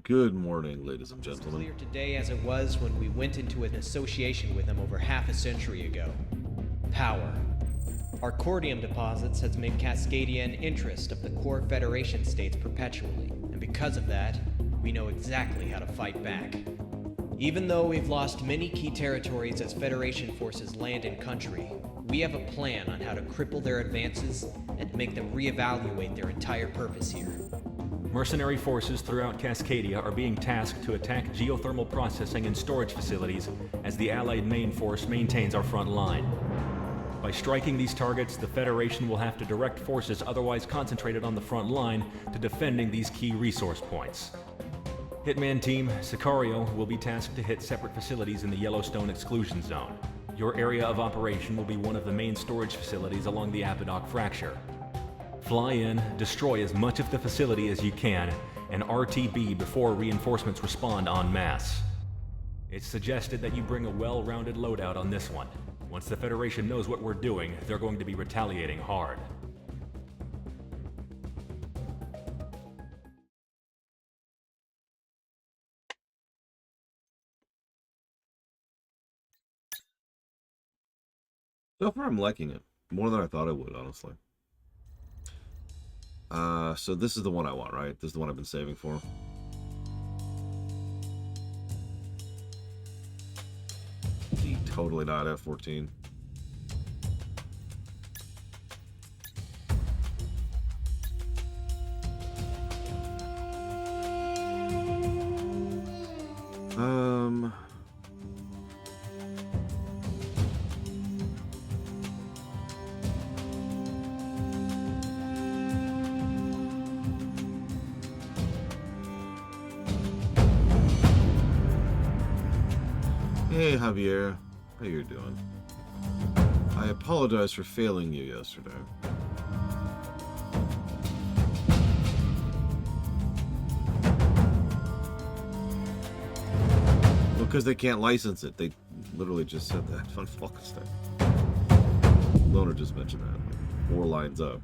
Good morning, ladies and It's gentlemen. clear today as it was when we went into an association with them over half a century ago. Power. Our cordium deposits has made Cascadia an interest of the core Federation states perpetually, and because of that, we know exactly how to fight back. Even though we've lost many key territories as Federation forces land in country, we have a plan on how to cripple their advances and make them reevaluate their entire purpose here. Mercenary forces throughout Cascadia are being tasked to attack geothermal processing and storage facilities as the Allied main force maintains our front line. By striking these targets, the Federation will have to direct forces otherwise concentrated on the front line to defending these key resource points. Hitman Team Sicario will be tasked to hit separate facilities in the Yellowstone exclusion zone. Your area of operation will be one of the main storage facilities along the Apodoc fracture. Fly in, destroy as much of the facility as you can, and RTB before reinforcements respond en masse. It's suggested that you bring a well-rounded loadout on this one. Once the Federation knows what we're doing, they're going to be retaliating hard. So far, I'm liking it more than I thought I would, honestly. So this is the one I want, right? This is the one I've been saving for. Totally not F-14. Hey Javier, how you doing? I apologize for failing you yesterday. Well, because they can't license it. They literally just said that on Falkenstein. Loner just mentioned that, like 4 lines up.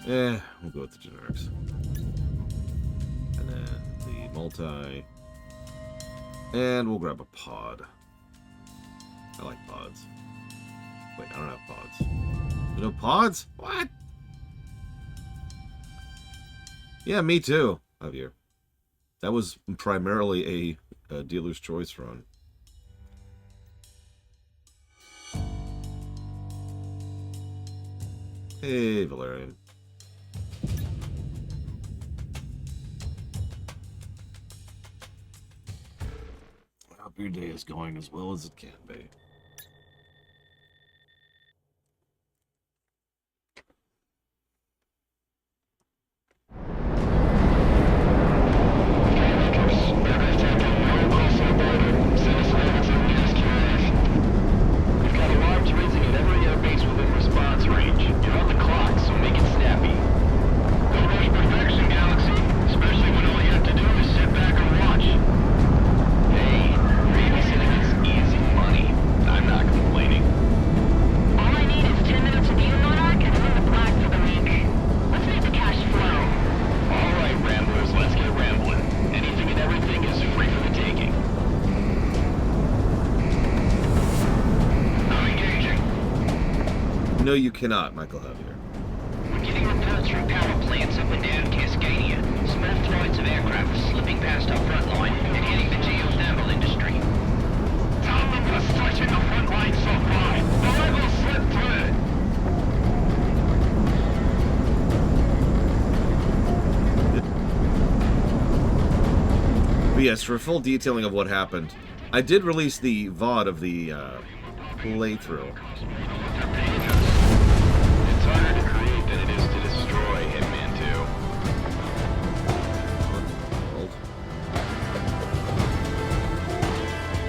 We'll go with the generics. And then the multi. And we'll grab a pod. I like pods. Wait, I don't have pods. There's no pods? What? Yeah, me too, Javier. That was primarily a dealer's choice run. Hey, Valerian. I hope your day is going as well as it can be. No, you cannot, Michael Javier. We're getting reports from power plants up and down Cascadia. Small flights of aircraft are slipping past our front line and hitting the geothermal industry. Tell them we're stretching the front line so far. The leg will slip through it. But yes, for a full detailing of what happened, I did release the VOD of the playthrough. It's harder to create than it is to destroy Hitman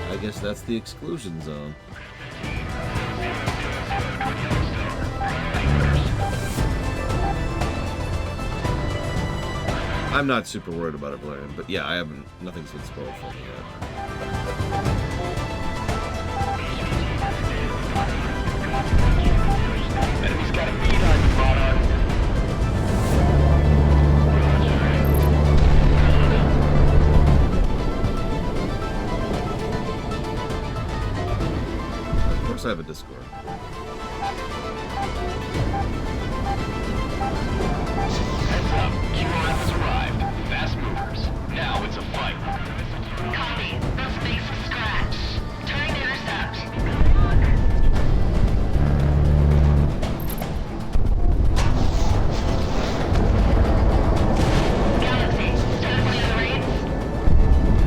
2. I guess that's the exclusion zone. I'm not super worried about it, Valerian, but yeah, I haven't. Nothing's been spoiled for me yet. Enemy's got a Discord. Heads up. QRF has arrived. Fast movers. Now it's a fight. Copy. Those things are scratched. Trying to intercept. Galaxy, start one of the raids?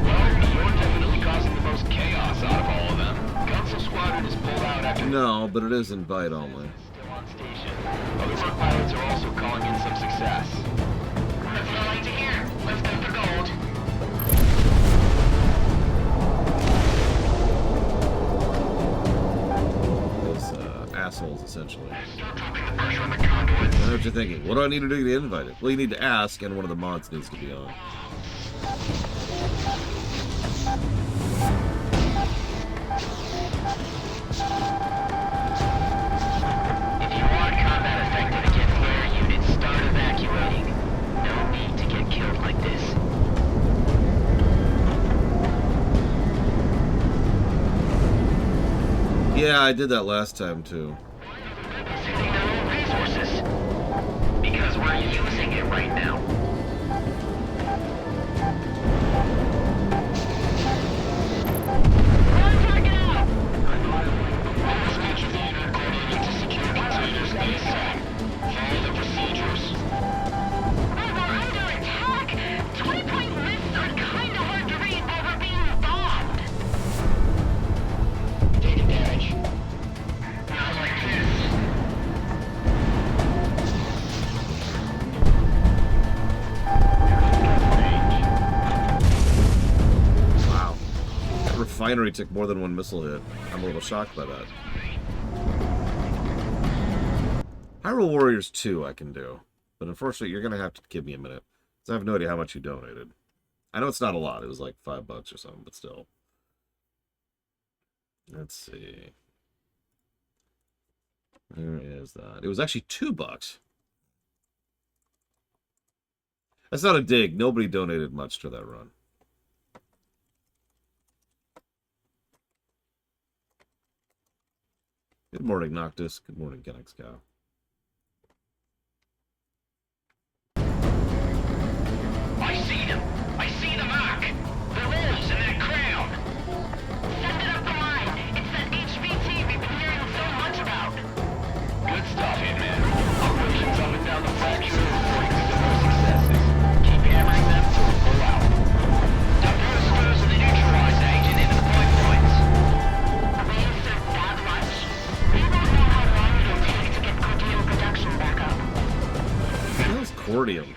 Well, you're definitely causing the most chaos out of all of them. Council Squadron is pulled out after No, but it is invite only. still on station. Other work pilots are also calling in some success. That's what I like to hear. Let's go for gold. Those assholes, essentially. Start dropping the pressure on the conduits. I know what you're thinking. What do I need to do to get invited? Well, you need to ask, and one of the mods needs to be on. If you want combat effective against air units, start evacuating. No need to get killed like this. Yeah, I did that last time, too. Using their own resources. Because we're using it right now. Run target out! All station unit coordinating to secure containers ASAP. Follow the procedures. We're under attack! 20-point lists are kinda hard to read while we're being bombed. Taking damage. Not like this. Wow. That refinery took more than one missile hit. I'm a little shocked by that. Hyrule Warriors 2 I can do. But unfortunately, you're going to have to give me a minute. Because I have no idea how much you donated. I know it's not a lot. It was like $5 or something, but still. Let's see. Where is that? It was actually $2. That's not a dig. Nobody donated much to that run. Good morning, Noctis. Good morning, Kennex Cow. I see him! I see the mark! The wolves in that crowd! Send it up the line! It's that HVT we've been hearing so much about! Good stuff, Hitman. Operations up and down the fracture are reporting similar successes. Keep hammering them till we pull out. Diverse those of the neutralized agent into the point points. Waves are that much. We don't know how long it'll take to get cordial production back up. That was Cordium.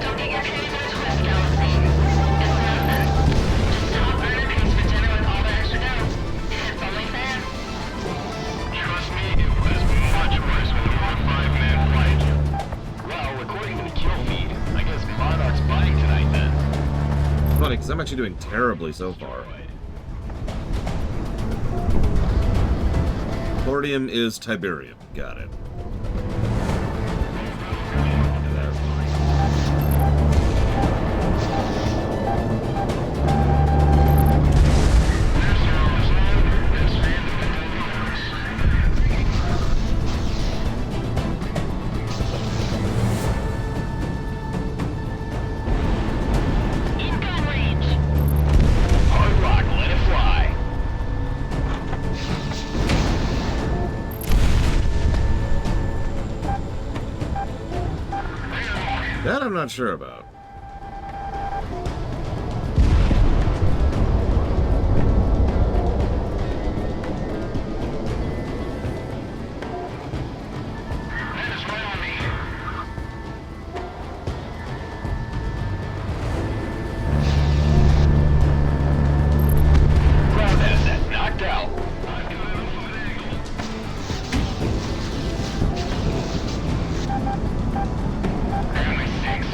Don't get your crazy twist, Galaxy. It's nothing. Just stop burning piece for dinner with all the extra dough. It's only fair. Trust me, it was much worse when we were a five-man fight. Well, according to the kill feed, I guess Monarch's buying tonight then. Funny, because I'm actually doing terribly so far. Cordium is Tiberium. Got it. In gun range. Hard rock, let it fly. That I'm not sure about. Ground asset knocked out. Enemy 6.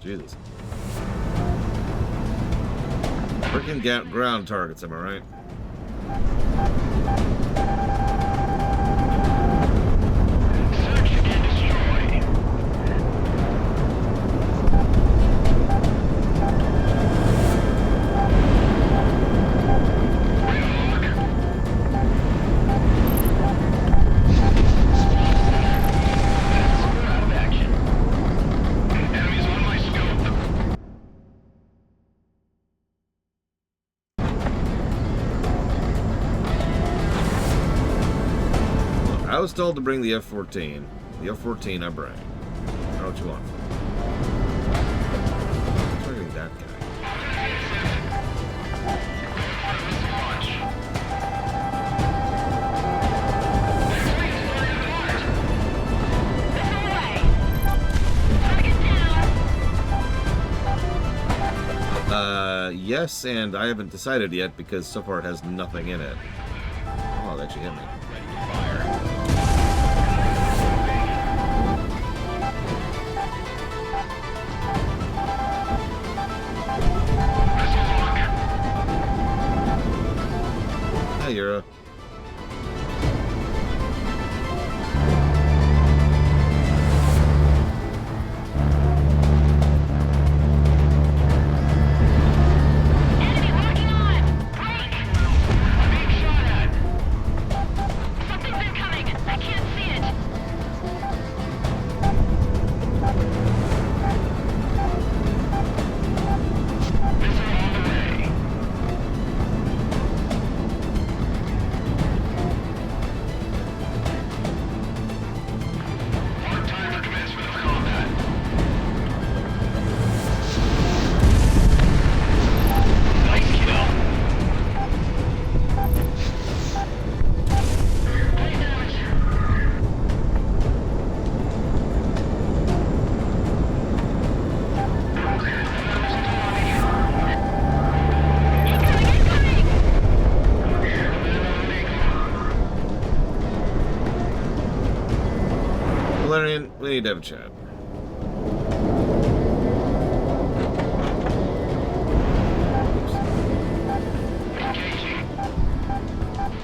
Jesus. Freaking ground targets, am I right? Search and destroy. We're out of action. Enemies on my scope. I was told to bring the F-14. The F-14 I bring. I know what you want. I'm targeting that guy. Yes, and I haven't decided yet because so far it has nothing in it. Oh, that actually hit me. Hi, Yura. Enemy locking on! Break! I'm being shot at! Something's incoming! I can't see it! Missile on the way. Mark time for commencement of combat. Nice kill. Valerian, we need to have a chat. Engaging.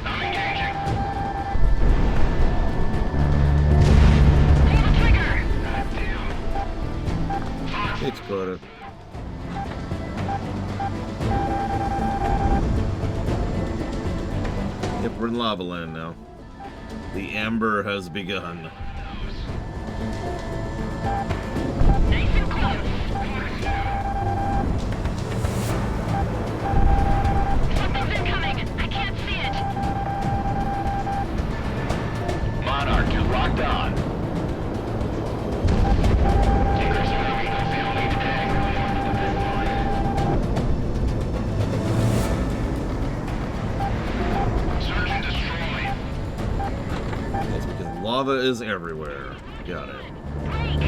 I'm engaging. Pull the trigger! Goddamn. It's quota. Yep, we're in lava land now. The amber has begun. Nice and close! Something's incoming! I can't see it! Monarch is locked on. Search and destroy. That's because lava is everywhere. Got it. Break!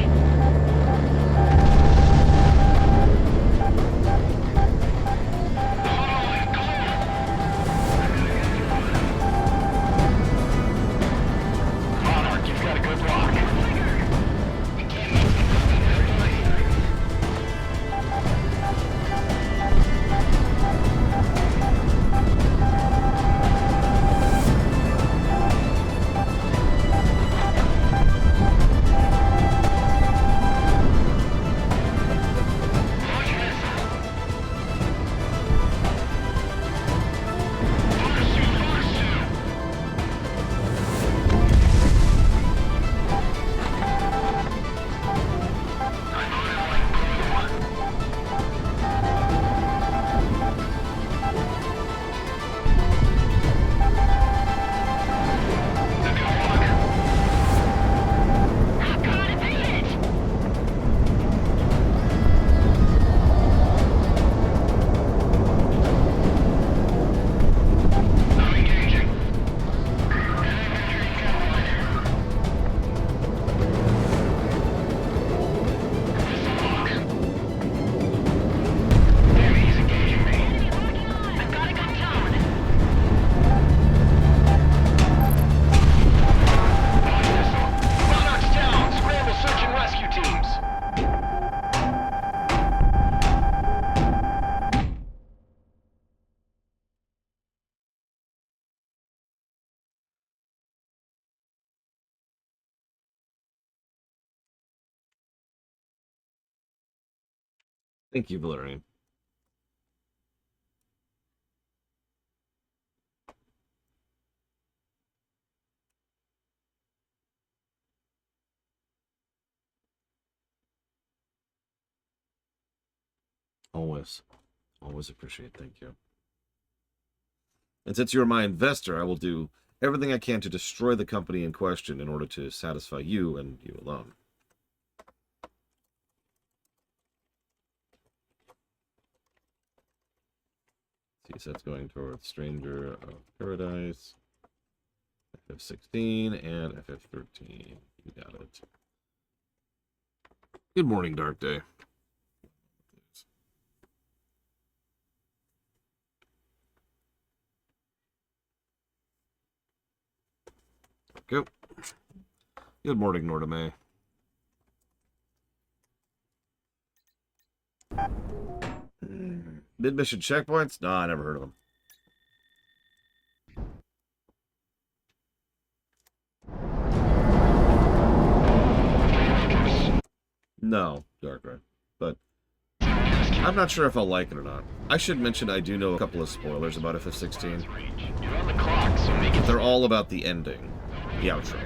Monarch, you've got a good lock. Thank you, Valerian. Always. Always appreciate. Thank you. And since you're my investor, I will do everything I can to destroy the company in question in order to satisfy you and you alone. See, so that's going towards Stranger of Paradise, FF16, and FF13. You got it. Good morning, Dark Day. Go. Good morning, Nordame. Mid-mission checkpoints? No, I never heard of them. No, Darkrai. But I'm not sure if I'll like it or not. I should mention I do know a couple of spoilers about FF16. You're on the clock, so make it. They're all about the ending. The outro.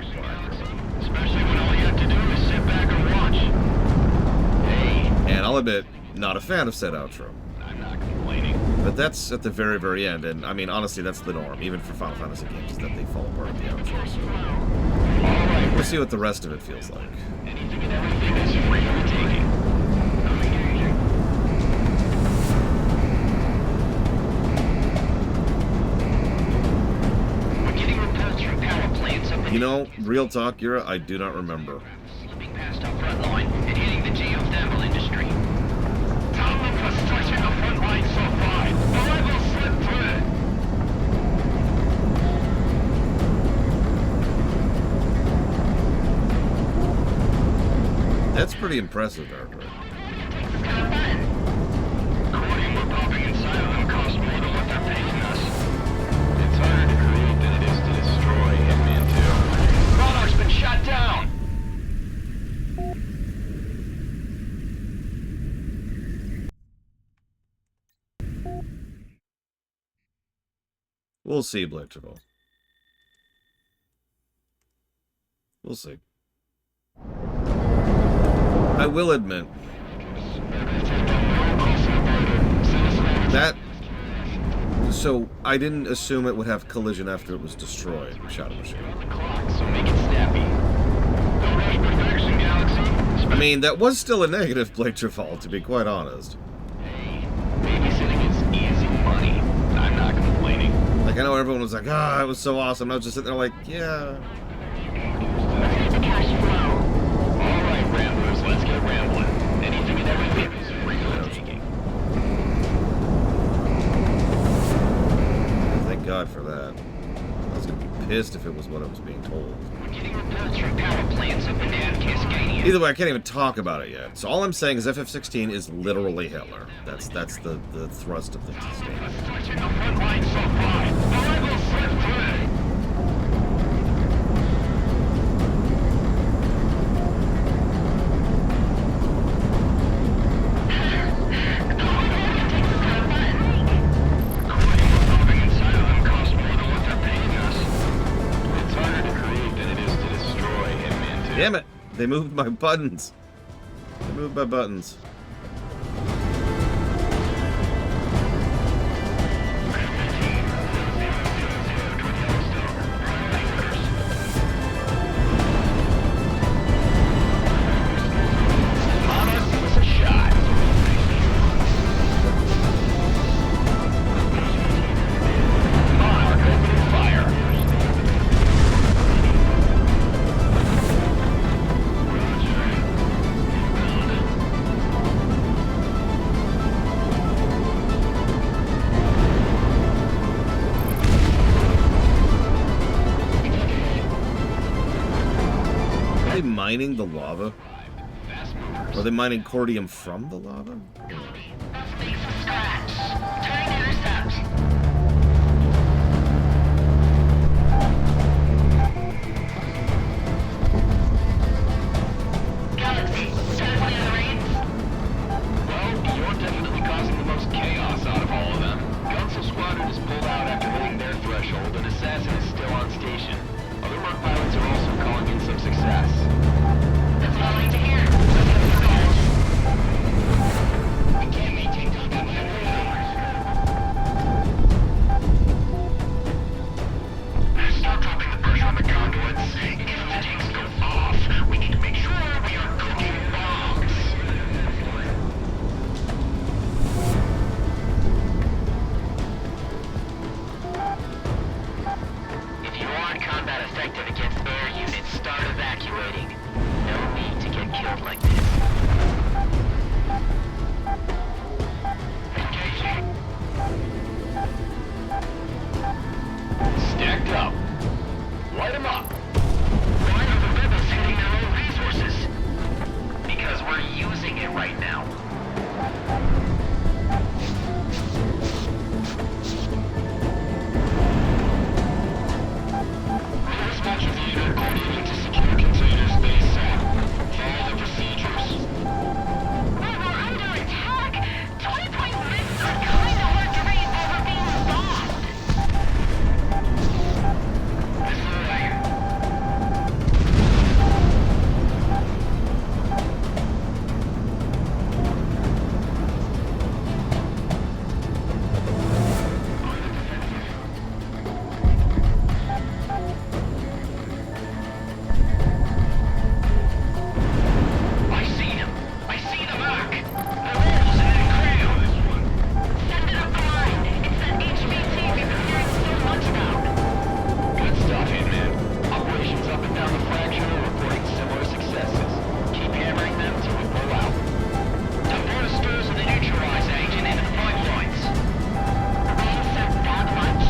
Especially when all you have to do is sit back and watch. Hey, And I'll admit, not a fan of said outro. I'm not complaining. But that's at the very, very end. And I mean, honestly, that's the norm, even for Final Fantasy games, is that they fall apart at the outro. So Alright, we'll see what the rest of it feels like. anything and everything is free for the taking. We're getting reports from power plants up in You know, real talk, Yura, I do not remember. slipping past our front line and hitting the geothermal industry. Tell them for stretching the front line so wide. The level slipped through it. That's pretty impressive, Darkrai. According, we're popping inside of them costs more than what they're paying us. It's harder to create than it is to destroy, Hitman 2. Monarch's been shot down! We'll see, Blade Triple. We'll see. I will admit that. So I didn't assume it would have collision after it was destroyed. Shadow Machine. The clock, so make it snappy. Don't rush perfection, Galaxy. I mean, that was still a negative, Blade Triple, to be quite honest. Hey, babysitting is easy money. I'm not complaining. Like, I know everyone was like, ah, it was so awesome. I was just sitting there like, yeah. Alright, Ramblers, let's get rambling. Anything and everything is free for the taking. Thank God for that. I was going to be pissed if it was what I was being told. We're getting reports from power plants up and down Cascadia. Either way, I can't even talk about it yet. So all I'm saying is FF16 is literally Hitler. That's the thrust of the statement. Stretching the front line so wide. The level slipped through it. Damn it! They moved my buttons. They moved my buttons. Mining the lava? Are they mining cordium from the lava? Well, your Squadron is pulled out after hitting their threshold, and Assassin is still on station. Other Merc pilots are also calling in some success. That's what I like to hear. We can't maintain contact for 3 hours. Start dropping the pressure on the conduits. If the tanks go off, we need to make sure we are cooking bombs. If you want combat effective against air units, start evacuating. No need to get killed like this. Engaging. Stacked up. Light 'em up. Why are the rebels hitting their own resources? Because we're using it right now. Dispatch theater coordinating to secure containers ASAP. Follow the procedures. We're under attack! 20-point risks are kinda hard to read while we're being bombed! This way. I see him! I see the back! The wolves in that crowd! Send it up the line! It's that HVT we've been hearing so much about! Good stuff, Hitman. Operations up and down the fracture are reporting similar successes. Keep hammering them till we pull out. Dump boosters and the neutralizer agent into the pipelines. We said that much?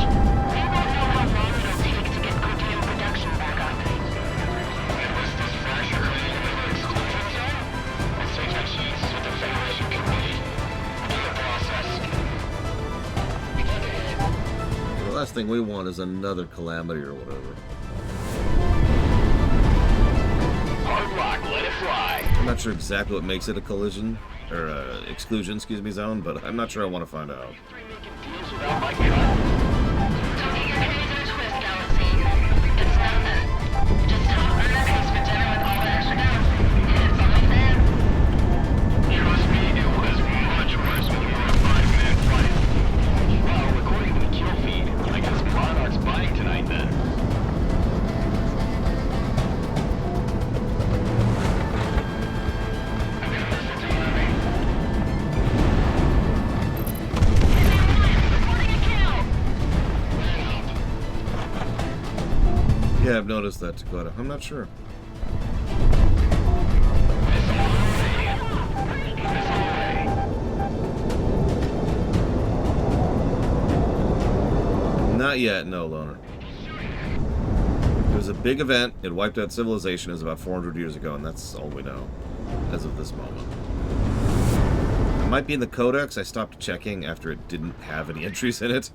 We won't know how long it'll take to get Cordium production back up. And was this fracture creating another exclusion zone? Let's take our cheese with the Federation Committee. Begin the process. The last thing we want is another calamity or whatever. Hard lock, let it fly. I'm not sure exactly what makes it a collision or exclusion, excuse me, zone, but I'm not sure I want to find out. Three making deals without my cut. Don't get your head in a twist, Galaxy. It's nothing. Just talk on that pace for dinner with all the extra dough. It's only fair. Trust me, it was much worse when you were a 5-man fight. Well, according to the kill feed, I guess Monarch's buying tonight then. Reporting a kill. Yeah, I've noticed that, Dakota. I'm not sure. Not yet, no, Loner. It was a big event. It wiped out civilization. It was about 400 years ago, and that's all we know as of this moment. It might be in the Codex. I stopped checking after it didn't have any entries in it.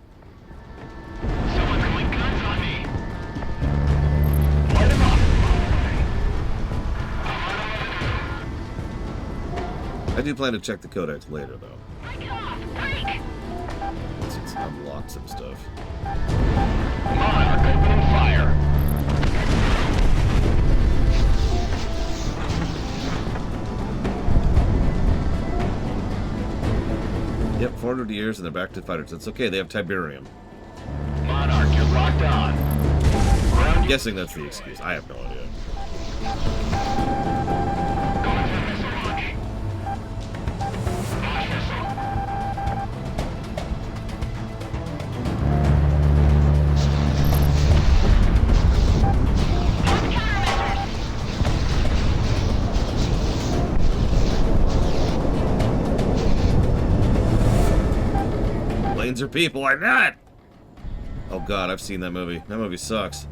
Someone going guns on me. Light 'em up. I do plan to check the Codex later, though. Break off! Break! It's unlocked some stuff. Monarch opening fire. Yep, 400 years and they're back to fighters. It's okay, they have Tiberium. Monarch, you're locked on. Ground I'm guessing that's the excuse. I have no idea. going for missile launch. Launch missile. Planes are people, I knew it! Oh god, I've seen that movie. That movie sucks.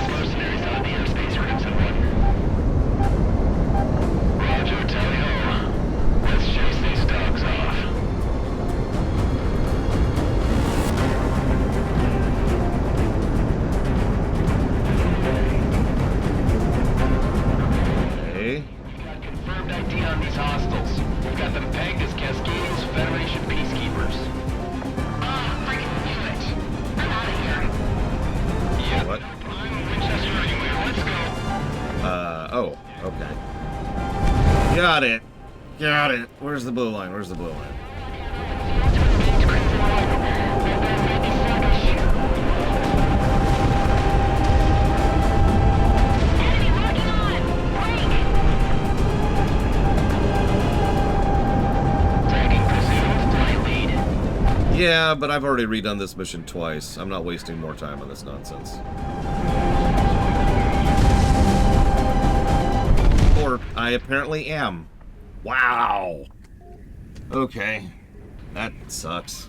Mercenaries out of the airspace. Oh, okay. Got it. Got it. Where's the blue line? Where's the blue line? Yeah, but I've already redone this mission twice. I'm not wasting more time on this nonsense. Or I apparently am. Wow. Okay. That sucks.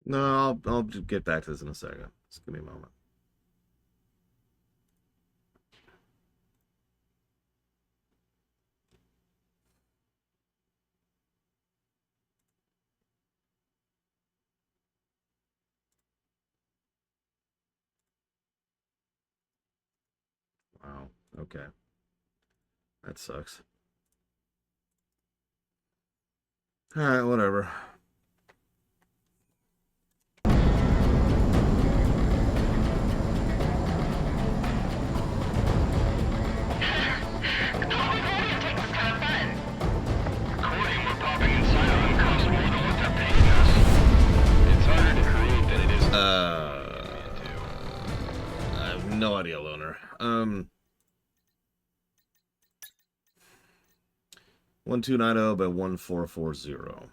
No, I'll get back to this in a second. Just give me a moment. Wow. Okay. That sucks. Alright, whatever. I have no idea, Loner. 1290 by 1440.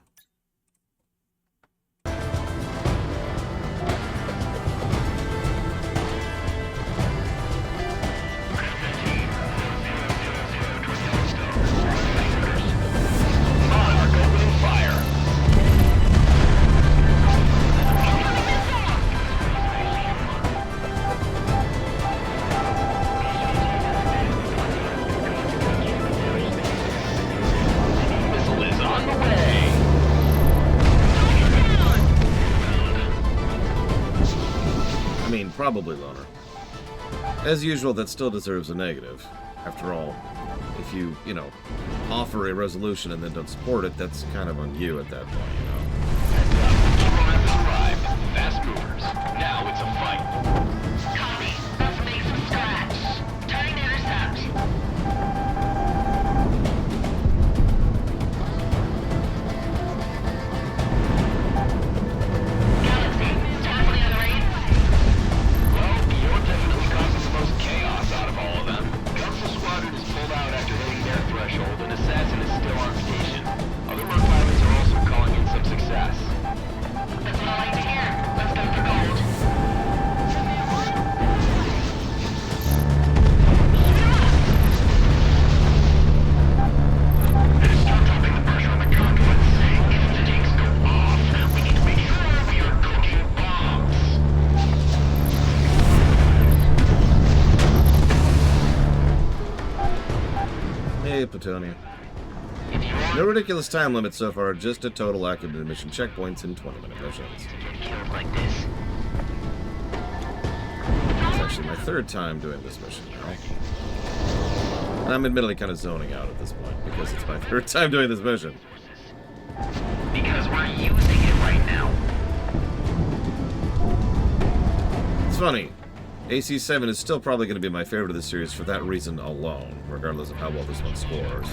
Missile is on the way. Probably loner. As usual, that still deserves a negative. After all, if you offer a resolution and then don't support it, that's kind of on you at that point, you know? Everyone has arrived. Fast movers. Now it's a fight. Copy. Let's make some scratch. Turning to intercept. Galaxy, totally on the reins. Well, you're definitely causing the most chaos out of all of them. Council Squadron is pulled out after hitting their threshold, and Assassin is still on station. Other Merc pilots are also calling in some success. That's what I like to hear. Let's go for gold. Start dropping the pressure on the conduits. If the tanks go off, we need to make sure we are cooking bombs. Hey, Plutonium. If you No ridiculous time limit so far, just a total active mission checkpoints and 20-minute missions. get killed like this. It's actually my third time doing this mission now. And I'm admittedly kind of zoning out at this point, because it's my third time doing this mission. Because we're using it right now. It's funny. AC-7 is still probably going to be my favorite of the series for that reason alone, regardless of how well this one scores.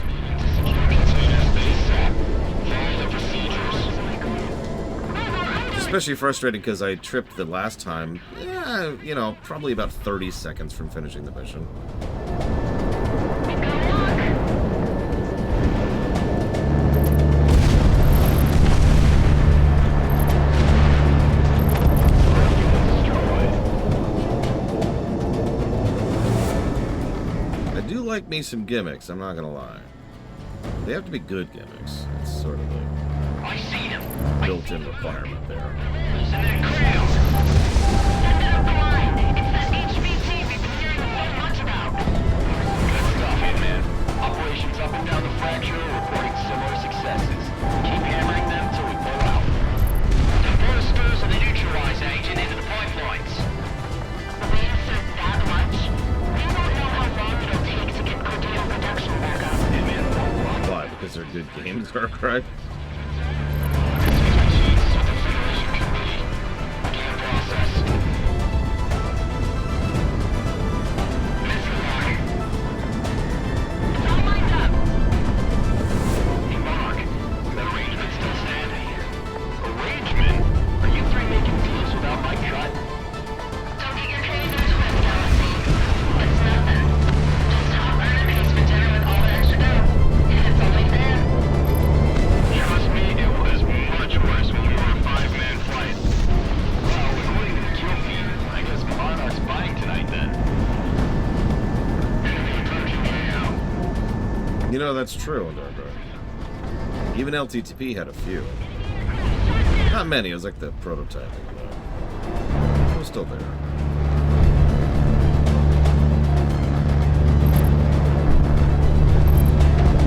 Especially frustrating because I tripped the last time, probably about 30 seconds from finishing the mission. I do like me some gimmicks, I'm not gonna lie. They have to be good gimmicks. It's sort of a I see him. built-in requirement there. He's in that crowd. Send it up the line. It's that HVT we've been hearing so much about. Good stuff, Hitman. Operations up and down the fracture are reporting similar successes. Keep hammering them till we pull out. Deploy spurs of the neutralizer agent into the pipelines. We insert that much? We don't know how long it'll take to get Cordelia production back up. Hitman, Why? Because they're good games, right? You know, that's true in Dark Dark. Even LTTP had a few. Not many, it was like the prototyping, though. It was still there.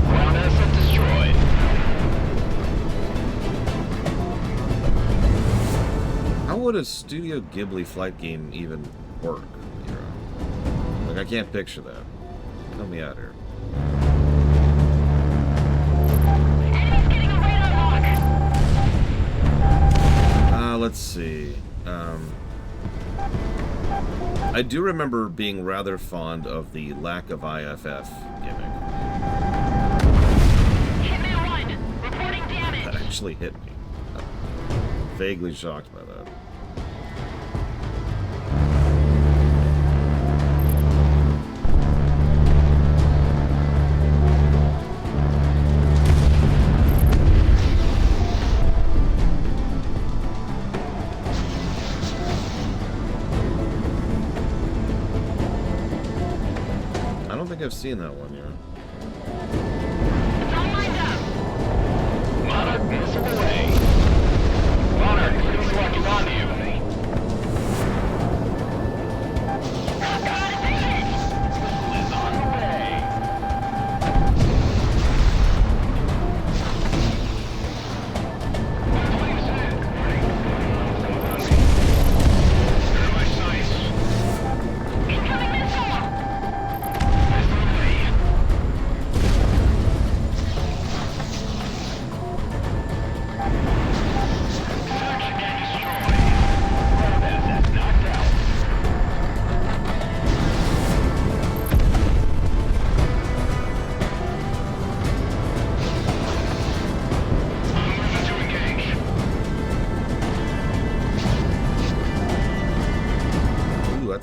ground asset destroyed. How would a Studio Ghibli flight game even work? Like, I can't picture that. Help me out here. Let's see. I do remember being rather fond of the lack of IFF gimmick. Hitman 1, reporting damage. That actually hit me. I'm vaguely shocked by that. I've seen that one, yeah. It's all lined up. Monarch, missile away. Monarch, please lock it onto you. Missile is on the way. Here are my sights.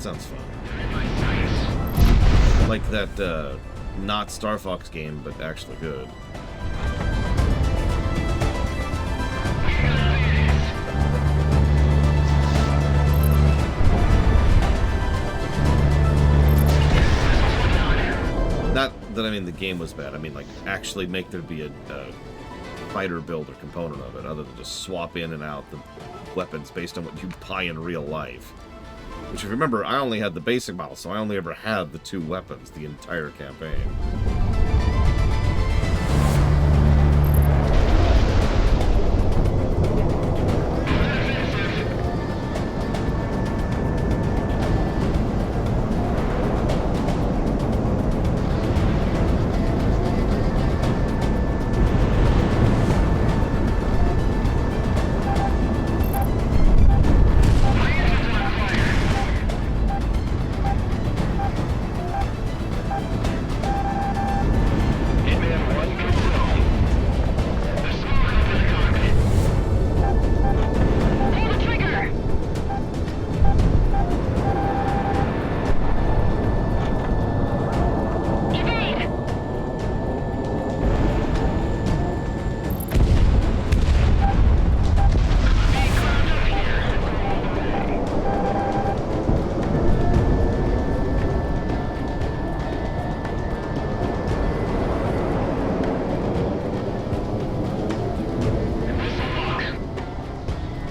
sounds fun. Like that, not Star Fox game, but actually good. Not that I mean the game was bad. I mean, like, actually make there be a fighter build or component of it, other than just swap in and out the weapons based on what you buy in real life. Which, if you remember, I only had the basic model, so I only ever had the 2 weapons the entire campaign.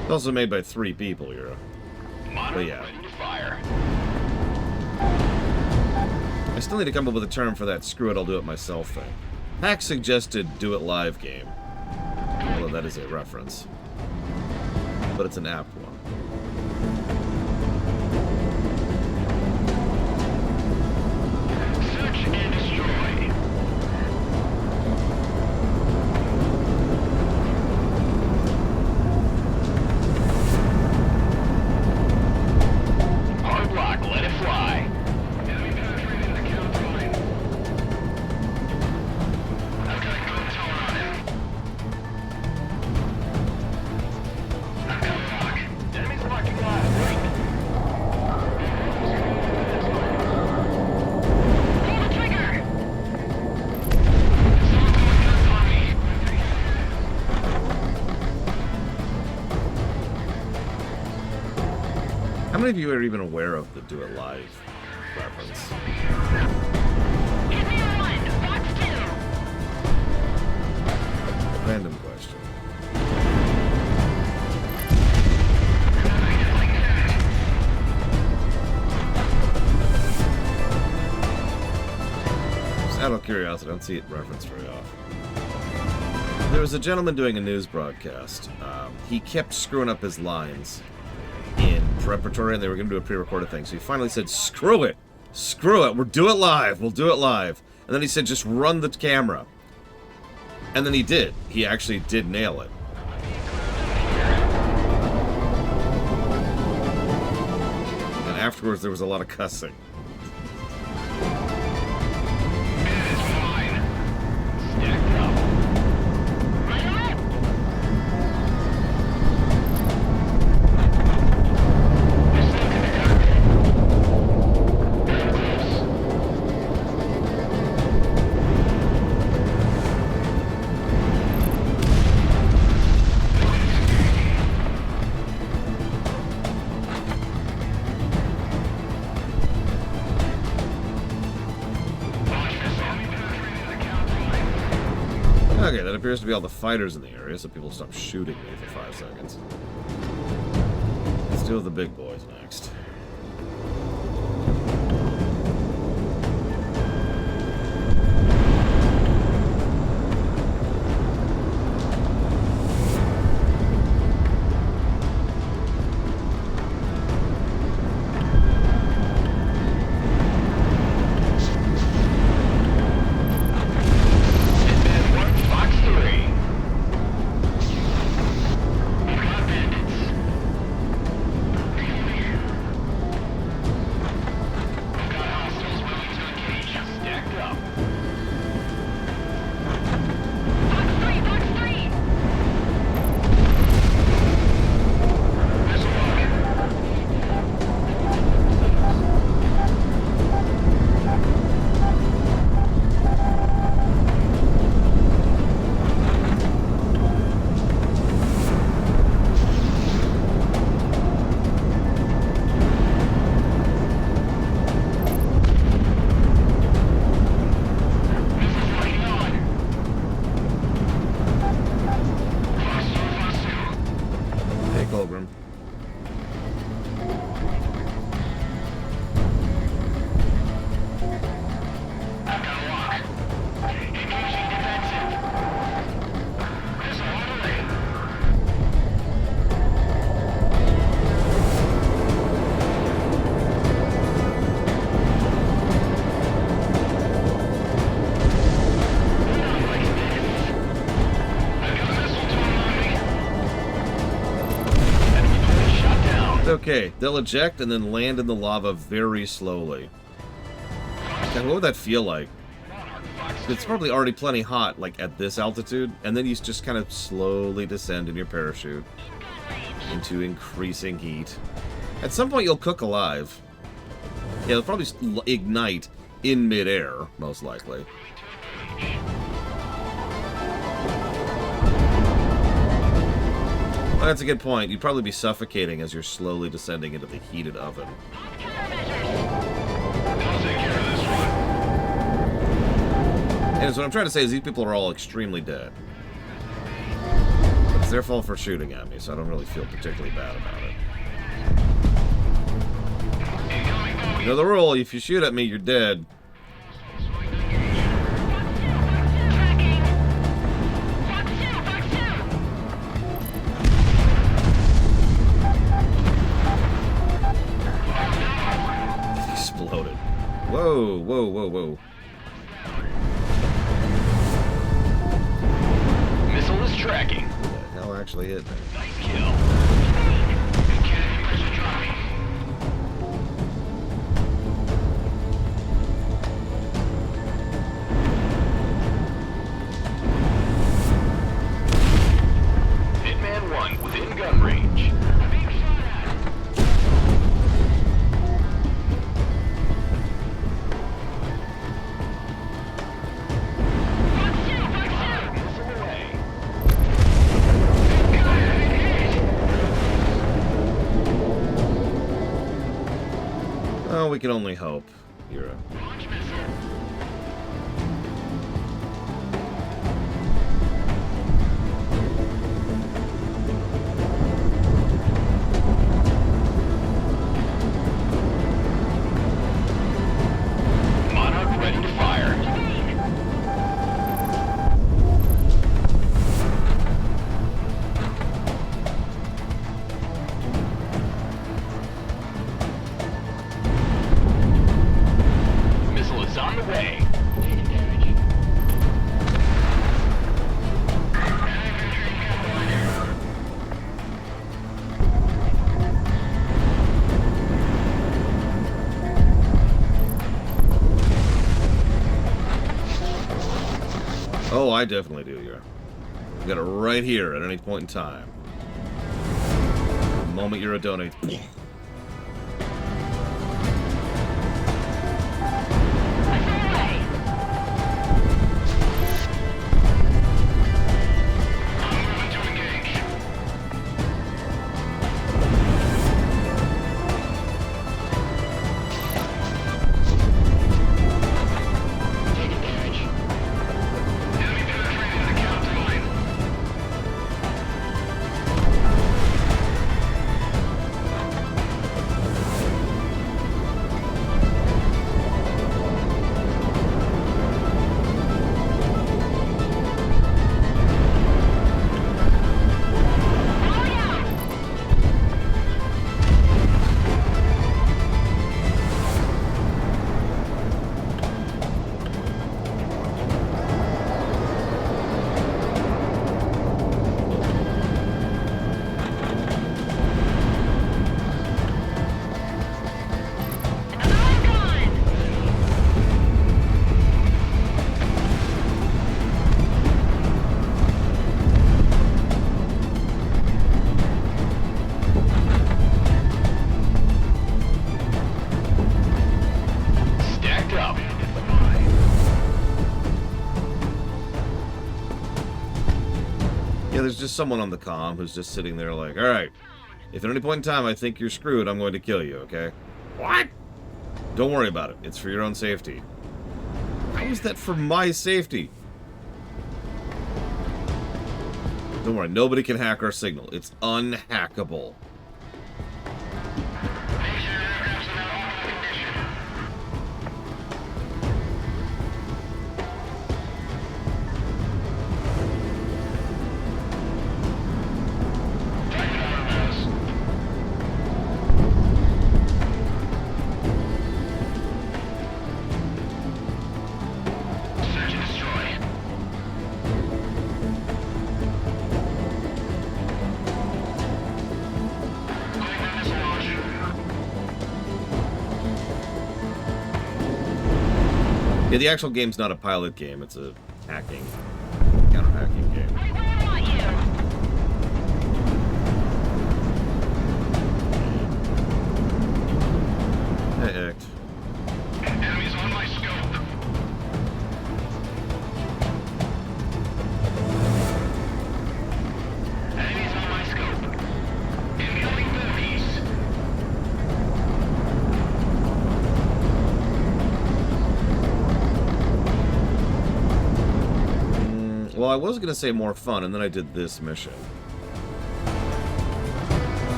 It's also made by 3 people here. But yeah. I still need to come up with a term for that screw it, I'll do it myself thing. Hack suggested do it live game. Although that is a reference. But it's an apt one. Search and destroy. Hard lock, let it fly. Enemy penetrating the count line. I've got a good tone on it. I've got a lock. Enemy's locking line. Wait. Pull the trigger! Someone's going guns on me. How many of you are even aware of the do it live reference? Hit me on one. Box 2. Random question. Just out of curiosity, I don't see it referenced very often. There was a gentleman doing a news broadcast. He kept screwing up his lines in preparatory, and they were going to do a pre-recorded thing. So he finally said, screw it, we'll do it live, And then he said, just run the camera. And then he did. He actually did nail it. And afterwards, there was a lot of cussing. It's fine. Stacked up. Right on. Let's look at the cockpit. Very close. Okay, that appears to be all the fighters in the area, so people stop shooting me for 5 seconds. Let's deal with the big boys next. Box 3. We've got bandits. Okay, they'll eject and then land in the lava very slowly. God, what would that feel like? It's probably already plenty hot, like, at this altitude, and then you just kind of slowly descend in your parachute into increasing heat. At some point, you'll cook alive. Yeah, it'll probably ignite in midair, most likely. Well, that's a good point. You'd probably be suffocating as you're slowly descending into the heated oven. And so what I'm trying to say is these people are all extremely dead. It's their fault for shooting at me, so I don't really feel particularly bad about it. You know the rule, if you shoot at me, you're dead. Exploded. Whoa, whoa, whoa, whoa. Missile is tracking. What the hell actually hit me? Nice kill. Hitman 1 within gun range. Oh, we can only hope. Hero. Monarch ready to fire. Missile is on the way. Oh, I definitely do, Hero. You got it right here at any point in time. The moment you're a donate. Stacked up. Yeah, there's just someone on the comm who's just sitting there like, alright, if at any point in time I think you're screwed, I'm going to kill you, okay? What? Don't worry about it. It's for your own safety. How is that for my safety? Don't worry, nobody can hack our signal. It's unhackable. Search and destroy. Yeah, the actual game's not a pilot game, it's a hacking, counter-hacking game. Wait, where are you? Hey, Act. Enemies on my scope. Enemies on my scope. Incoming bogies. Well, I was gonna say more fun, and then I did this mission.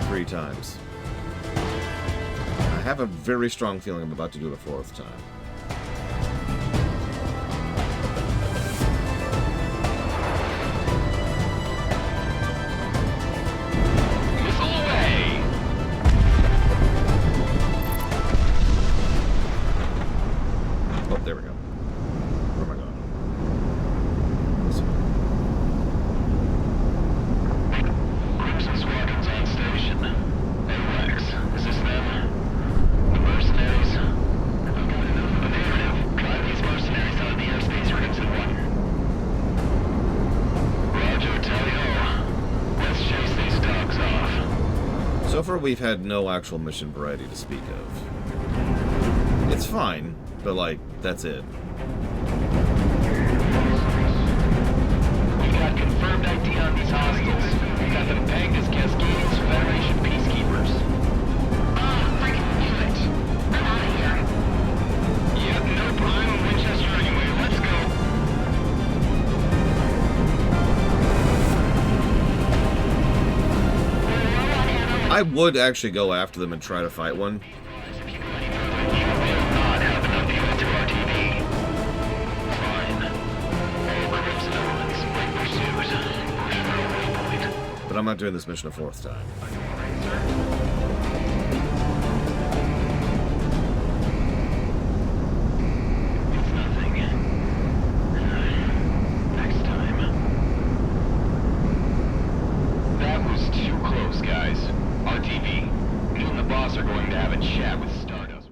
Three times. I have a very strong feeling I'm about to do it a fourth time. Missile away. Oh, there we go. Where am I going? This way. Crimson Squadron's on station. Hey, Rex, is this them? The mercenaries? Affirmative. Drive these mercenaries out of the airspace, Crimson 1. Roger, tally-ho. Let's chase these dogs off. So far, we've had no actual mission variety to speak of. It's fine, but, like, that's it. We got confirmed ID on these hostiles. We got them pegged as Cascadian's Federation peacekeepers. Oh, freaking knew it. I'm out of here. Yep, nope, I'm in Winchester anyway. Let's go. I would actually go after them and try to fight one. If you go any further, you will not have enough to get to our TV. Fine. All Crimson elements, break pursuit. Push for a waypoint. But I'm not doing this mission a fourth time. It's nothing. Next time. That was too close, guys. RTV. You and the boss are going to have a chat with Stardust.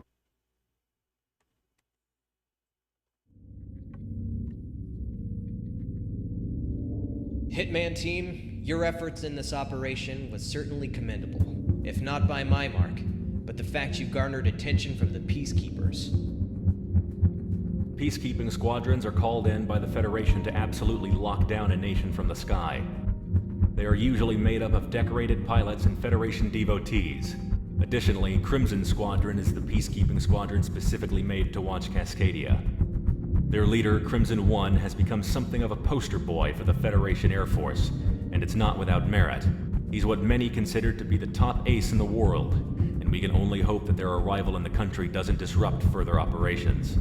Hitman team, your efforts in this operation was certainly commendable, if not by my mark, but the fact you garnered attention from the peacekeepers. Peacekeeping squadrons are called in by the Federation to absolutely lock down a nation from the sky. They are usually made up of decorated pilots and Federation devotees. Additionally, Crimson Squadron is the peacekeeping squadron specifically made to watch Cascadia. Their leader, Crimson 1, has become something of a poster boy for the Federation Air Force, and it's not without merit. He's what many consider to be the top ace in the world, and we can only hope that their arrival in the country doesn't disrupt further operations.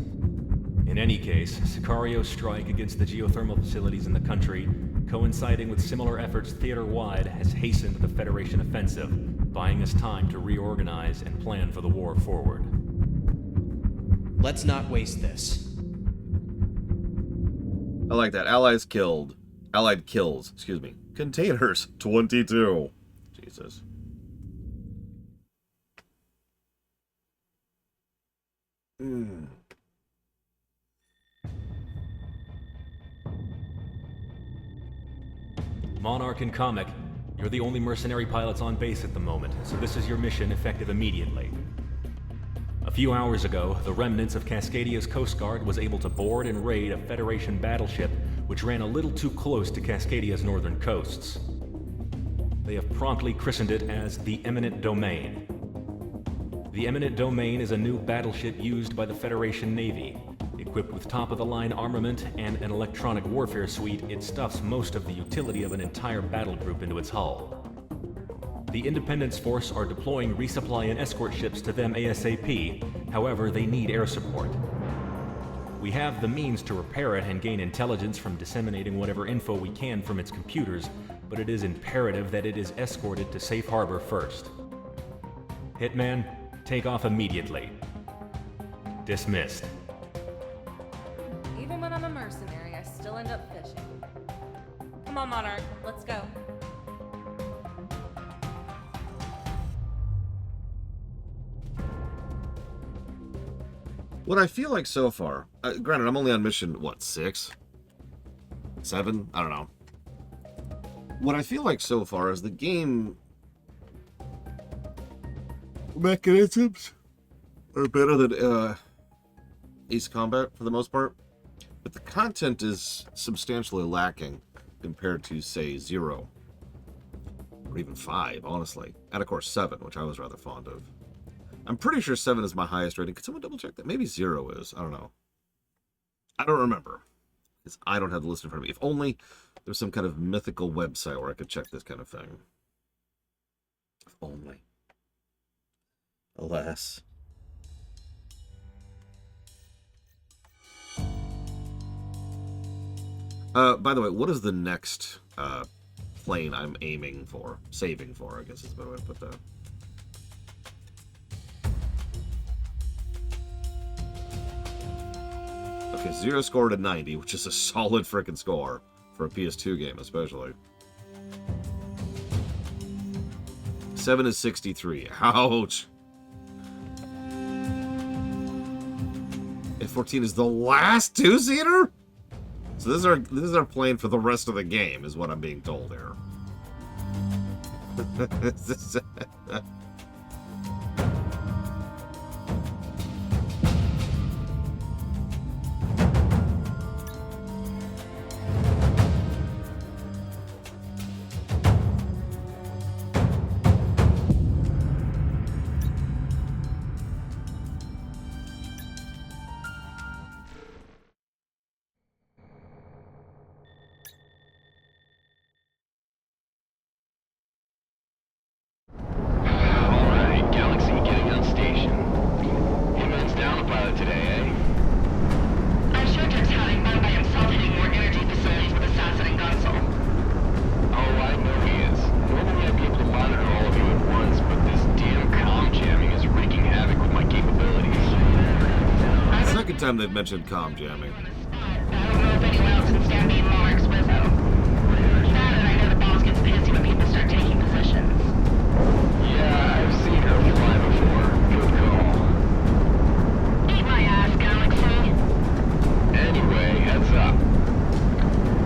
In any case, Sicario's strike against the geothermal facilities in the country, coinciding with similar efforts theater-wide, has hastened the Federation offensive, buying us time to reorganize and plan for the war forward. Let's not waste this. I like that. Allied kills, excuse me. Containers, 22. Jesus. Monarch and Comic, you're the only mercenary pilots on base at the moment, so this is your mission effective immediately. A few hours ago, the remnants of Cascadia's Coast Guard was able to board and raid a Federation battleship which ran a little too close to Cascadia's northern coasts. They have promptly christened it as the Eminent Domain. The Eminent Domain is a new battleship used by the Federation Navy. Equipped with top-of-the-line armament and an electronic warfare suite, it stuffs most of the utility of an entire battle group into its hull. The Independence Force are deploying resupply and escort ships to them ASAP, however, they need air support. We have the means to repair it and gain intelligence from disseminating whatever info we can from its computers, but it is imperative that it is escorted to safe harbor first. Hitman, take off immediately. Dismissed. Even when I'm a mercenary, I still end up fishing. Come on, Monarch, let's go. What I feel like so far, granted, I'm only on mission, what, 6? 7? I don't know. What I feel like so far is the game mechanisms are better than Ace Combat for the most part, but the content is substantially lacking compared to, say, 0 or even 5, honestly, and of course 7, which I was rather fond of. I'm pretty sure 7 is my highest rating. Could someone double check that? Maybe 0 is. I don't know. I don't remember, because I don't have the list in front of me. If only there was some kind of mythical website where I could check this kind of thing. If only. Alas. By the way, what is the next plane I'm aiming for? Saving for, I guess is the better way to put that. Okay, 0 score to 90, which is a solid frickin' score for a PS2 game, especially. 7 is 63. Ouch! F-14 is the last 2-seater? So this is our plane for the rest of the game, is what I'm being told here. Alright, Galaxy getting on station. Wingman's down the pilot today, eh? I'm sure Dirk's having fun by himself hitting more energy facilities with Assassin and Gunsel. Oh, I know he is. Normally I'd be able to monitor all of you at once, but this damn comm jamming is wreaking havoc with my capabilities. Second time they've mentioned comm jamming. I don't know if anyone else can stand being more exquisite. That and I know the boss gets pissy when people start taking positions. Yeah, I've seen her fly before. Good call. Eat my ass, Galaxy. Anyway, heads up.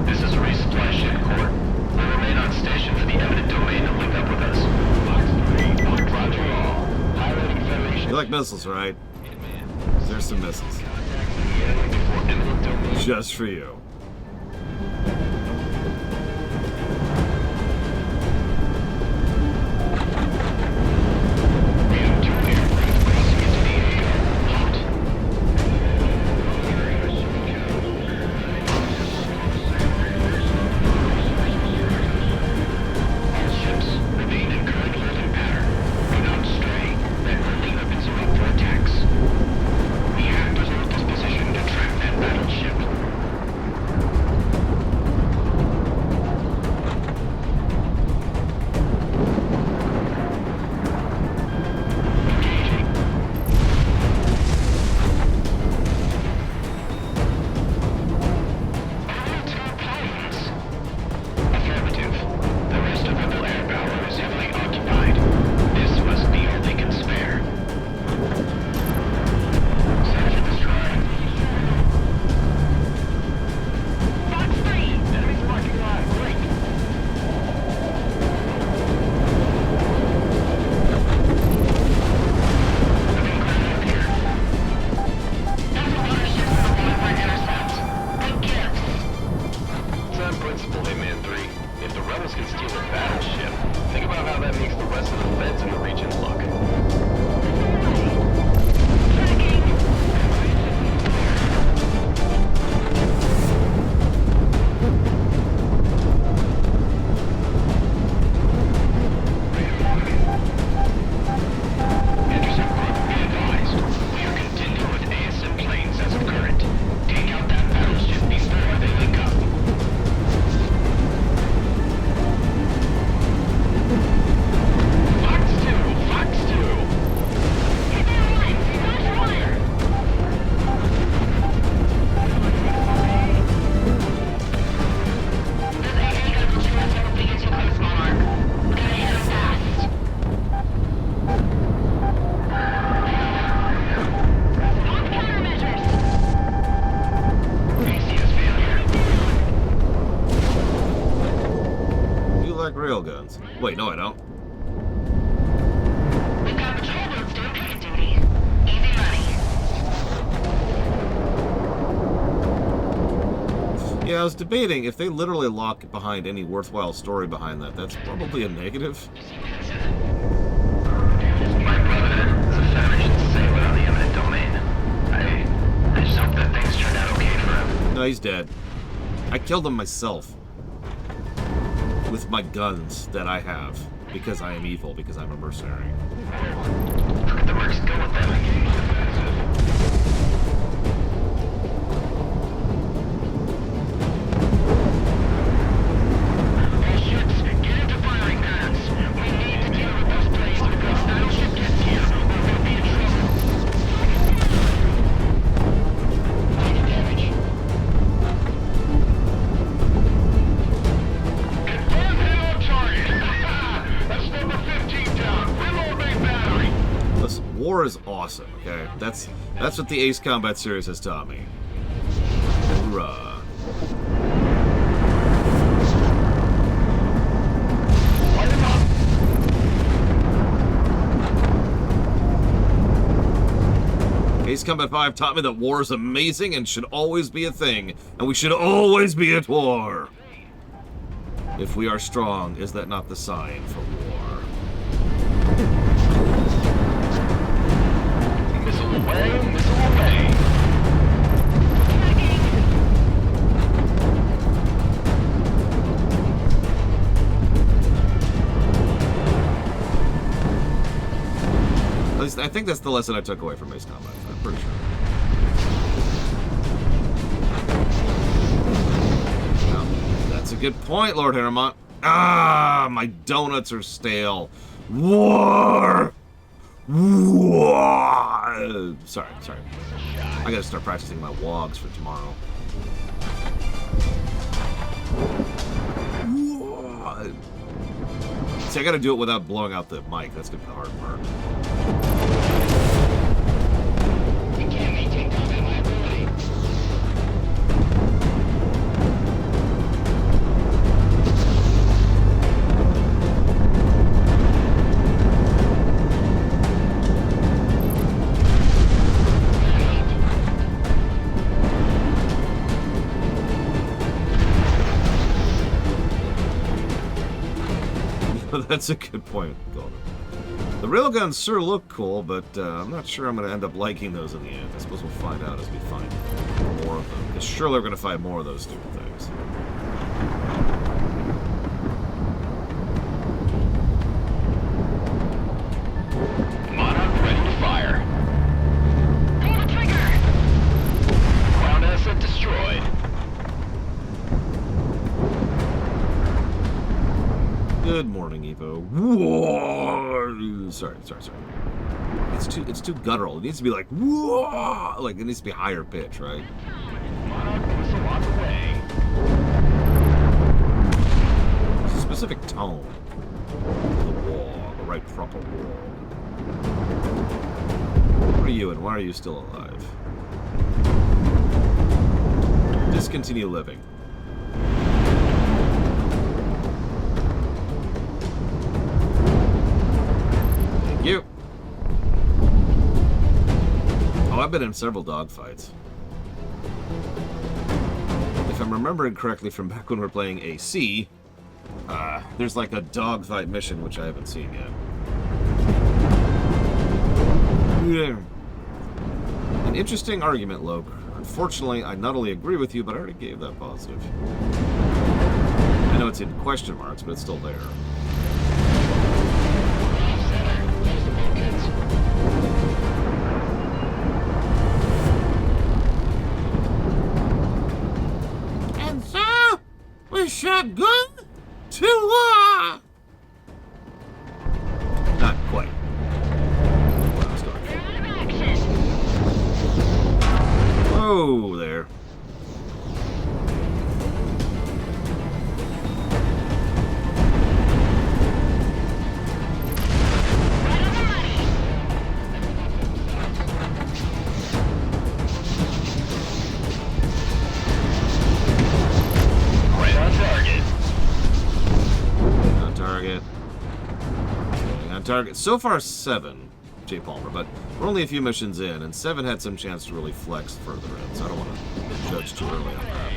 This is a resupply ship, Court. We remain on station for the eminent domain to link up with us. Roger all. Highlighting Federation. You like missiles, right? There's some missiles. Before eminent domain. Just for you. We have 2 aircraft crossing into the AO. Hot. All ships remain in current holding pattern. Do not stray. That only opens you up for attacks. The actors are in this position to track that battleship. like railguns. Wait, no, I don't. We've got patrol boats doing picket duty. Easy money. Yeah, I was debating if they literally lock behind any worthwhile story behind that. That's probably a negative. My brother is a famished sailor on the eminent domain. I just hope that things turned out okay for him. No, he's dead. I killed him myself. With my guns that I have. Because I am evil, because I'm a mercenary. Look at the mercs go with them. All ships, get into firing pads. We need to deal with those planes before the battleship gets here, or we'll be in trouble. Taking damage. Confirm hit on target. That's number 15 down. Reload main battery. Listen, war is awesome, okay? That's what the Ace Combat series has taught me. Hoorah. Light him up. Ace Combat 5 taught me that war is amazing and should always be a thing, and we should always be at war. If we are strong, is that not the sign for war? Missile away, missile away. At least I think that's the lesson I took away from Ace Combat. I'm pretty sure. No, that's a good point, Lord Harremont. Ah, my donuts are stale. War! War! Sorry. I gotta start practicing my wogs for tomorrow. War! See, I gotta do it without blowing out the mic. That's gonna be the hard part. We can't maintain combat liability. That's a good point, Golden. The railguns sure look cool, but I'm not sure I'm going to end up liking those in the end. I suppose we'll find out as we find more of them. Because surely we're going to find more of those stupid things. Monarch ready to fire. Pull the trigger! Ground asset destroyed. Good morning, Evo. Whoa! Sorry. It's too guttural. It needs to be like whoa! Like it needs to be higher pitch, right? Monarch missile on the way. It's a specific tone. The wall, the right proper wall. What are you and why are you still alive? Discontinue living. Thank you. Oh, I've been in several dogfights. If I'm remembering correctly from back when we were playing AC, there's like a dogfight mission which I haven't seen yet. Yeah. An interesting argument, Loke. Unfortunately, I not only agree with you, but I already gave that positive. I know it's in question marks, but it's still there. And so, we shall go to war! Not quite. Where I was going. Whoa there. Right on target. target. Staying on target. So far, 7, J. Palmer, but we're only a few missions in, and 7 had some chance to really flex further in, so I don't want to judge too early on that.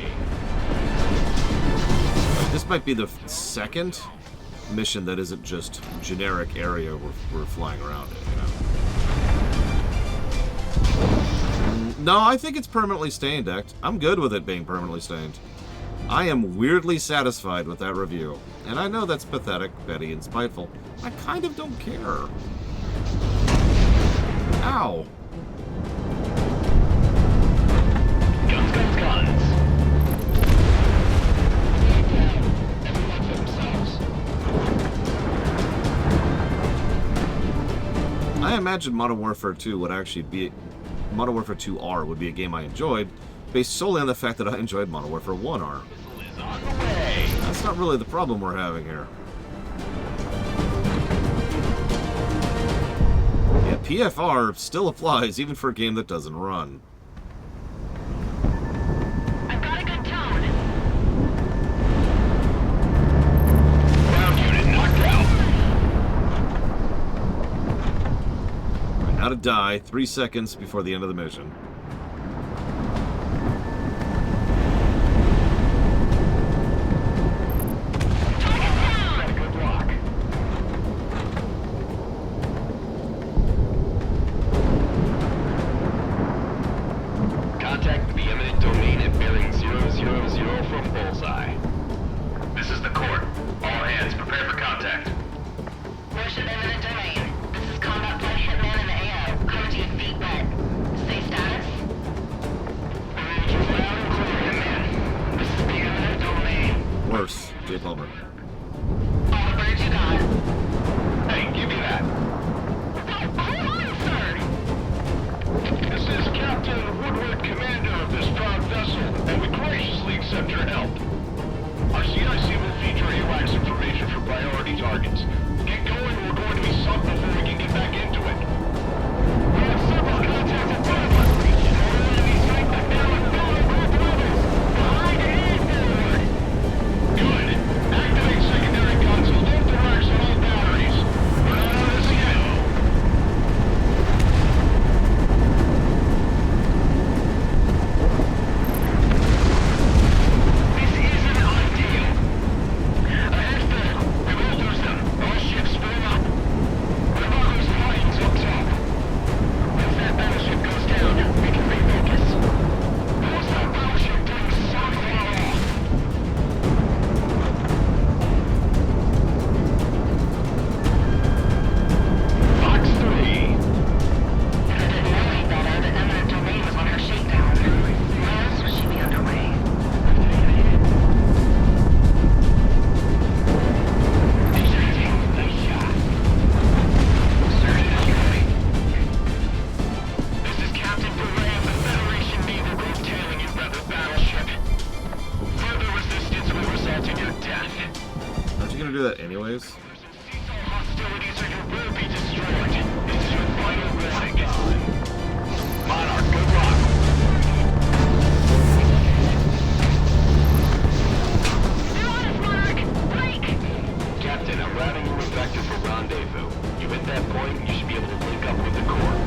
This might be the second mission that isn't just generic area we're flying around in, you know? No, I think it's permanently stained, Decked. I'm good with it being permanently stained. I am weirdly satisfied with that review. And I know that's pathetic, petty, and spiteful. I kind of don't care. Ow. Guns, guns, guns. I imagine Modern Warfare 2 would actually be... Modern Warfare 2R would be a game I enjoyed, based solely on the fact that I enjoyed Modern Warfare 1R. That's not really the problem we're having here. Yeah, PFR still applies even for a game that doesn't run. I've got a good tone. Ground unit knocked out. Right, now to die, 3 seconds before the end of the mission. Got a good lock. Contact the eminent domain at bearing 000 from Bullseye. This is the court. All hands, prepare for contact. Worship eminent domain. This is combat flight hitman in the AO. Coming to your feet wet. Say status. Loud and clear, hitman. This is the eminent domain. Worse, J. Palmer. All the birds you got. Hey, give me that. Hold on, sir. This is Captain Woodward, commander of this proud vessel, and we graciously accept your help. Our CIC will feature AWACS information for priority targets. Get going, we're going to be sunk before we can get back into it. We have several contacts in front of us. Our enemy sight the air with fellow group of others. Behind and forward. Good. Activate secondary console. Don't direct on all batteries. We're not on this yet. This isn't ideal. Ahead full. We will lose them. All ships form up. What about those mines up top? Once that battleship goes down, we can refocus. What's that battleship doing so far off? Box 3. If I didn't know any better, the eminent domain was on her shakedown. When else would she be underway? Nice shot. Surgeon, are you ready? This is Captain Bouret of the Federation Naval Group tailing you, rebel battleship. Further resistance will result in your death. Aren't you gonna do that anyways? Cease all hostilities or you will be destroyed. This is your final warning. Monarch, good luck. They're on us, Monarch! Break! Captain, I'm routing you a vector for rendezvous. You hit that point, and you should be able to link up with the Corps.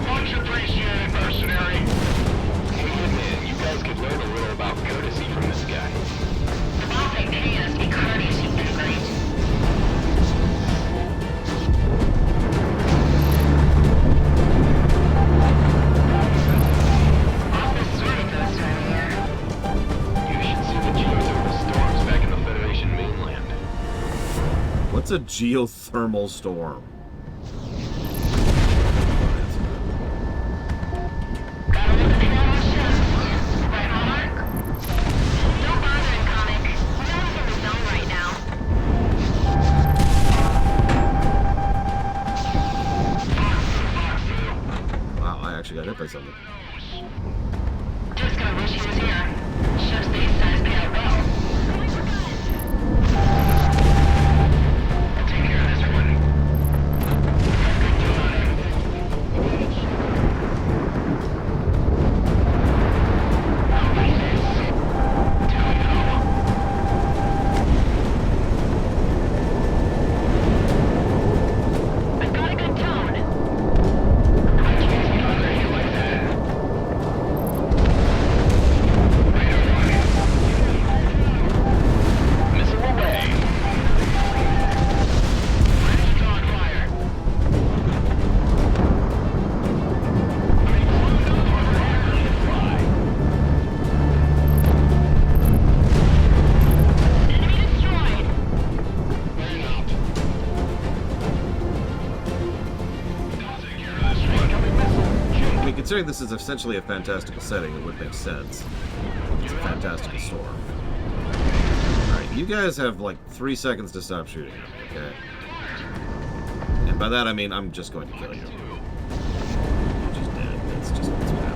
Much appreciated, mercenary. Hey, man, you guys could learn a little about courtesy from this guy. The boss ain't paying us to be courteous, you ingrate. Awful sweaty for this time of year. You should see the geothermal storms back in the Federation mainland. What's a geothermal storm? Got a little bit on my chest. Right, Monarch? Don't bother him, comic. We're not in the zone right now. Wow, I actually got hit by something. Just gonna wish he was here. Ships these size pay out well. I'll take care of this one. considering this is essentially a fantastical setting, it would make sense. It's a fantastical storm. Alright, you guys have like 3 seconds to stop shooting him, okay? And by that I mean I'm just going to kill you. You're just dead. That's just what's happening.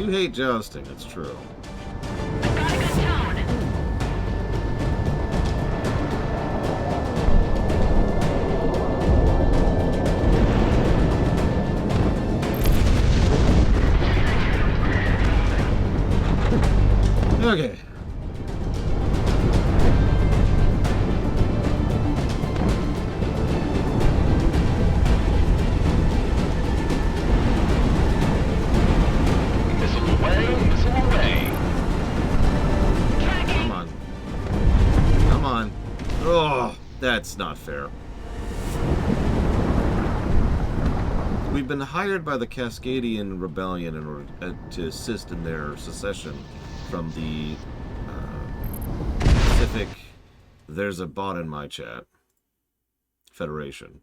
I hate jousting, it's true. Okay. That's not fair. We've been hired by the Cascadian Rebellion in order to assist in their secession from the Pacific, there's a bot in my chat, Federation.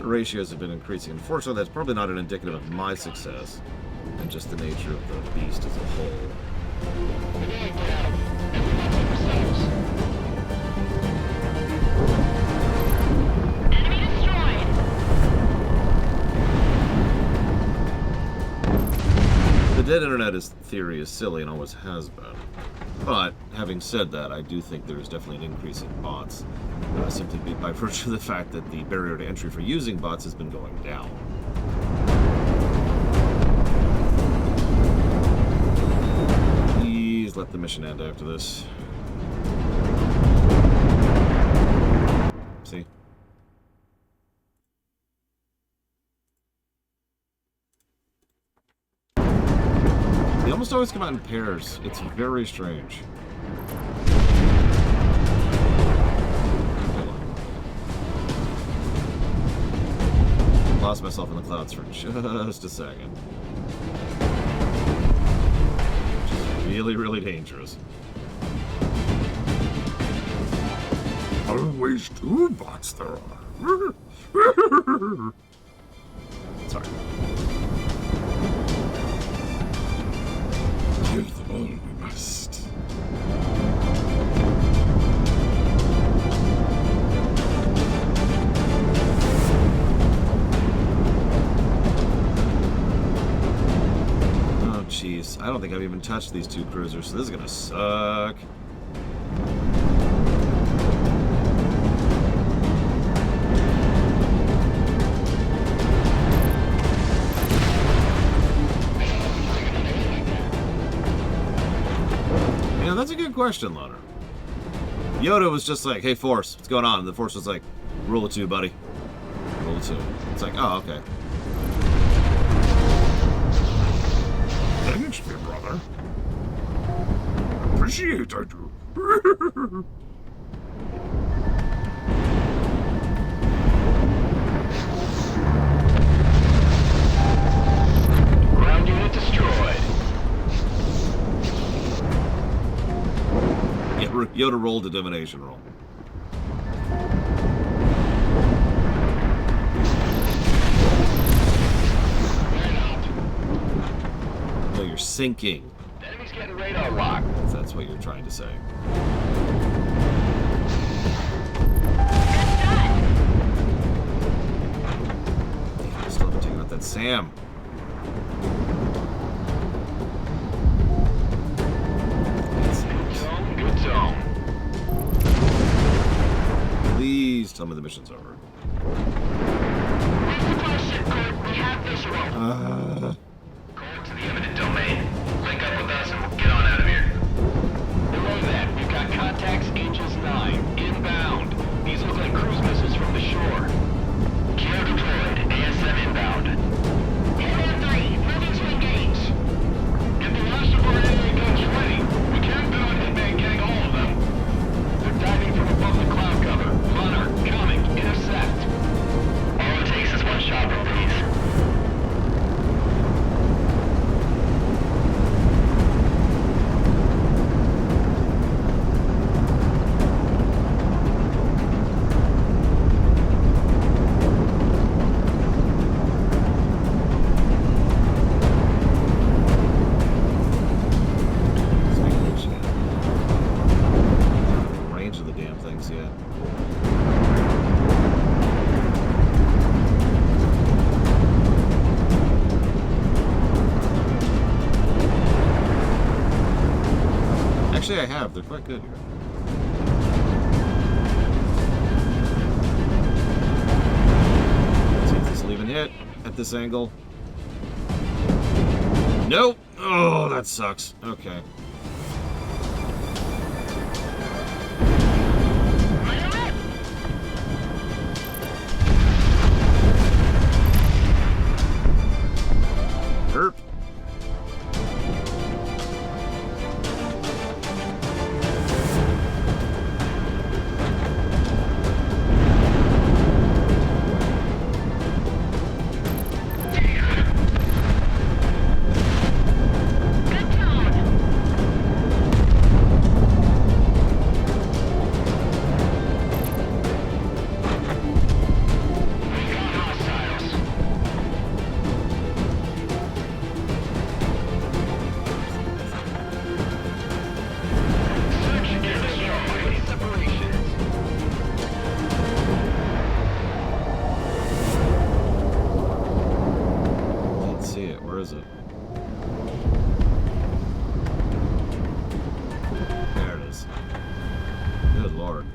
Ratios have been increasing. Unfortunately, that's probably not an indicative of my success, and just the nature of the beast as a whole. Enemy destroyed. The dead internet theory is silly and always has been. But, having said that, I do think there is definitely an increase in bots, simply by virtue of the fact that the barrier to entry for using bots has been going down. Please let the mission end after this. See? They almost always come out in pairs. It's very strange. Lost myself in the clouds for just a second. Which is really, really dangerous. Always 2 bots there are. Sorry. Kill them all we must. Oh, jeez. I don't think I've even touched these 2 cruisers, so this is gonna suck. question, Loner. Yoda was just like, hey, Force, what's going on? And the Force was like, rule of 2, buddy. Rule of 2. It's like, oh, okay. Thanks, dear brother. Appreciate I do. Ground unit destroyed. Yeah, Yoda rolled a divination roll. No, you're sinking. The enemy's getting radar locked. If that's what you're trying to say. Damn, I still haven't taken out that Sam. Good zone. Please tell me the mission's over. We have visual. Going to the eminent domain. Link up with us and we'll get on out of here. Below that, we've got contacts Angels 9, inbound. These look like cruise missiles from the shore. Kilo deployed, ASM inbound. Command 3, moving to engage. Get the rest of our enemy guns ready. We can't build a hitman getting all of them. They're diving from above the cloud cover. Monarch, coming, intercept. All it takes is one shot from these. Speaking of shit. Range of the damn things yet. Actually, I have. They're quite good here. See if this will even hit at this angle. Nope. Oh, that sucks. Okay. Herp. Good tone. Can't see it. Where is it? There it is. Good lord.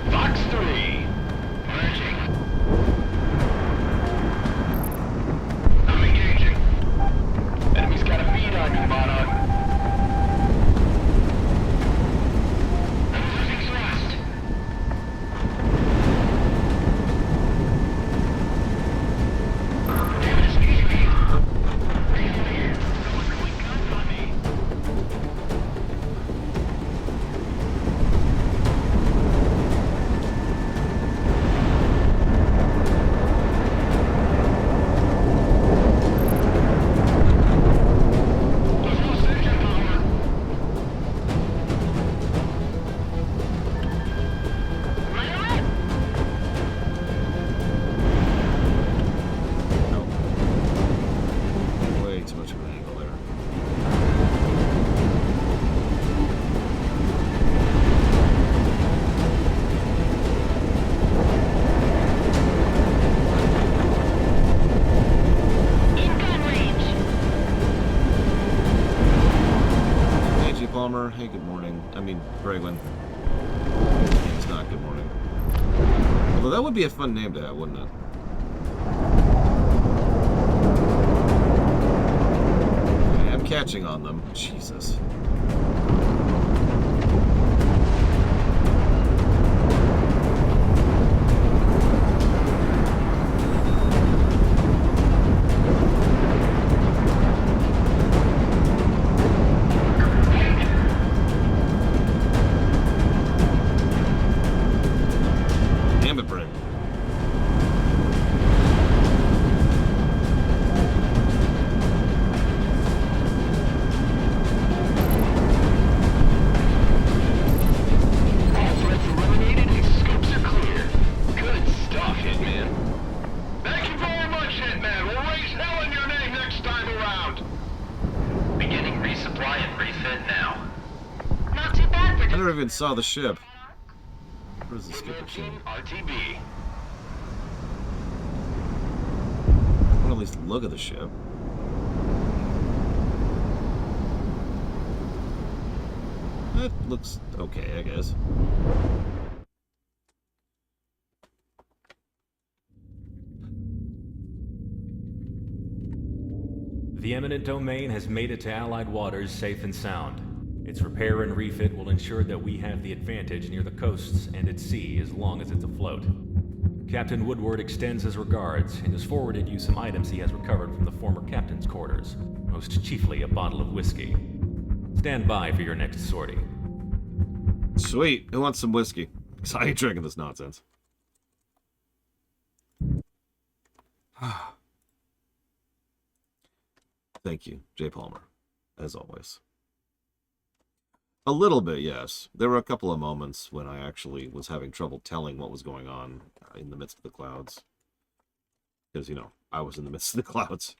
Fox 3. Merging. I'm engaging. Enemy's got a bead on you, Monarch. I'm losing thrust. Nope. Way too much of an angle there. In gun range. Hey, G. Palmer. Hey, good morning. I mean, Breglin. It's not good morning. Although that would be a fun name to have, wouldn't it? catching on them. Jesus. Damn it, Brent. All threats eliminated and scopes are clear. Good stuff, Hitman. Thank you very much, Hitman. We'll raise hell in your name next time around. Beginning resupply and refit now. Not too bad for I never even saw the ship. Where's the stupid ship? Team RTB. I want to at least look at the ship. It looks okay, I guess. The eminent domain has made it to Allied waters safe and sound. Its repair and refit will ensure that we have the advantage near the coasts and at sea as long as it's afloat. Captain Woodward extends his regards and has forwarded you some items he has recovered from the former captain's quarters, most chiefly a bottle of whiskey. Stand by for your next sortie. Sweet. Who wants some whiskey? Because I ain't drinking this nonsense. Thank you, Jay Palmer, as always. A little bit, yes. There were a couple of moments when I actually was having trouble telling what was going on in the midst of the clouds. Because, you know, I was in the midst of the clouds.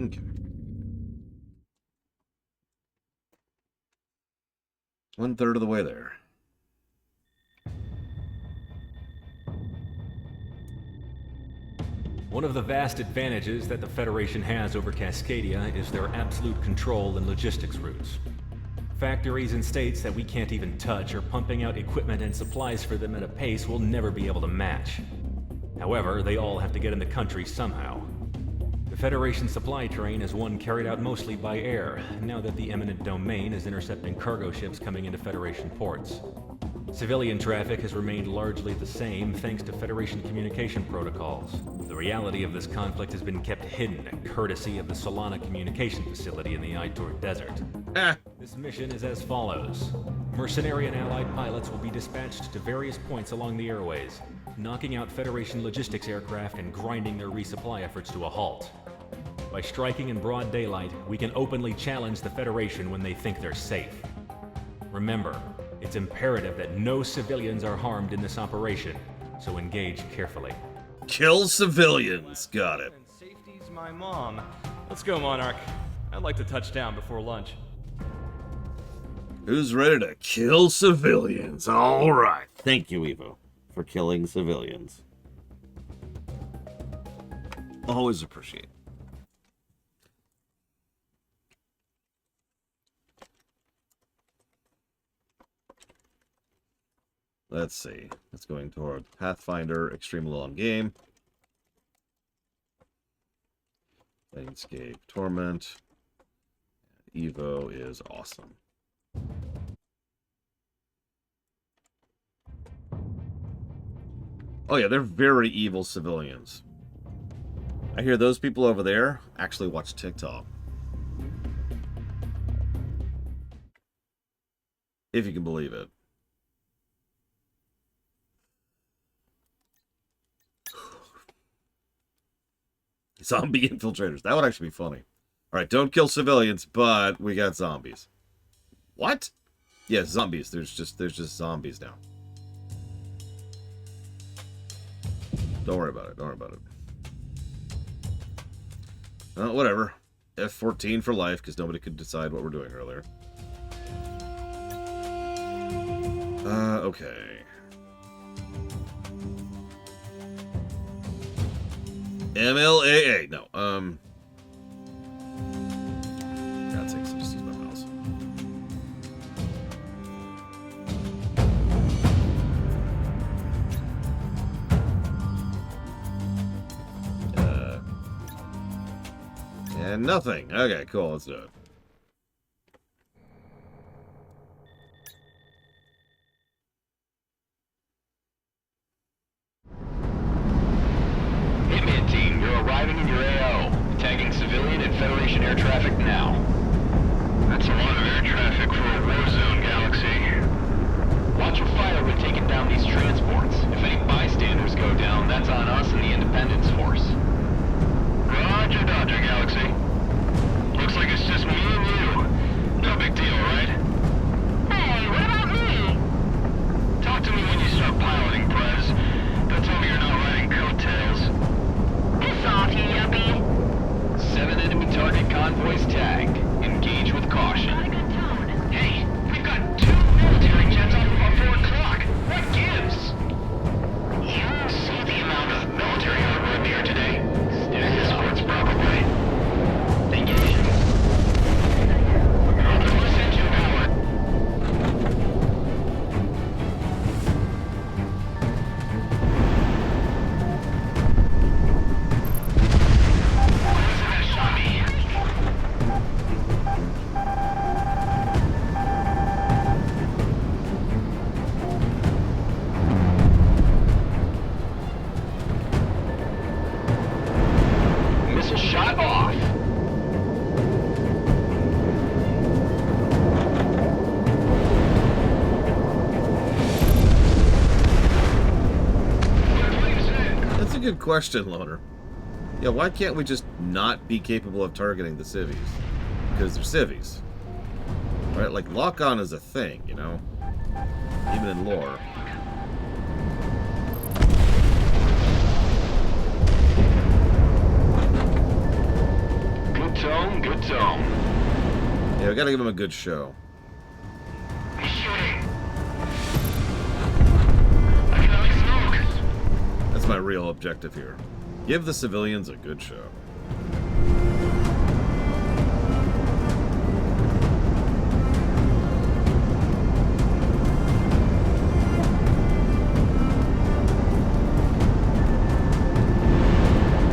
Okay. 1/3 of the way there. One of the vast advantages that the Federation has over Cascadia is their absolute control and logistics routes. Factories and states that we can't even touch are pumping out equipment and supplies for them at a pace we'll never be able to match. However, they all have to get in the country somehow. The Federation supply train is one carried out mostly by air, now that the eminent domain is intercepting cargo ships coming into Federation ports. Civilian traffic has remained largely the same thanks to Federation communication protocols. The reality of this conflict has been kept hidden, courtesy of the Solana communication facility in the Aitor Desert. This mission is as follows. Mercenary and allied pilots will be dispatched to various points along the airways, knocking out Federation logistics aircraft and grinding their resupply efforts to a halt. By striking in broad daylight, we can openly challenge the Federation when they think they're safe. Remember, it's imperative that no civilians are harmed in this operation, so engage carefully. Kill civilians. Got it. And safety's my mom. Let's go, Monarch. I'd like to touch down before lunch. Who's ready to kill civilians? All right. Thank you, Evo, for killing civilians. Always appreciate. Let's see. It's going toward Pathfinder, extremely long game. Planescape, Torment. Evo is awesome. Oh yeah, they're very evil civilians. I hear those people over there actually watch TikTok. If you can believe it. Zombie infiltrators. That would actually be funny. Alright, don't kill civilians, but we got zombies. What? Yes, zombies. There's just zombies now. Don't worry about it. Don't worry about it. Whatever. F14 for life, because nobody could decide what we're doing earlier. Okay. MLAA. No, And nothing. Okay, cool. Let's do it. Hitman team, you're arriving in your AO. Tagging civilian and Federation air traffic now. That's a lot of air traffic for a war zone, Galaxy. Watch your fire when taking down these transports. If any bystanders go down, that's on us and the Independence Force. Roger, Dodger, Galaxy. Looks like it's just me and you. No big deal, right? Hey, what about me? Talk to me when you start piloting, Prez. Don't tell me you're not riding coattails. Piss off, you yuppie. 7 enemy target convoys tagged. Engage with caution. Not a good tone. Hey, we've got 2 military jets off about 4 o'clock. What gives? You see the amount of military armor up here today? Status reports probably. Engage. Release engine power. Who's that shot me? Missile shot off. That's a good question, Loner. Yeah, why can't we just not be capable of targeting the civvies? Because they're civvies. Right? Like, lock-on is a thing, you know? Even in lore. Good tone, good tone. Yeah, we gotta give them a good show. He's shooting. Economic smoke. That's my real objective here. Give the civilians a good show.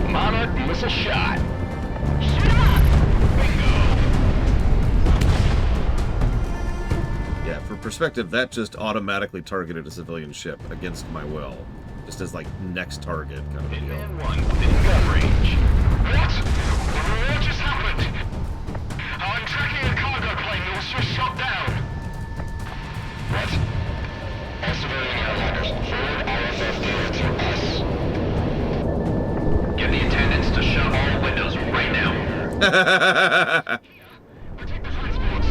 Monarch missile shot. Shoot him up. Yeah, for perspective, that just automatically targeted a civilian ship against my will. Just as, like, next target kind of a deal. Hitman 1 within gun range. What? What just happened? I'm tracking a cargo plane that was just shot down. What? All civilian airliners, forward IFF clearance for us. Get the attendants to shut all windows right now. Protect the transports.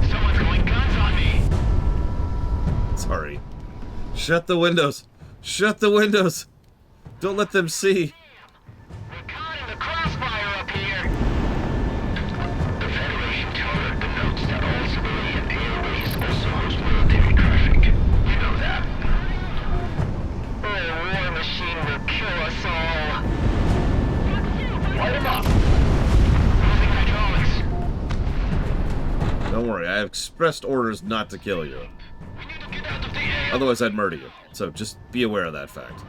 Someone's going guns on me. Sorry. Shut the windows. Shut the windows. Don't let them see. We're caught in the crossfire up here. The Federation Charter denotes that all civilian AOAs also host military traffic. You know that. The war machine will kill us all. Light him up. Moving hydraulics. Don't worry, I have expressed orders not to kill you. We need to get out of the air. Otherwise, I'd murder you. So just be aware of that fact.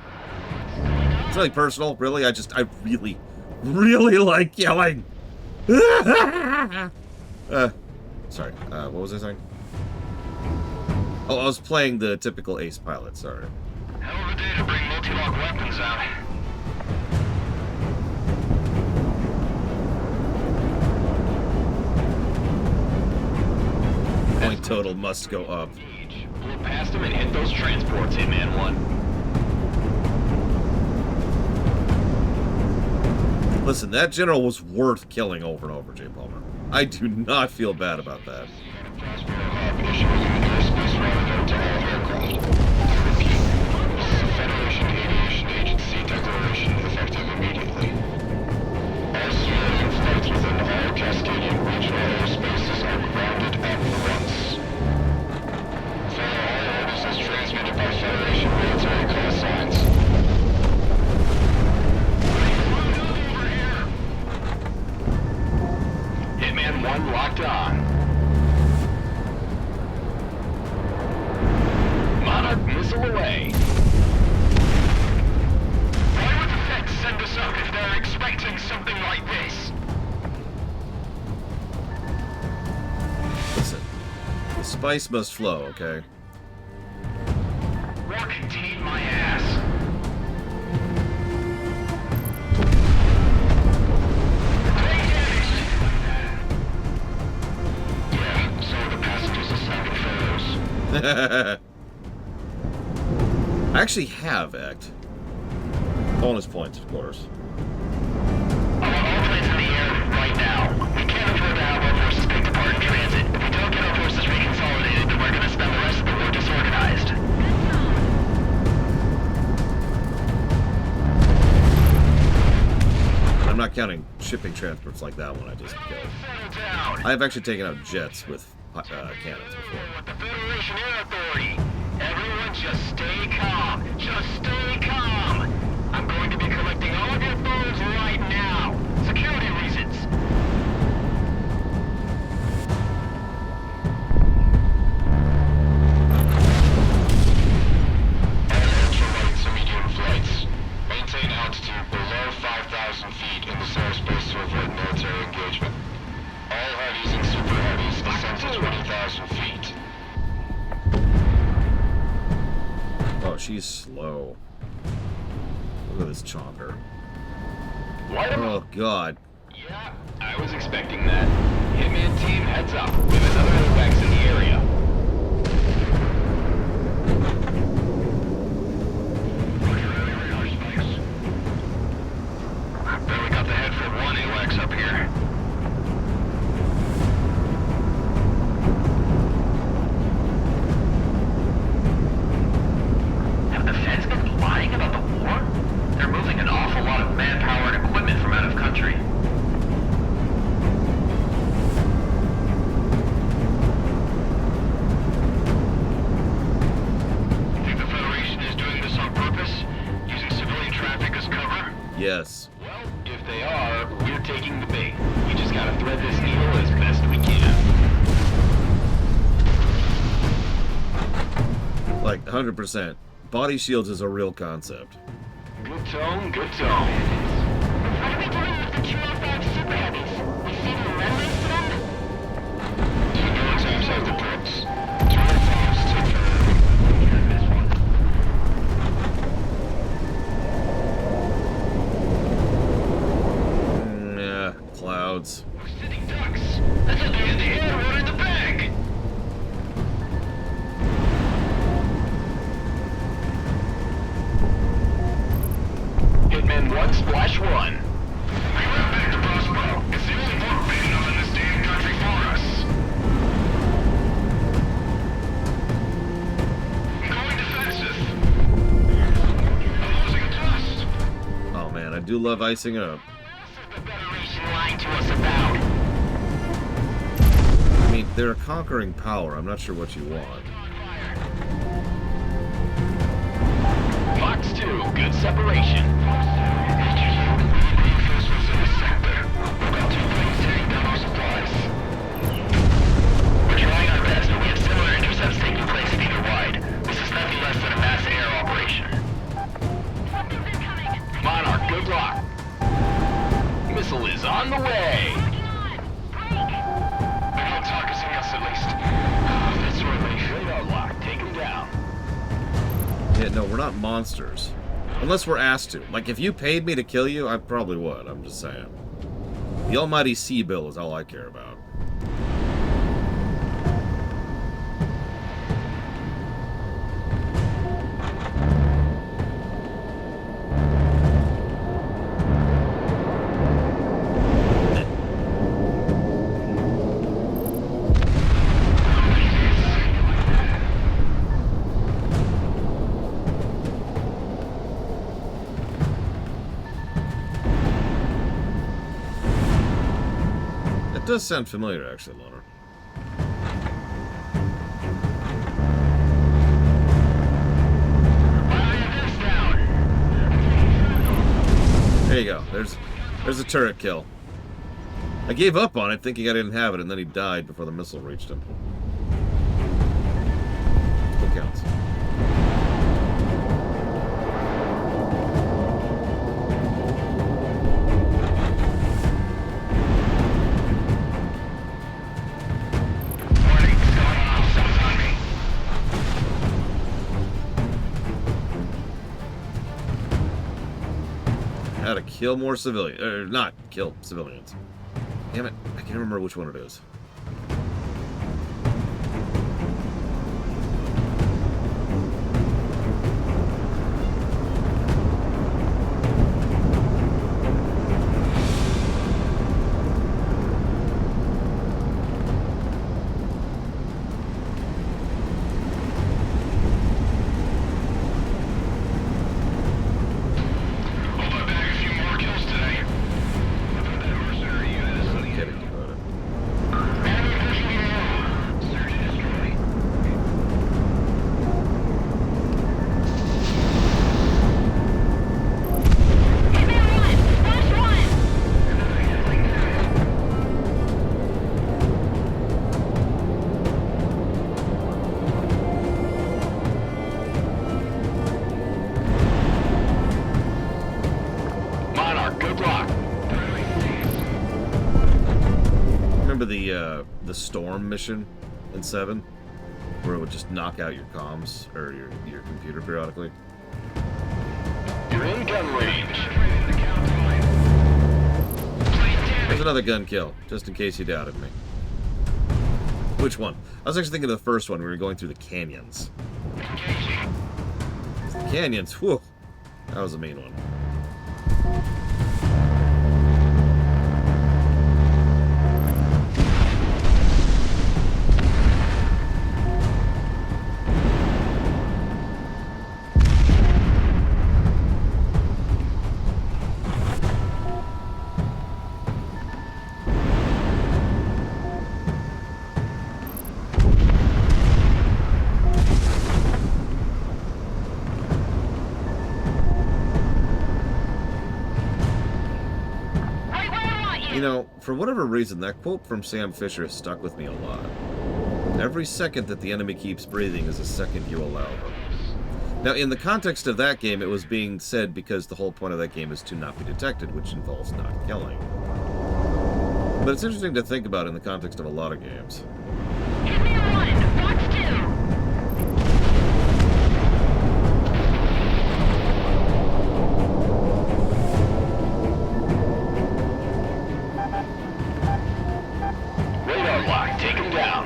It's nothing personal, really. I really, really like yelling. Sorry. What was I saying? Oh, I was playing the typical ace pilot. Sorry. Hell of a day to bring multi-lock weapons out. Point total must go up. Blow past him and hit those transports, Hitman 1. Listen, that general was worth killing over and over, J. Palmer. I do not feel bad about that. Federation Aviation Agency declaration effective immediately. All civilian flights within all Cascadian regional airspaces are grounded at once. Follow all orders as transmitted by Federation military call signs. Hitman 1 locked on. Monarch missile away. Why would the Feds send us up if they're expecting something like this? spice must flow, okay? War contain my ass. Yeah, so are the passengers of Cyber Pharaohs. I actually have Act. Bonus points, of course. I want all planes in the air right now. We can't afford to have our forces picked apart in transit. If we don't get our forces reconsolidated, then we're gonna spend the rest of the war disorganized. I'm not counting shipping transports like that one I just killed. Settle down. I have actually taken out jets with cannons before. With the Federation Air Authority. Everyone just stay calm. Just stay calm. I'm going to be collecting all of your phones right now. Security reasons. Ultralights and medium flights. Maintain altitude below 5,000 feet in this airspace to avoid military engagement. All heavies and super heavies ascend to 20,000 feet. Oh, she's slow. Look at this chomper. Light 'em Oh, up. God. Yeah, I was expecting that. Hitman team, heads up. We have another AWACS in the area. Barely got the head for one AWACS up here. Have the feds been lying about the war? They're moving an awful lot of manpower and equipment from out of country. Think the Federation is doing this on purpose? Using civilian traffic as cover? Yes. Well, if they are, we're taking the bait. We just gotta thread this needle as best we can. Like, 100%. Body shields is a real concept. Good tone, good tone. What are we doing with the 205 Super Heavies? We saving runways for them? You know times have the bricks. 205s take care of this one. Yeah, clouds. We're sitting ducks. That's at the end of the air, we're in the bag. Hitman 1, Splash 1. We went back to Prospero. It's the only port big enough in this damn country for us. I'm going defensive. I'm losing a thrust. Oh, man, I do love icing up. This is the Federation lying to us about. I mean, they're a conquering power. I'm not sure what you want. Fox 2, good separation. Reinforcements in the sector. We've got 2 planes taking down our supplies. We're trying our best, but we have similar intercepts taking place theater wide. This is nothing less than a mass air operation. Something's incoming. Monarch, good luck. Missile is on the way. They're not targeting us at least. That's relief. Radar lock, take him down. Yeah, no, we're not monsters. Unless we're asked to. Like, if you paid me to kill you, I probably would. I'm just saying. The almighty sea bill is all I care about. It does sound familiar, actually, Loner. There you go. There's a turret kill. I gave up on it thinking I didn't have it, and then he died before the missile reached him. Still counts. Warning, going off. how to kill more civilians. Or not kill civilians. Damn it. I can't remember which one it is. The storm mission in 7, where it would just knock out your comms or your computer periodically. You're in gun range. There's another gun kill, just in case you doubted me. Which one? I was actually thinking of the first one. We were going through the canyons. The canyons, whew, that was a mean one. You know, for whatever reason, that quote from Sam Fisher has stuck with me a lot. Every second that the enemy keeps breathing is a second you allow them. Now, in the context of that game, it was being said because the whole point of that game is to not be detected, which involves not killing. But it's interesting to think about in the context of a lot of games. Give me a 1, Fox 2. Take him down.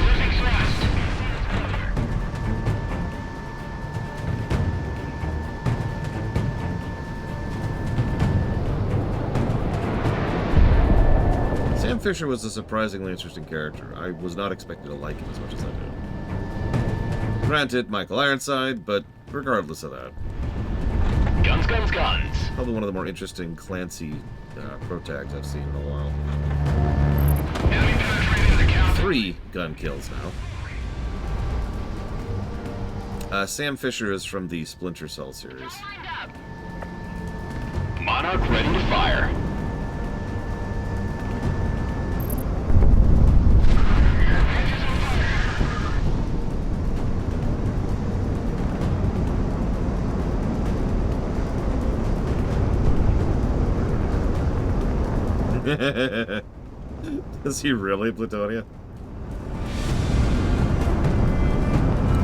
Losing thrust. Sam Fisher was a surprisingly interesting character. I was not expected to like him as much as I did. Granted, Michael Ironside, but regardless of that. Guns, guns, guns. Probably one of the more interesting Clancy protags I've seen in a while. Enemy penetrating the count. 3 gun kills now. Sam Fisher is from the Splinter Cell series. Lined up. Monarch ready to fire. Is he really Plutonia?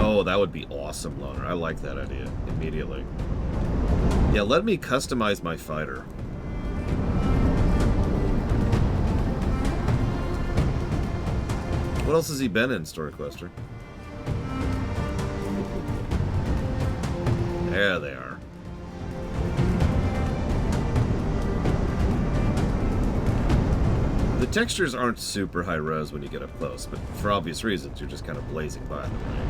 Oh, that would be awesome, Loner. I like that idea immediately. Yeah, let me customize my fighter. What else has he been in, Storyquester? There they are. The textures aren't super high res when you get up close, but for obvious reasons, you're just kind of blazing by them, right?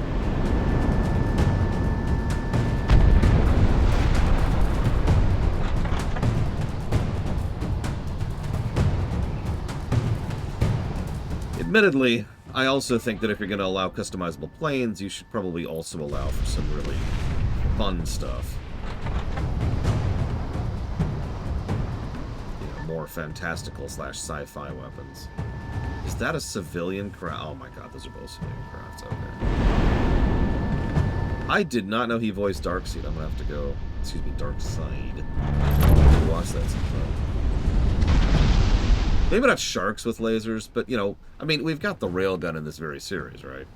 Admittedly, I also think that if you're going to allow customizable planes, you should probably also allow for some really fun stuff. More fantastical / sci-fi weapons. Is that a civilian craft? Oh my god, those are both civilian crafts. Okay. I did not know he voiced Darkseid. I'm gonna have to go. Excuse me, Darkseid. Watch that sometime. Maybe not sharks with lasers, but you know, I mean, we've got the railgun in this very series, right?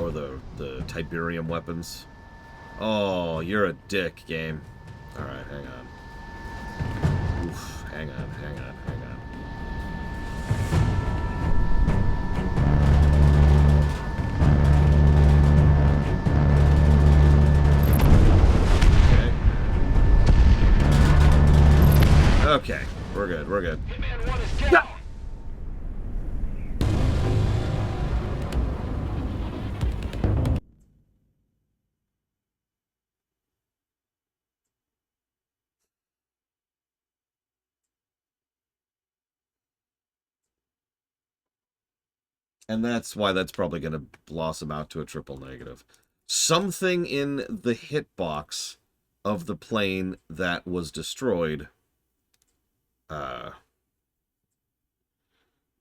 Or the Tiberium weapons. Oh, you're a dick, game. Alright, hang on. Oof, hang on. Okay, we're good. Hitman 1 is down! And that's why that's probably going to blossom out to a triple negative. Something in the hitbox of the plane that was destroyed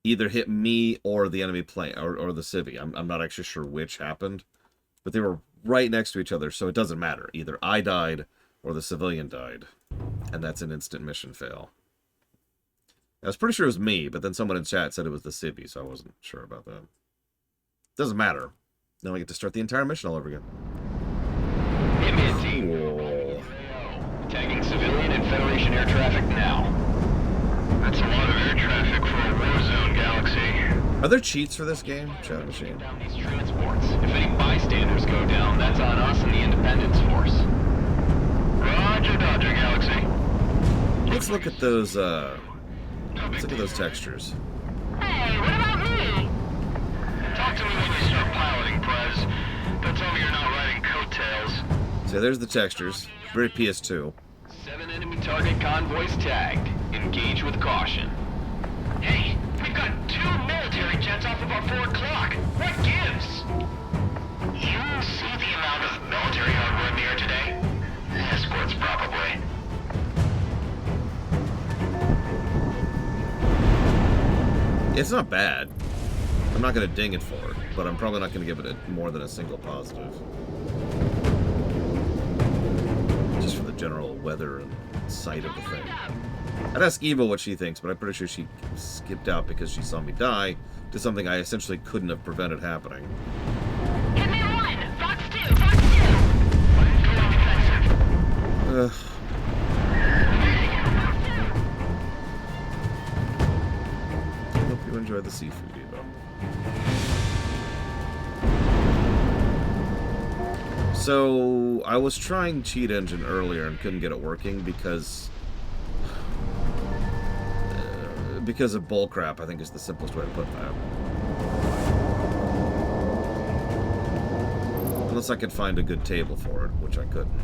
either hit me or the enemy plane, or the civvy. I'm not actually sure which happened, but they were right next to each other, so it doesn't matter. Either I died or the civilian died, and that's an instant mission fail. I was pretty sure it was me, but then someone in chat said it was the civvy, so I wasn't sure about that. Doesn't matter. Now I get to start the entire mission all over again. Hitman team. Cool. Tagging civilian and Federation air traffic now. That's a lot of air traffic for a war zone, Galaxy. Are there cheats for this game? Chat machine. Down these transports. If any bystanders go down, that's on us and the Independence Force. Roger, Dodger, Galaxy. Let's look at those, let's look at those textures. Hey, what about me? Talk to me when you start piloting, Prez. Don't tell me you're not riding coattails. So there's the textures. Very PS2. 7 enemy target convoys tagged. Engage with caution. Hey, we've got 2 military jets off of our 4 o'clock. What gives? You see the amount of military hardware in the air today? Escorts, probably. It's not bad. I'm not going to ding it for it, but I'm probably not going to give it more than a single positive. Just for the general weather and sight of the thing. I'd ask Eva what she thinks, but I'm pretty sure she skipped out because she saw me die to something I essentially couldn't have prevented happening. Hitman 1, Fox 2, Fox 2. Going defensive. Ugh. I hope you enjoy the seafood, Eva. So, I was trying Cheat Engine earlier and couldn't get it working because of bullcrap, I think is the simplest way to put that. Unless I could find a good table for it, which I couldn't.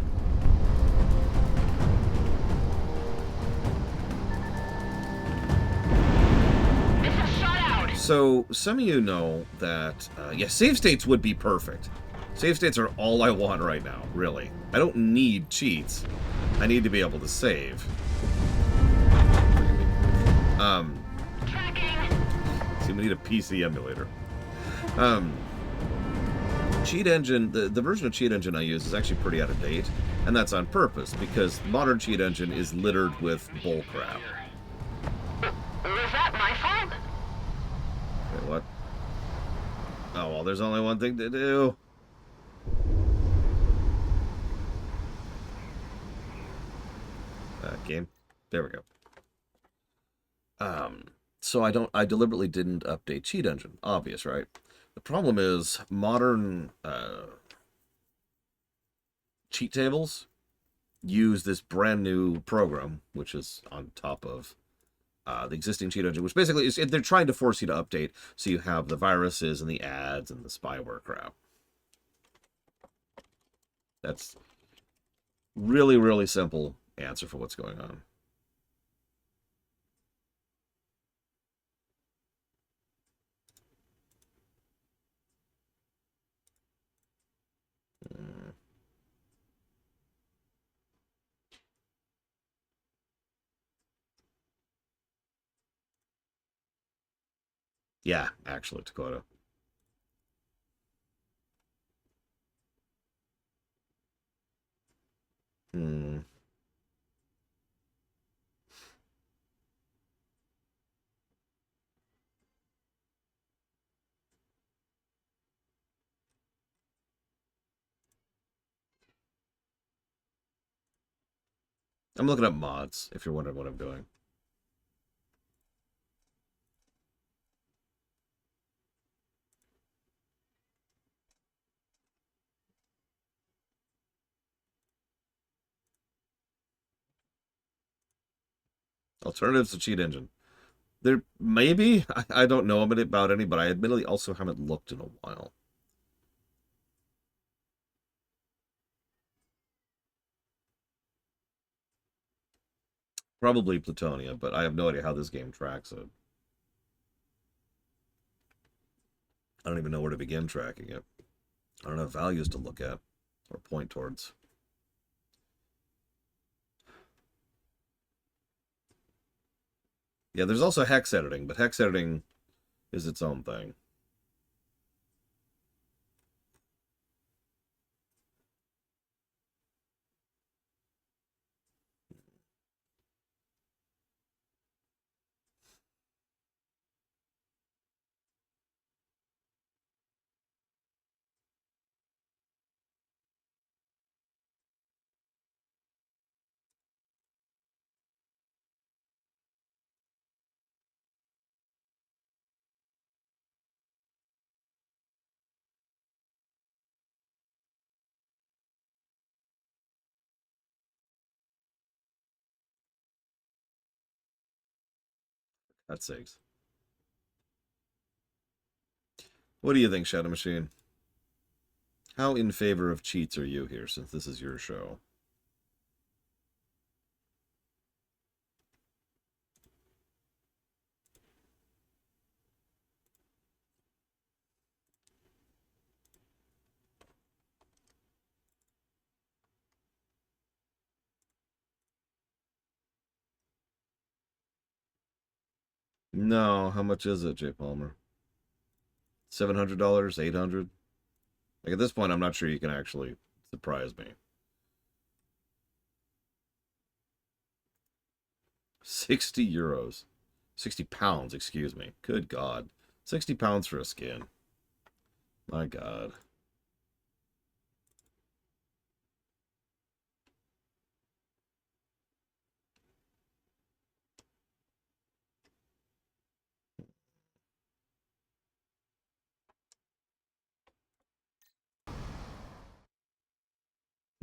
So, some of you know that, yeah, save states would be perfect. Save states are all I want right now, really. I don't need cheats. I need to be able to save. See, we need a PC emulator. Cheat Engine, the version of Cheat Engine I use is actually pretty out of date, and that's on purpose, because modern Cheat Engine is littered with bullcrap. Was that my fault? Wait, what? Oh, well, there's only one thing to do. Game. There we go. So I deliberately didn't update Cheat Engine. Obvious, right? The problem is modern cheat tables use this brand new program, which is on top of the existing cheat engine, which basically is they're trying to force you to update so you have the viruses and the ads and the spyware crap. That's really, really simple answer for what's going on. Yeah, actually, Dakota. Hmm. I'm looking up mods, if you're wondering what I'm doing. Alternatives to cheat engine. There maybe I don't know about any, but I admittedly also haven't looked in a while. Probably Plutonia, but I have no idea how this game tracks it. I don't even know where to begin tracking it. I don't have values to look at or point towards. Yeah, there's also hex editing, but hex editing is its own thing. That's sakes. What do you think, Shadow Machine? How in favor of cheats are you here, since this is your show? No, how much is it, Jay Palmer? $700, 800. Like at this point, I'm not sure you can actually surprise me. 60 euros. 60 pounds, excuse me. Good God. 60 pounds for a skin. My God.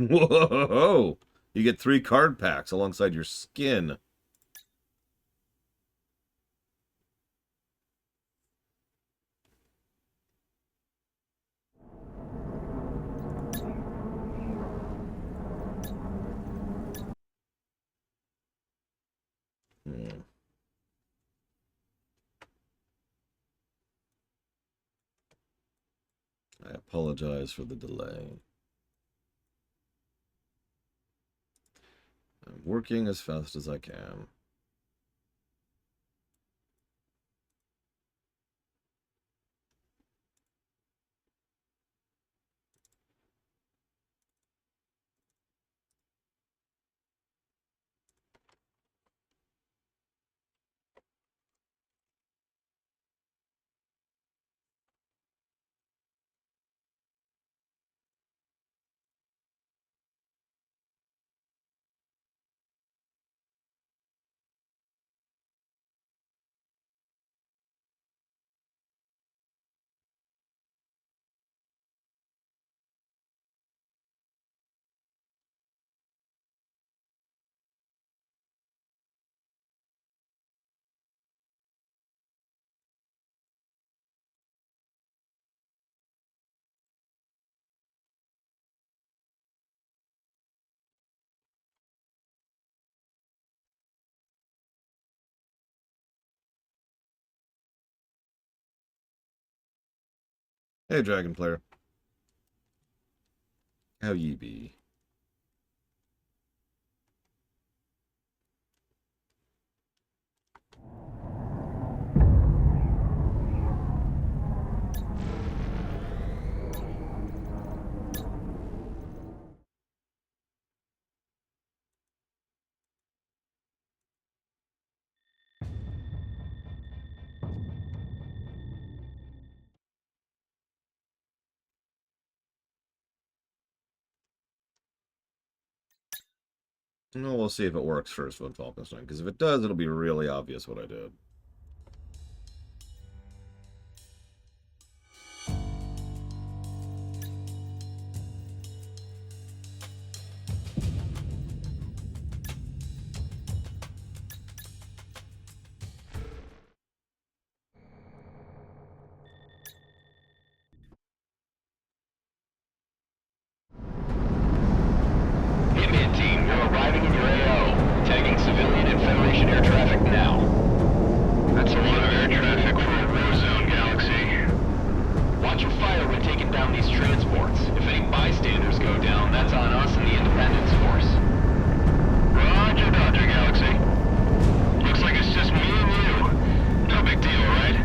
Whoa! You get 3 card packs alongside your skin. Hmm. I apologize for the delay. I'm working as fast as I can. Hey, Dragon Player. How ye be? No, we'll see if it works first with Falkenstein, because if it does, it'll be really obvious what I did. Hitman team, you're arriving in your AO. Tagging civilian and Federation air traffic now. That's a lot of air traffic for a war zone, Galaxy. Watch your fire when taking down these transports. If any bystanders go down, that's on us and the Independence Force. Roger, Dodger, Galaxy. Looks like it's just me and you. No big deal, right?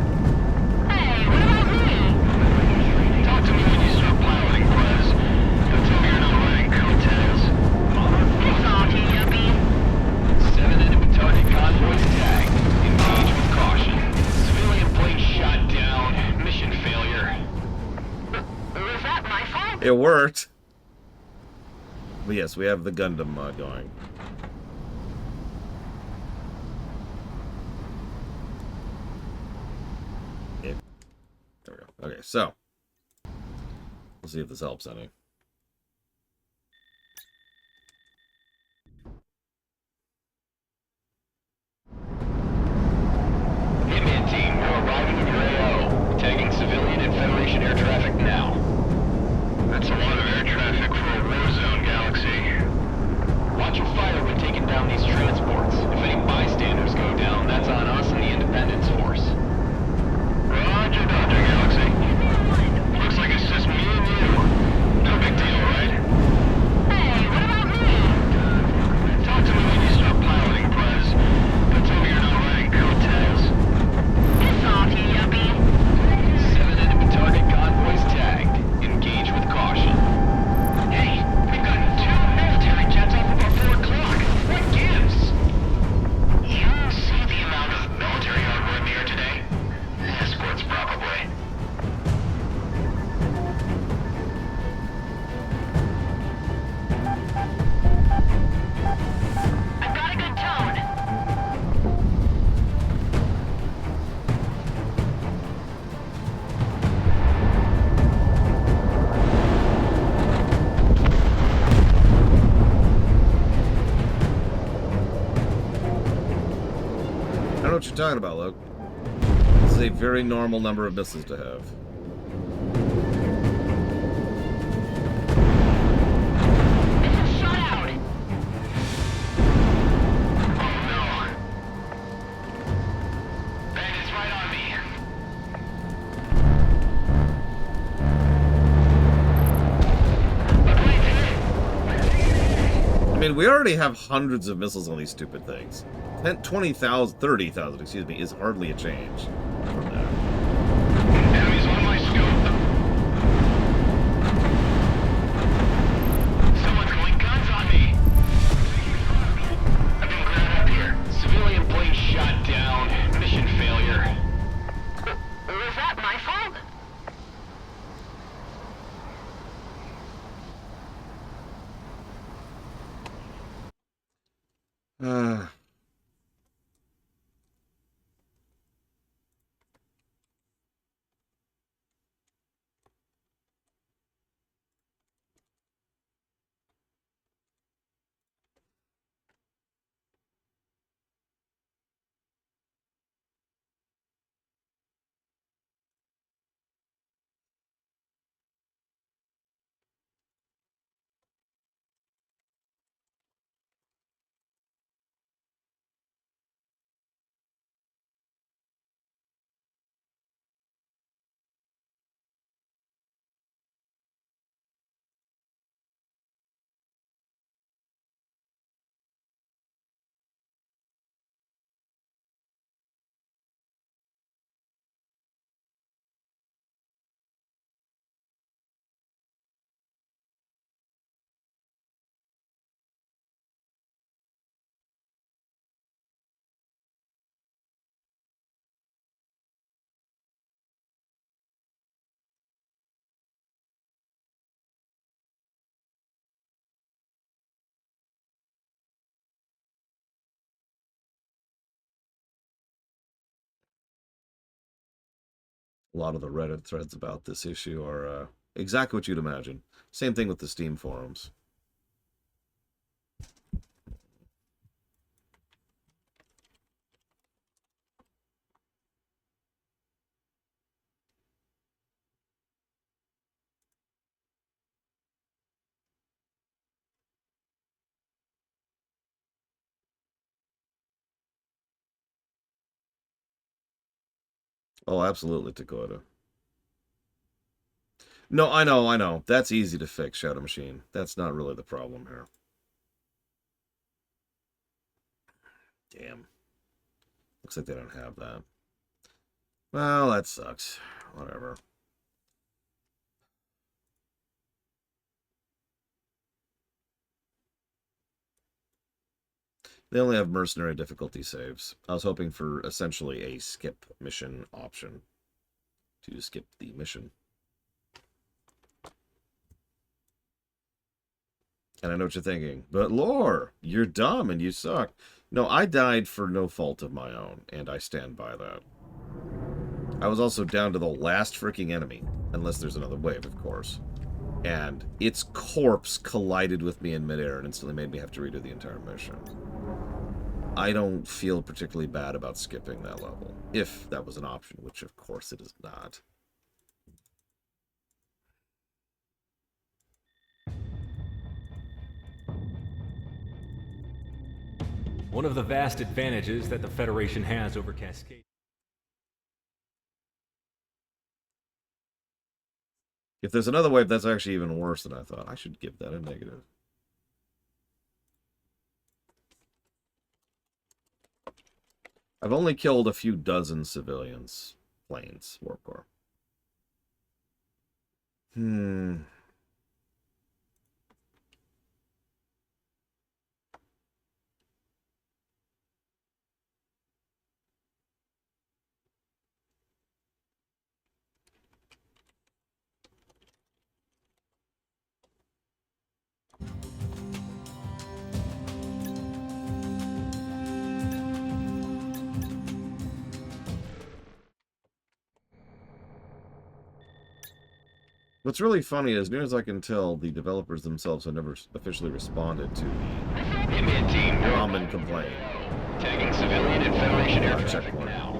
Hey, what about me? Talk to me when you start piloting, Prez. Don't tell me you're not riding coattails. It's off, you yuppie. 7 enemy target convoys tagged. Engage with caution. Civilian plane shot down. Mission failure. Was that my fault? It worked. But yes, we have the Gundam mod going. Yeah. There we go. Okay, so we'll see if this helps any. Hitman team, you're arriving in your AO. Tagging civilian and Federation air traffic now. That's a lot of air traffic for a war zone, Galaxy. Watch your fire when taking down these transports. If any bystanders go down, that's on us and the Independence Force. Roger, Dodger, Galaxy. Looks like it's just me and you. No big deal, right? Hey, what about me? Talk to me when you start piloting, Prez. Don't tell me you're not riding coattails. It's off, you yuppie. 7 enemy target convoys tagged. Engage with caution. Hey, we've gotten 2 military jets off about 4 o'clock. What gives? You see the amount of military hardware in the air today? Escorts, probably. I've got a good tone. I don't know what you're talking about, Luke. This is a very normal number of missiles to have. Missile shot out. Oh no. Bandits right on me. The plane's hit. I mean, we already have hundreds of missiles on these stupid things. 20,000, 30,000, excuse me, is hardly a change from that. Enemies on my scope. Someone's going guns on me. I've been grabbed up here. Civilian plane shot down. Mission failure. Was that my fault? A lot of the Reddit threads about this issue are exactly what you'd imagine. Same thing with the Steam forums. Oh, absolutely, Dakota. No, I know. That's easy to fix, Shadow Machine. That's not really the problem here. Damn. Looks like they don't have that. Well, that sucks. Whatever. They only have mercenary difficulty saves. I was hoping for essentially a skip mission option to skip the mission. And I know what you're thinking, but Lore, you're dumb and you suck. No, I died for no fault of my own, and I stand by that. I was also down to the last freaking enemy, unless there's another wave, of course. And its corpse collided with me in midair and instantly made me have to redo the entire mission. I don't feel particularly bad about skipping that level, if that was an option, which of course it is not. One of the vast advantages that the Federation has over Cascade. If there's another wave, that's actually even worse than I thought. I should give that a negative. I've only killed a few dozen civilians. Planes, Warp Core. What's really funny is, as near as I can tell, the developers themselves have never officially responded to the Wingman team, common complaint. tagging civilian and Federation air traffic Checkpoint. now.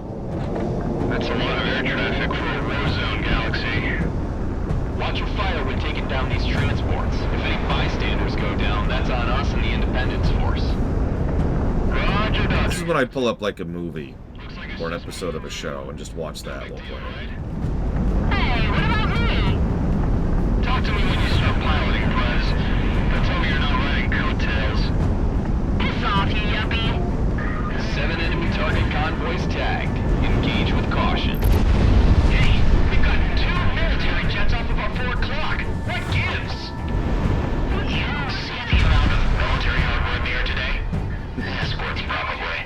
That's a lot of air traffic for a row zone, Galaxy. Watch your fire when taking down these transports. If any bystanders go down, that's on us and the Independence Force. Roger, Dodger. This is when I pull up like a movie or an episode of a show and just watch that while playing. Hey, what about me? Talk to me when you start piloting, Prez. Don't tell me you're not riding coattails. Piss off, you yuppie. 7 enemy target convoys tagged. Engage with caution. Hey, we've got 2 military jets off of our 4 o'clock. What gives? You see the amount of military hardware in the air today? Escorts, probably.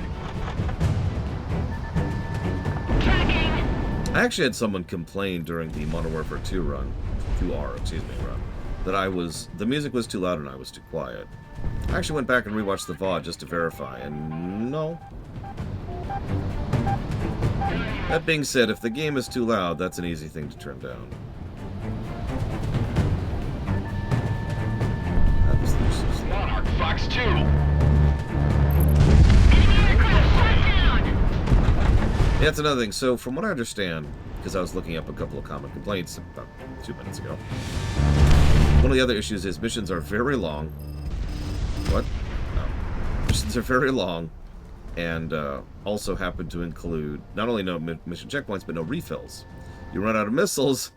Tracking! I actually had someone complain during the Modern Warfare 2 run, 2R, excuse me, run, that the music was too loud and I was too quiet. I actually went back and rewatched the VOD just to verify, and no. That being said, if the game is too loud, that's an easy thing to turn down. That was the Monarch, Fox 2. Yeah, that's another thing. So, from what I understand, because I was looking up a couple of common complaints about 2 minutes ago, one of the other issues is missions are very long. What? No. Missions are very long, and also happen to include not only no mission checkpoints, but no refills. You run out of missiles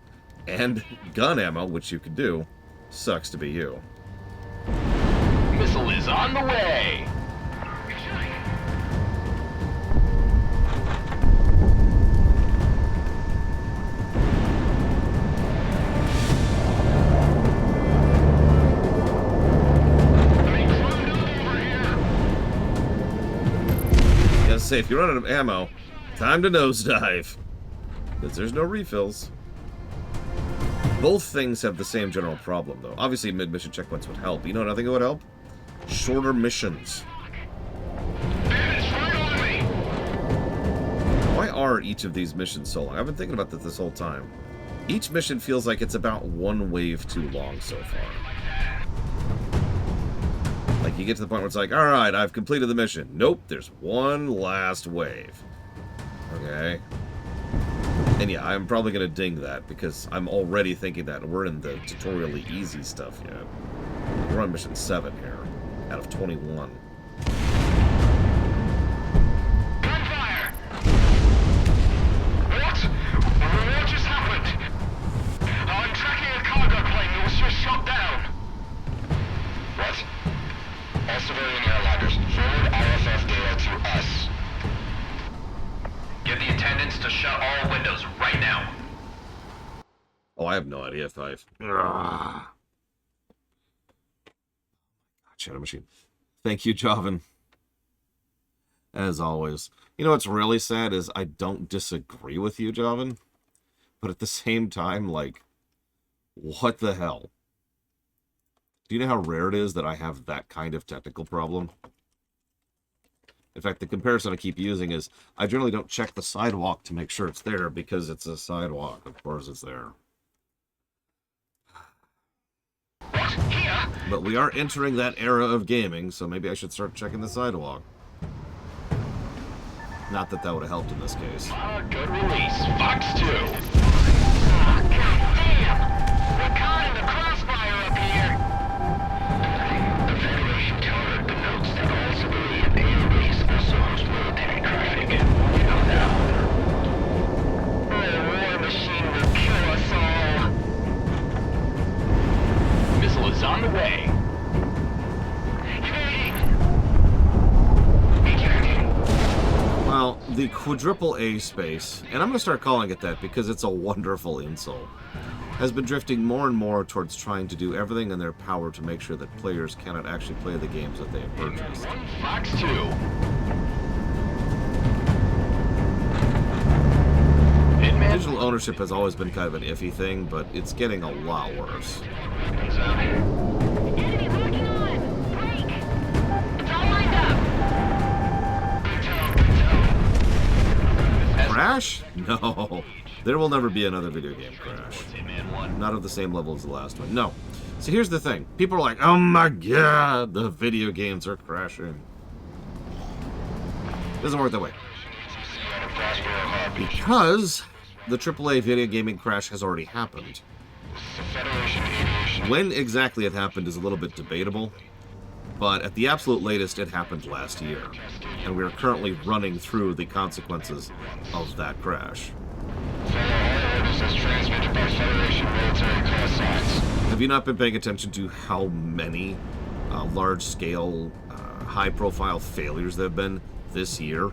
and gun ammo, which you can do. Sucks to be you. Missile is on the way. Say, if you run out of ammo, time to nosedive. Because there's no refills. Both things have the same general problem, though. Obviously, mid-mission checkpoints would help. You know what I think it would help? Shorter missions. Why are are each of these missions so long? I've been thinking about this whole time. Each mission feels like it's about one wave too long so far. Like, you get to the point where it's like, alright, I've completed the mission. Nope, there's one last wave. Okay. And yeah, I'm probably going to ding that, because I'm already thinking that we're in the tutorially easy stuff yet. We're on mission 7 here, out of 21. Gunfire! What just happened? I'm tracking a cargo plane that was just shot down. What? All civilian airliners, forward IFF data to us. Get the attendants to shut all windows right now. Oh, I have no idea if I've... Ugh. Shadow Machine. Thank you, Jovan. As always. You know what's really sad is I don't disagree with you, Jovan. But at the same time, like, what the hell? Do you know how rare it is that I have that kind of technical problem? In fact, the comparison I keep using is I generally don't check the sidewalk to make sure it's there because it's a sidewalk. Of course it's there. But we are entering that era of gaming, so maybe I should start checking the sidewalk. Not that that would have helped in this case. Good release. Fox 2. God damn! We're caught in the crossfire up here! The Federation tower denotes that all civilian AOBs also host military traffic. You know that. The war machine will kill us all. Missile is on the way. Well, the quadruple A space, and I'm going to start calling it that because it's a wonderful insult, has been drifting more and more towards trying to do everything in their power to make sure that players cannot actually play the games that they have purchased. Fox 2. Hitman. Digital ownership has always been kind of an iffy thing, but it's getting a lot worse. Enemy locking on! Break! It's all lined up! Crash? No. There will never be another video game Crash. Not of the same level as the last one. No. So here's the thing. People are like, oh my god, the video games are crashing. Doesn't work that way. Because the AAA video gaming crash has already happened. When exactly it happened is a little bit debatable, but at the absolute latest, it happened last year, and we are currently running through the consequences of that crash. Have you not been paying attention to how many large-scale, high-profile failures there have been this year?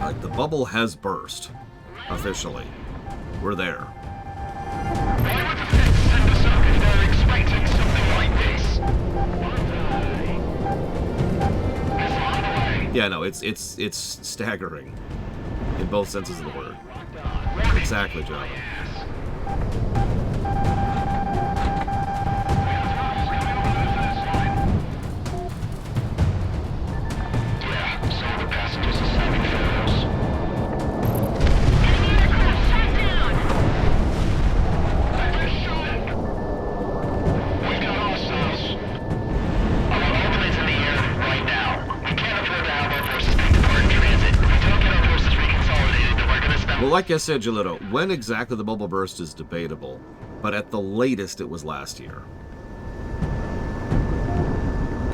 Like, the bubble has burst, officially. We're there. Why would the Feds send us up if they're expecting something like this? Yeah, no, it's staggering in both senses of the word. Exactly, John. Yeah, some of the passengers are slamming photos. Enemy aircraft shot down! We've got hostiles. I want all the in the air right now. We can't afford to have our forces take part in transit. If we don't get our forces reconsolidated, then we're gonna spend... Well, like I said, Gillito, when exactly the bubble burst is debatable, but at the latest it was last year.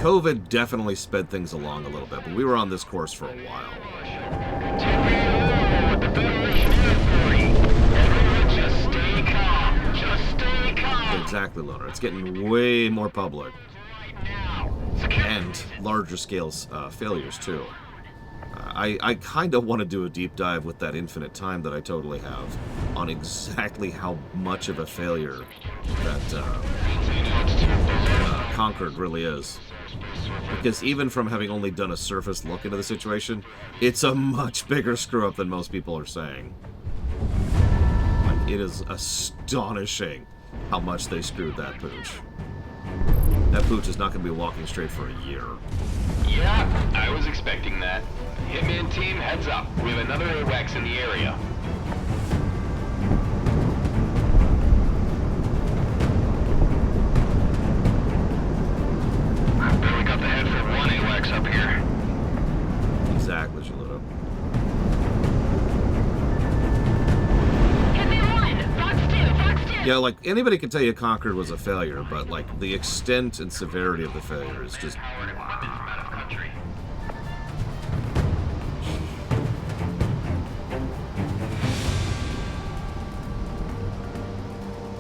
COVID definitely sped things along a little bit, but we were on this course for a while. The Federation Air Authority. Everyone just stay calm. Just stay calm. Exactly, Loner. It's getting way more public. Right now. And larger scale failures, too. I kind of want to do a deep dive with that infinite time that I totally have on exactly how much of a failure that Concord really is. Because even from having only done a surface look into the situation, it's a much bigger screw-up than most people are saying. Like, it is astonishing how much they screwed that pooch. That pooch is not going to be walking straight for a year. Yeah, I was expecting expecting that. Hitman team, heads up. We have another AWACS in the area. I've barely got the head for one AWACS up here. Exactly, Gelato. Hit me one! Fox 2! Yeah, like, anybody could tell you Concord was a failure, but, like, the extent and severity of the failure is just... Powered equipment from out of country.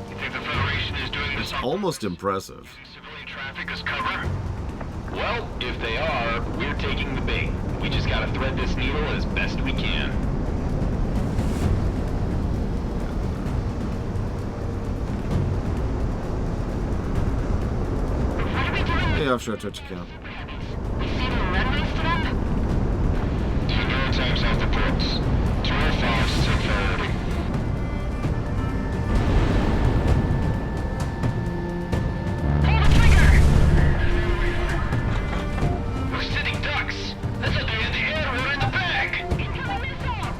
You think the Federation is doing this on almost impressive. civilian traffic as cover? Well, if they are, we're taking the bait. We just gotta thread this needle as best we can. What are we doing? Hey, offshore touch account. We see the runway set up? 2 times off the ports. 205 is still priority. Pull the trigger! We're sitting ducks. That's a day in the air, we're in the bag. Incoming missile!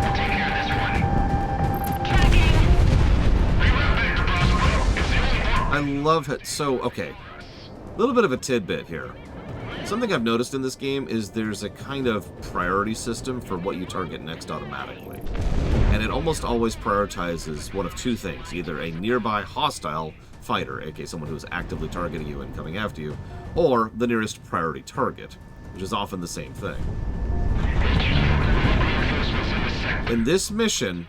We'll take care of this one. Tracking! Reroute back to Roswell. It's the only one. I love it. So, okay. A little bit of a tidbit here. Something I've noticed in this game is there's a kind of priority system for what you target next automatically. And it almost always prioritizes one of two things. Either a nearby hostile fighter, aka someone who is actively targeting you and coming after you, or the nearest priority target, which is often the same thing. In this mission,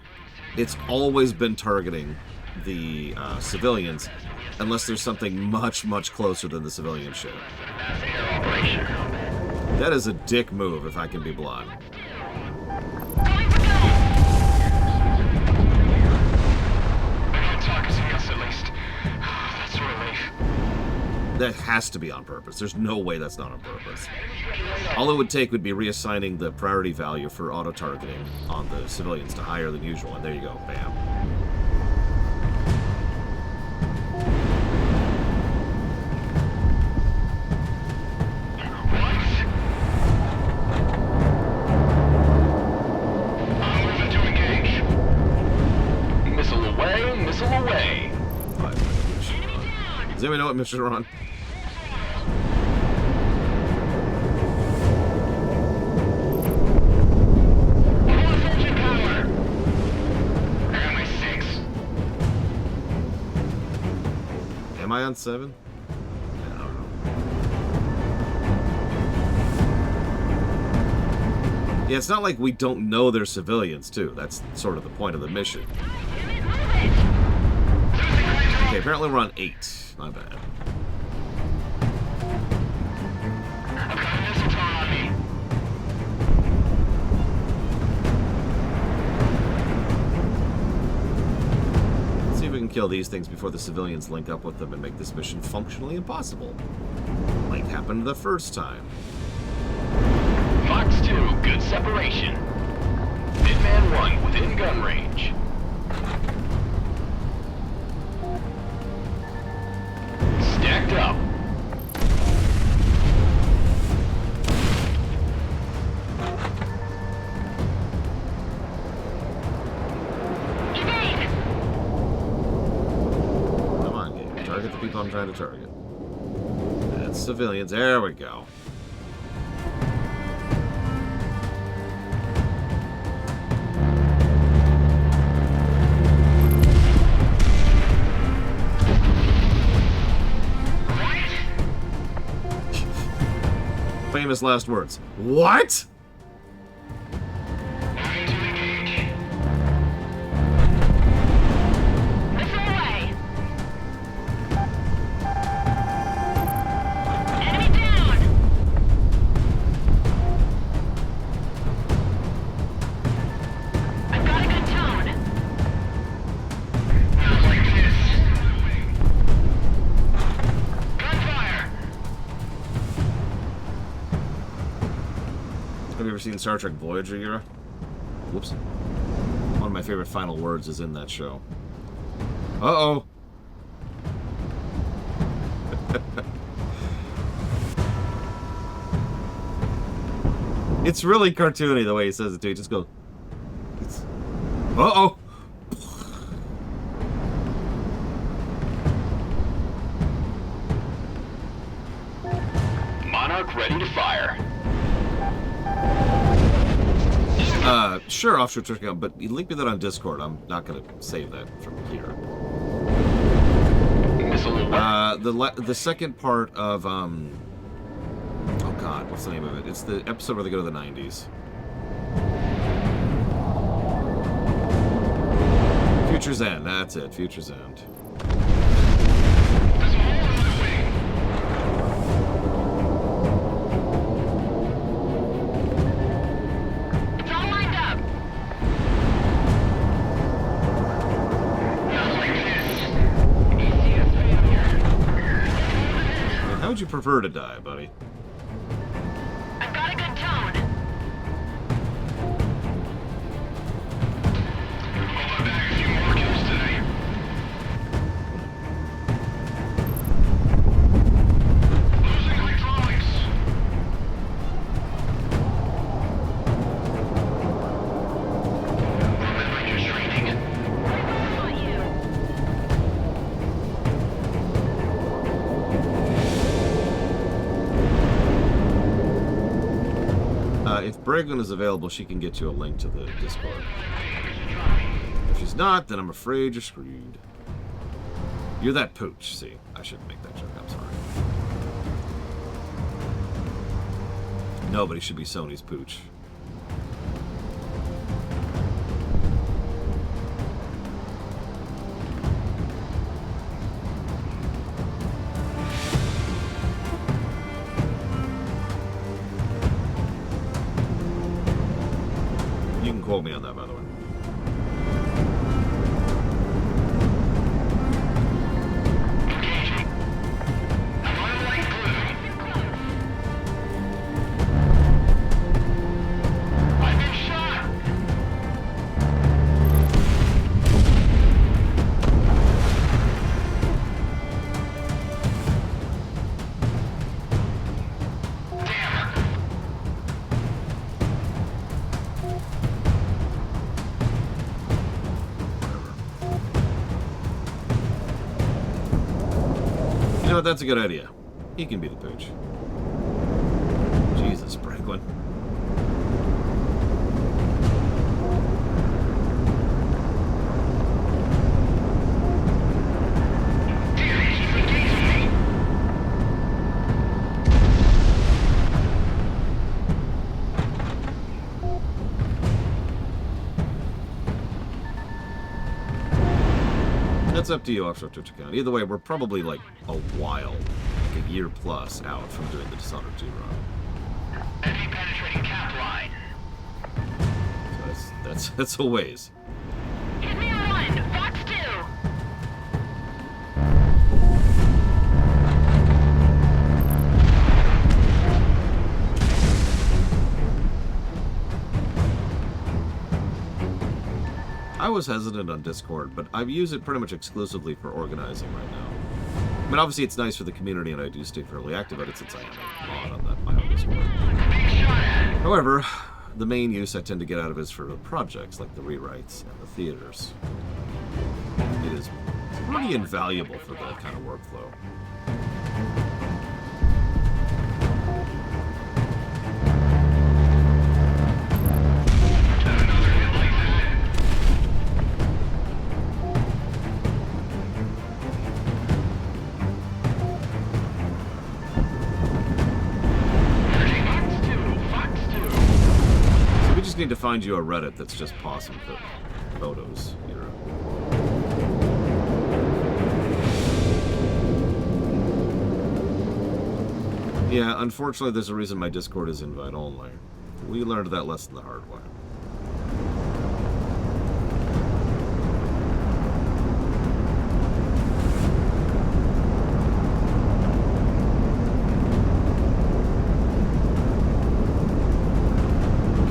it's always been targeting the civilians, unless there's something much, much closer than the civilian ship. That is a dick move, if I can be blunt. Going for go! I don't talk to us at least. That's a relief. That has to be on purpose. There's no way that's not on purpose. All it would take would be reassigning the priority value for auto-targeting on the civilians to higher than usual, and there you go, bam. Missile away, missile away. Does anybody know what mission we're on? Engine power! I got my 6. Am I on 7? I don't know. Yeah, it's not like we don't know they're civilians, too. That's sort of the point of the mission. Okay, apparently we're on 8. My bad. I've got a missile tone on me. Let's see if we can kill these things before the civilians link up with them and make this mission functionally impossible. Like happened the first time. Fox 2, good separation. Hitman 1 within gun range. Stacked up. Evade! Come on, game. Target the people I'm trying to target. That's civilians. There we go. Famous last words. What? Moving to engage. Missile away! Enemy down! I've got a good tone. Not like this. Gunfire! Have you ever seen Star Trek Voyager, Yura? Whoops. One of my favorite final words is in that show. Uh-oh. It's really cartoony the way he says it, too. He just goes... Uh-oh! Monarch ready to fire. Sure, offshore trick out, but you link me that on Discord. I'm not gonna save that from here. The second part of, oh god, what's the name of it? It's the episode where they go to the 90s. Future's End, that's it, Future's End. It's all lined up. And how would you prefer to die, buddy? I've got a good tone. I'll back a few more kills today. Losing hydraulics. Remember your training. Where are you? If Bregman is available, she can get you a link to the Discord. If she's not, then I'm afraid you're screwed. You're that pooch. See, I shouldn't make that joke. I'm sorry. Nobody should be Sony's pooch. You can quote me on that, by the way. Engaging. I'm on light blue. I've been shot. Damn. You know what? That's a good idea. He can be the pooch. Jesus, Bregman. Damn it, he's engaging me. That's up to you, offshore Twitch account. Either way, we're probably like a while, like a year plus out from doing the Dishonored 2 run. Enemy penetrating cap line. So that's a ways. Hit me on one. Fox 2. I was hesitant on Discord, but I've used it pretty much exclusively for organizing right now. I mean, obviously it's nice for the community, and I do stay fairly active at it since I am a mod on my own Discord. Being shot at. However, the main use I tend to get out of is for the projects like the rewrites and the theaters. It is pretty invaluable for that kind of workflow. So we just need to find you a Reddit that's just possum photos. Yeah, unfortunately, there's a reason my Discord is invite only. We learned that lesson the hard way.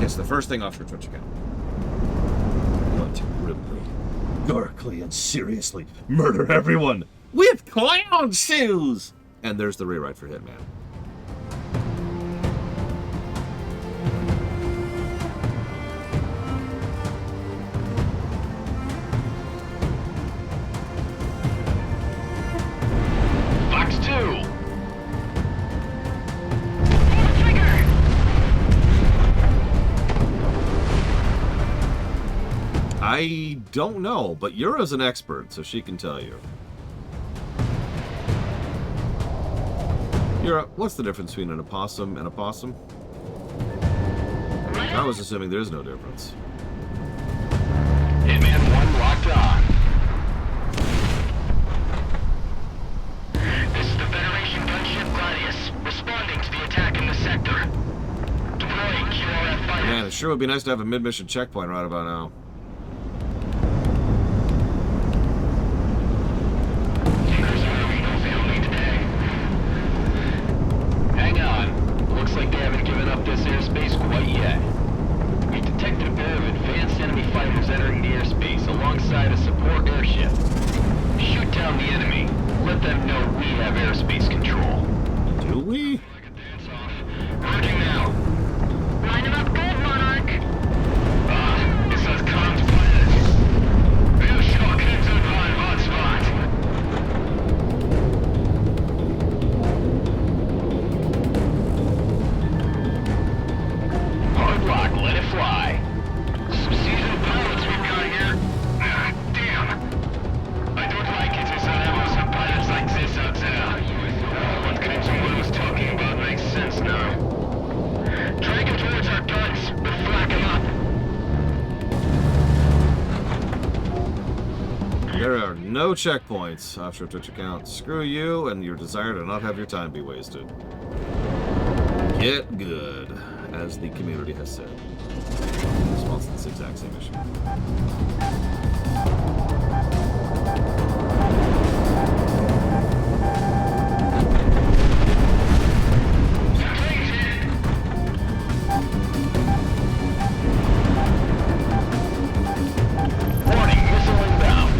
It's the first thing off your Twitch account. Want to grimly, darkly, and seriously murder everyone with clown shoes! And there's the rewrite for Hitman. I don't know, but Yura's an expert, so she can tell you. Yura, what's the difference between an opossum and a possum? I was assuming there's no difference. Hitman 1 locked on. This is the Federation gunship Gladius, responding to the attack in the sector. Deploying QRF fighters. Man, it sure would be nice to have a mid-mission checkpoint right about now. Hang on. Looks like they haven't given up this airspace quite yet. We detected a pair of advanced enemy fighters entering the airspace alongside a support airship. Shoot down the enemy. Let them know we have airspace control. Do we? Merging now. Line them up good, Monarch. It says comms pilot. Real shock into on hotspot. Hard lock, let it fly. Some seasoned pilots we've got here. Damn. I don't like it as I have some pilots like this out there. What Crimson was talking about makes sense now. Drag him towards our guns, but flag him up. There are no checkpoints. Offshore Twitch account. Screw you and your desire to not have your time be wasted. Get good, as the community has said. Response to this exact same issue. Warning, missile inbound.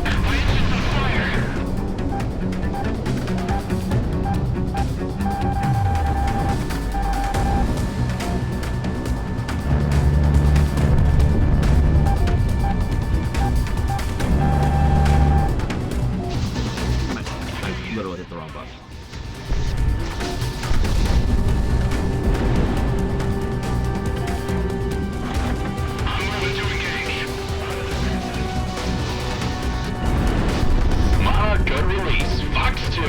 My engine's on fire. I literally hit the wrong button. I'm ready to engage. Monarch gun release. Fox 2.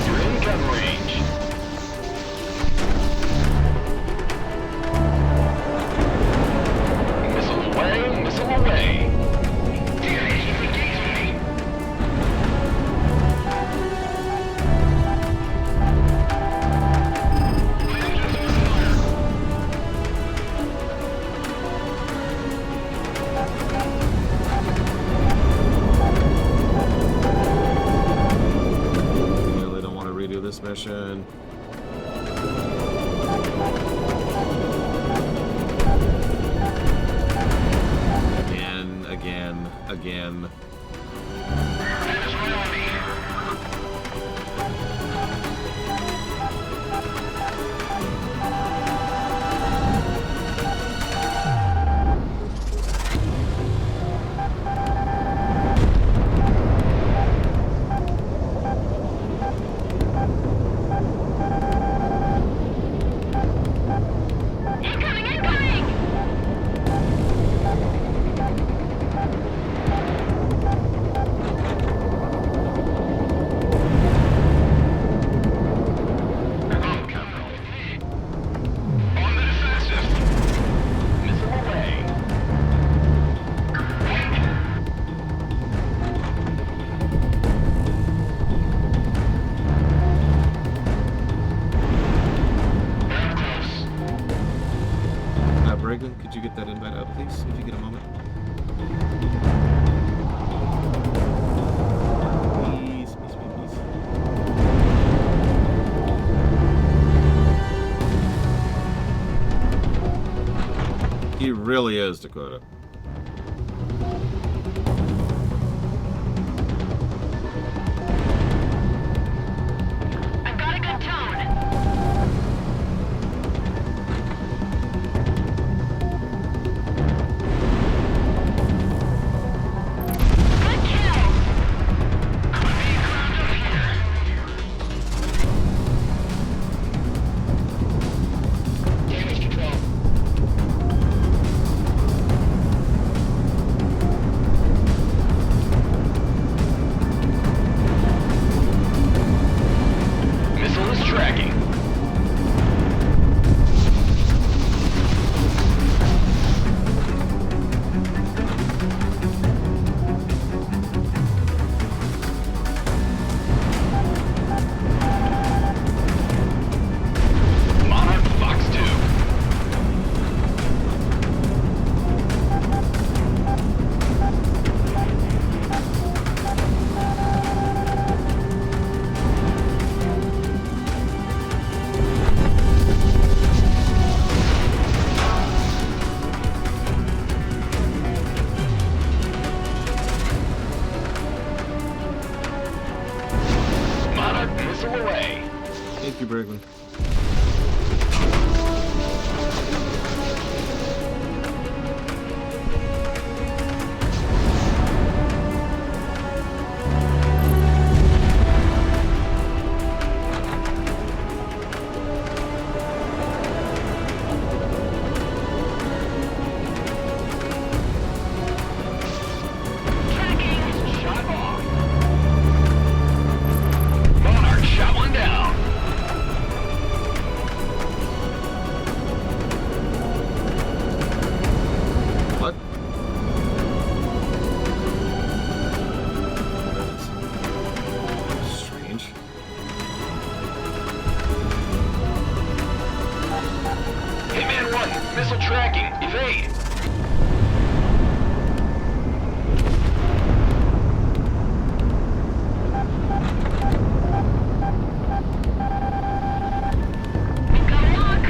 You're in gun range. Missile away, missile away. Damn, he's engaging me. My engine's on fire. Really don't want to redo this mission. Again. That is right on me. Incoming! On the defensive. Missile away. Very close. Brigham, could you get that invite out, please, if you get a moment? Please. He really is, Dakota. I've got a good tone. Good kill. I'm being ground up here. missile away. Thank you, Brigman. Shot off. Monarch shot one down. What? Strange. Hitman 1, missile tracking. Evade. We've got a lock.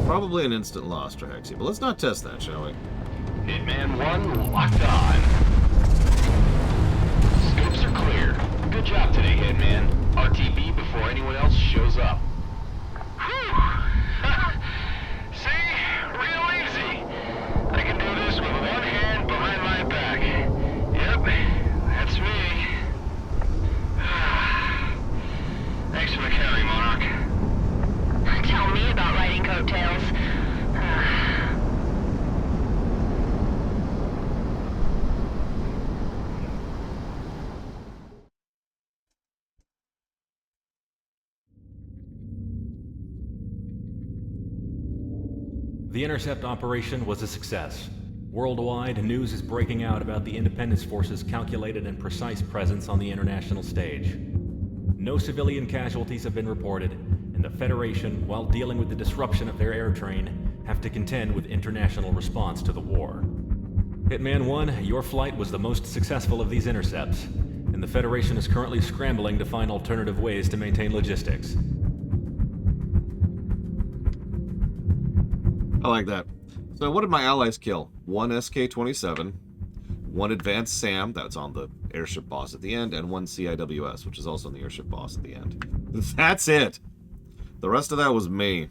Probably an instant loss, Trahexy, but let's not test that, shall we? Hitman 1 locked on. Scopes are clear. Good job today, Hitman. RTB before anyone else shows up. See? Real easy. I can do this with one hand behind my back. Yep, that's me. Thanks for the carry, Monarch. Tell me about riding coattails. The intercept operation was a success. Worldwide, news is breaking out about the Independence Force's calculated and precise presence on the international stage. No civilian casualties have been reported, and the Federation, while dealing with the disruption of their air train, have to contend with international response to the war. Hitman 1, your flight was the most successful of these intercepts, and the Federation is currently scrambling to find alternative ways to maintain logistics. I like that. So what did my allies kill? One SK-27, one Advanced SAM, that's on the airship boss at the end, and one CIWS, which is also on the airship boss at the end. That's it! The rest of that was me.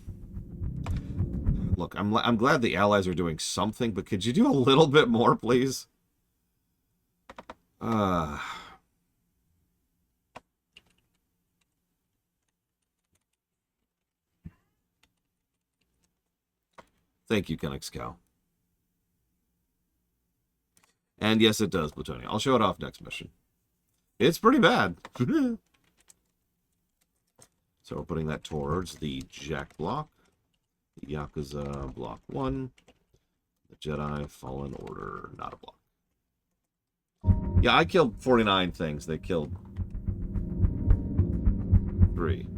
Look, I'm glad the allies are doing something, but could you do a little bit more, please? Thank you, Kennex Cow. And yes, it does, Plutonium. I'll show it off next mission. It's pretty bad. So we're putting that towards the Jack block, the Yakuza block 1, the Jedi Fallen Order, not a block. Yeah, I killed 49 things. They killed 3.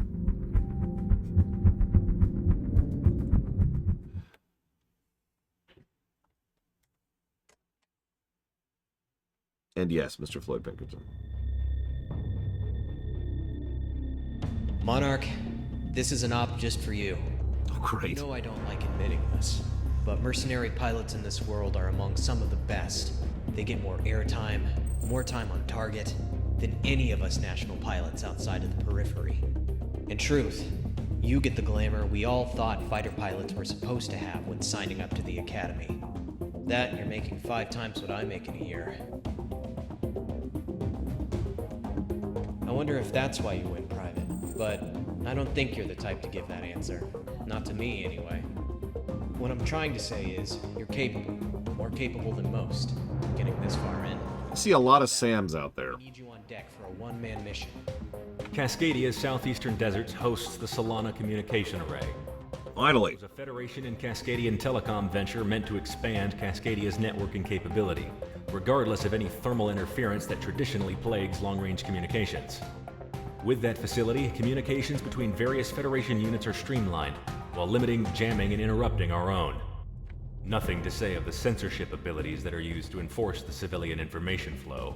And yes, Mr. Floyd Pinkerton. Monarch, this is an op just for you. Oh, great. You know I don't like admitting this, but mercenary pilots in this world are among some of the best. They get more airtime, more time on target, than any of us national pilots outside of the periphery. In truth, you get the glamour we all thought fighter pilots were supposed to have when signing up to the academy. That and you're making 5 times what I make in a year. I wonder if that's why you went private, but I don't think you're the type to give that answer. Not to me, anyway. What I'm trying to say is, you're capable. More capable than most. Getting this far in. I see a lot of Sams out there. I need you on deck for a one-man mission. Cascadia's southeastern deserts hosts the Solana Communication Array. Finally. It was a Federation and Cascadian telecom venture meant to expand Cascadia's networking capability, regardless of any thermal interference that traditionally plagues long-range communications. With that facility, communications between various Federation units are streamlined, while limiting jamming and interrupting our own. Nothing to say of the censorship abilities that are used to enforce the civilian information flow.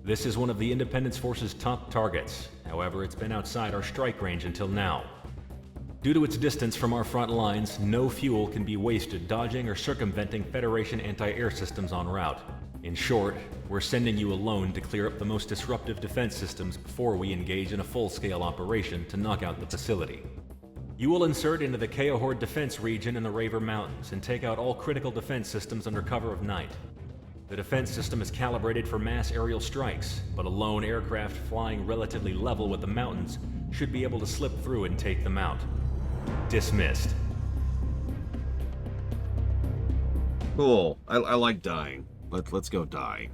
This is one of the Independence Force's top targets. However, it's been outside our strike range until now. Due to its distance from our front lines, no fuel can be wasted dodging or circumventing Federation anti-air systems en route. In short, we're sending you alone to clear up the most disruptive defense systems before we engage in a full-scale operation to knock out the facility. You will insert into the Chaos Horde defense region in the Raver Mountains and take out all critical defense systems under cover of night. The defense system is calibrated for mass aerial strikes, but a lone aircraft flying relatively level with the mountains should be able to slip through and take them out. Dismissed. Cool. I like dying. Let's go die.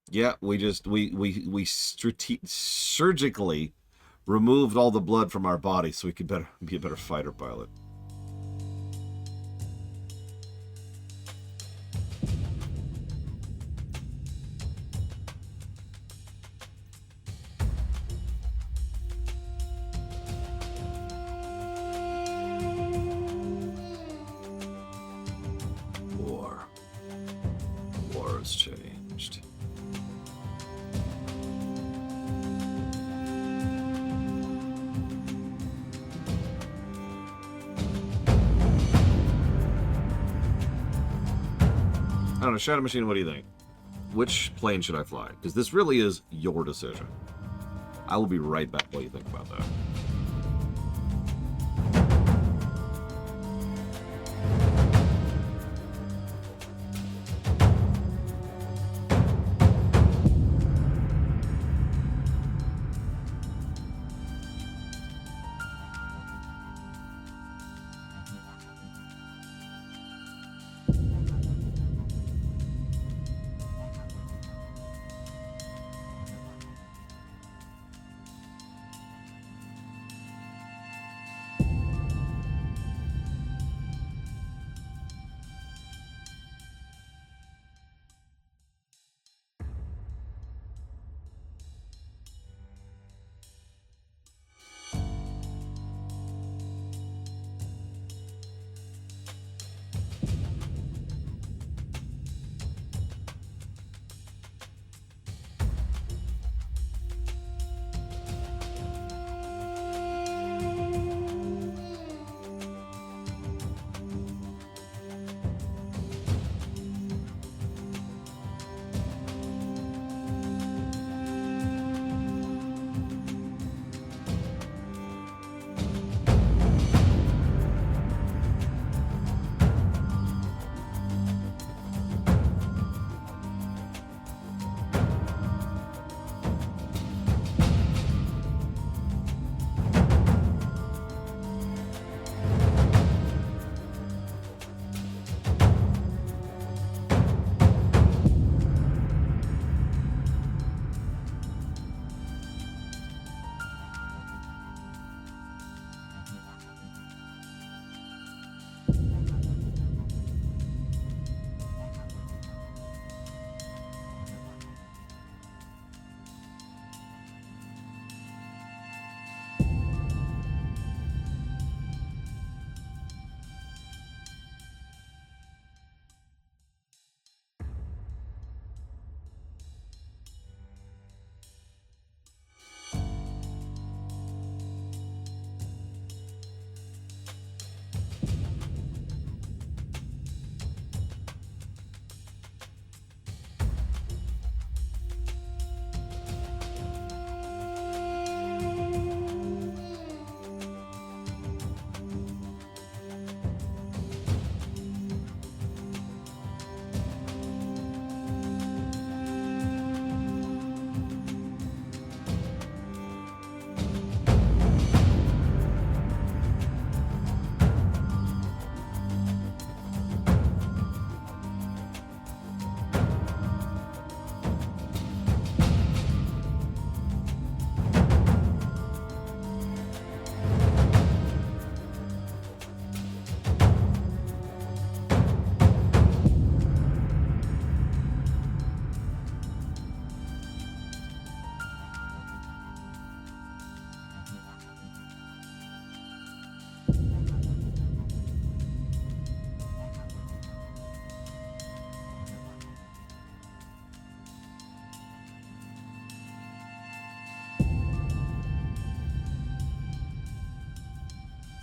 Yeah, we surgically removed all the blood from our body so we could be a better fighter pilot. War has changed. I don't know, Shadow Machine, what do you think? Which plane should I fly? Because this really is your decision. I will be right back while you think about that.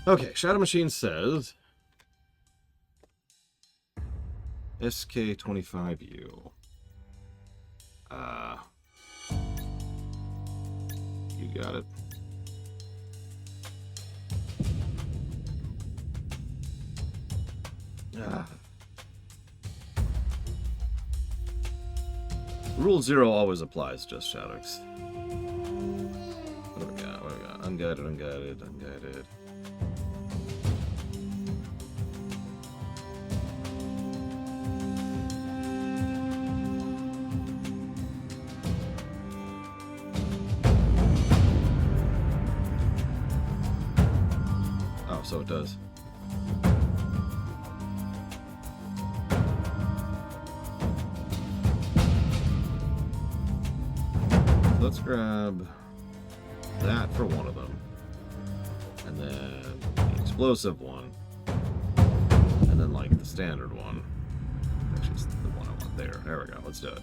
Okay, Shadow Machine says SK25U. You got it. Rule 0 always applies, just Shadows. What do we got? What do we got? Unguided, unguided, unguided. Oh, so it does. Let's grab that for one of them. And then the explosive one. And then, like, the standard one. Actually, it's the one I want there. There we go. Let's do it.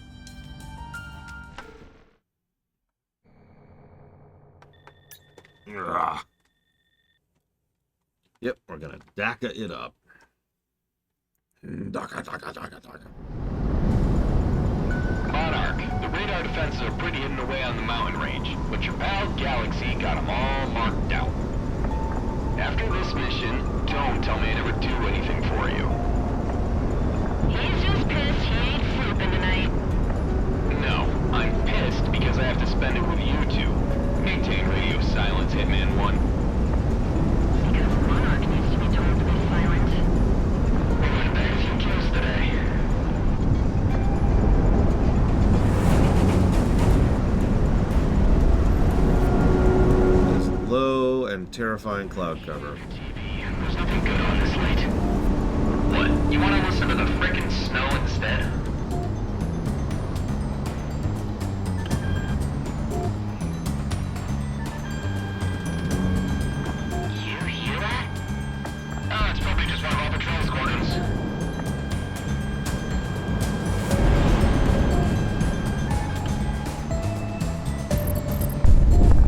Ugh. Yep, we're gonna DACA it up. DACA, DACA, DACA, DACA. Monarch, the radar defenses are pretty hidden away on the mountain range, but your pal Galaxy got them all marked out. After this mission, don't tell me I never do anything for you. He's just pissed he ain't sleeping tonight. No, I'm pissed because I have to spend it with you two. Maintain radio silence, Hitman 1. Because Monarch needs to be told to be silent. We're going to bag a few kills today. This low and terrifying cloud cover. There's nothing good on this light. What? You want to listen to the frickin' snow instead? You hear that? Oh, it's probably just one of our patrol squadrons.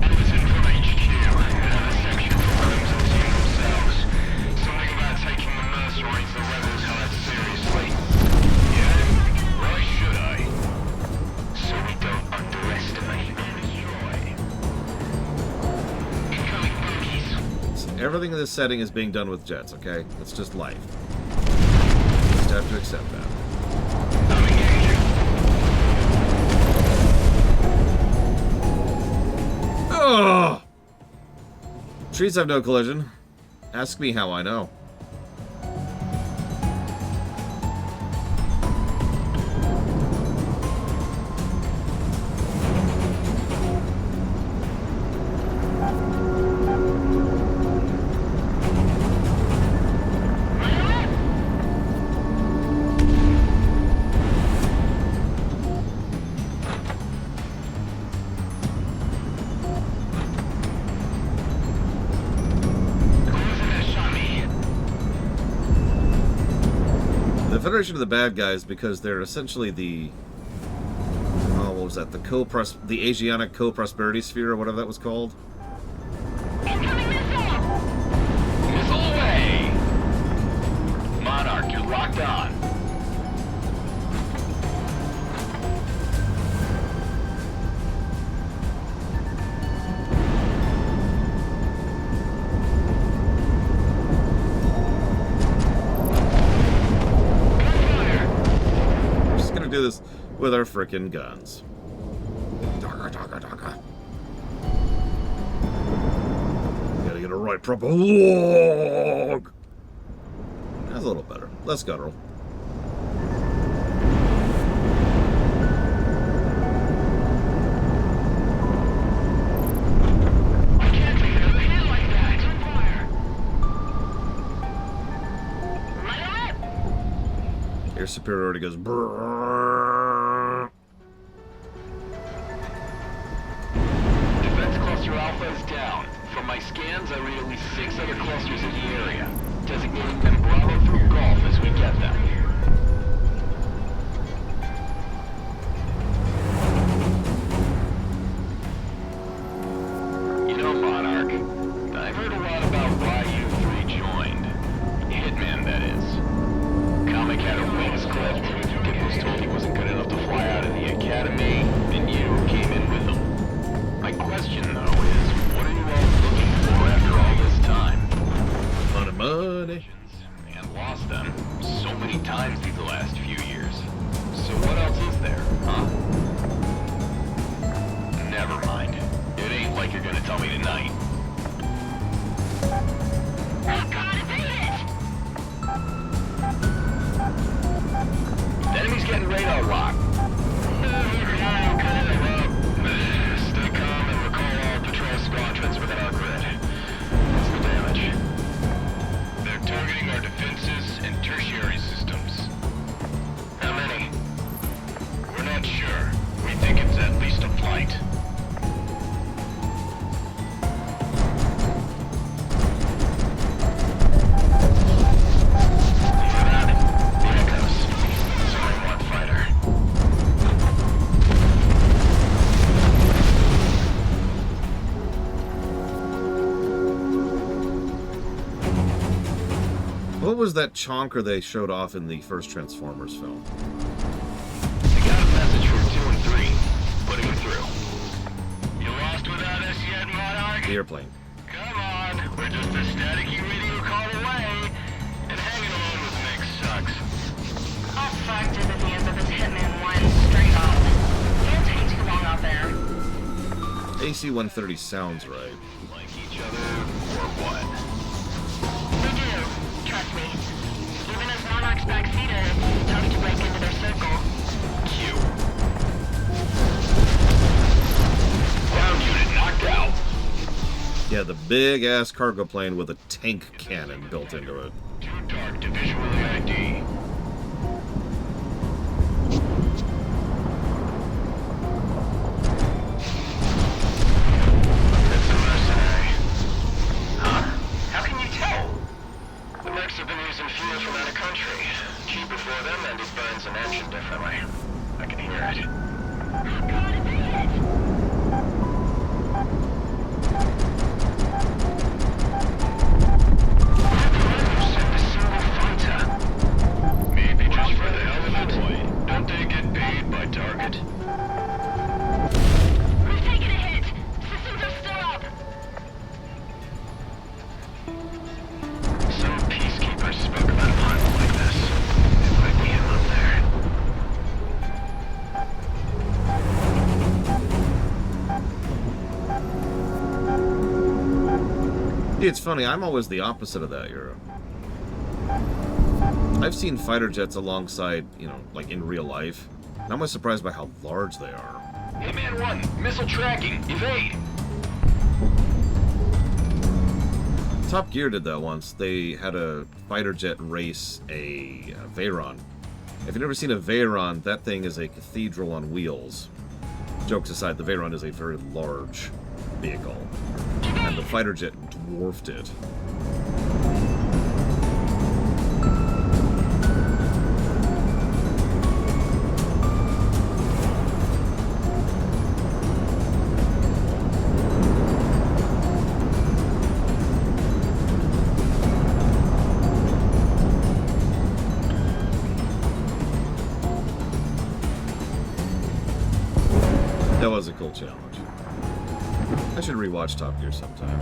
I was in from HQ, and a section for Crimson Team themselves. Something about taking the mercenaries the rebels hard seriously. Yeah? Why should I? So we don't underestimate Troy. Incoming boogies. So everything in this setting is being done with jets, okay? It's just life. Just have to accept that. I'm engaging. Oh! Trees have no collision. Ask me how I know. The Federation of the bad guys because they're essentially the what was that? The Asiatic co-prosperity sphere or whatever that was called. Incoming missile! Missile away! Monarch, you're locked on. We're just gonna do this with our frickin' guns. Daka, daka, daka. Gotta get a right proper log. That's a little better. Less guttural. I can't take another hit like that. Let him rip! Air superiority goes brrrr. Defense cluster Alpha is down. From my scans, I read at least 6 other clusters in the area, designating them Bravo through Golf as we get them. You know, Monarch, I've heard a lot about why you 3 was that chonker they showed off in the first Transformers film? I got a message from 2 and 3. Putting it through. You lost without us yet, Monarch? The airplane. Come on, we're just a staticky radio call away. And hanging along with Nick sucks. I'll fact it at the end of this Hitman 1 straight up. Can't take too long out there. AC-130 sounds right. Like each other, or what? We do, trust me. Even as Monarch's backseater, it's tough to break into their circle. Q. Ground unit knocked out. Yeah, the big-ass cargo plane with a tank cannon built into it. Too dark to visually ID. It's a mercenary. Huh? How can you tell? The mercs have been using fuel from out of country. Cheaper for them, and it burns an engine differently. I can hear it. Send a single fighter. Maybe just for the hell of it. Don't they get paid by target? We've taken a hit. Systems are still up. Some peacekeepers spoke about a pilot like this. It might be him up there. It's funny, I'm always the opposite of that, Euro. I've seen fighter jets alongside, you know, like in real life. And I'm always surprised by how large they are. Hey, man 1, missile tracking, evade. Top Gear did that once. They had a fighter jet race a Veyron. If you've never seen a Veyron, that thing is a cathedral on wheels. Jokes aside, the Veyron is a very large vehicle. And the fighter jet dwarfed it. That was a cool challenge. I should rewatch Top Gear sometime.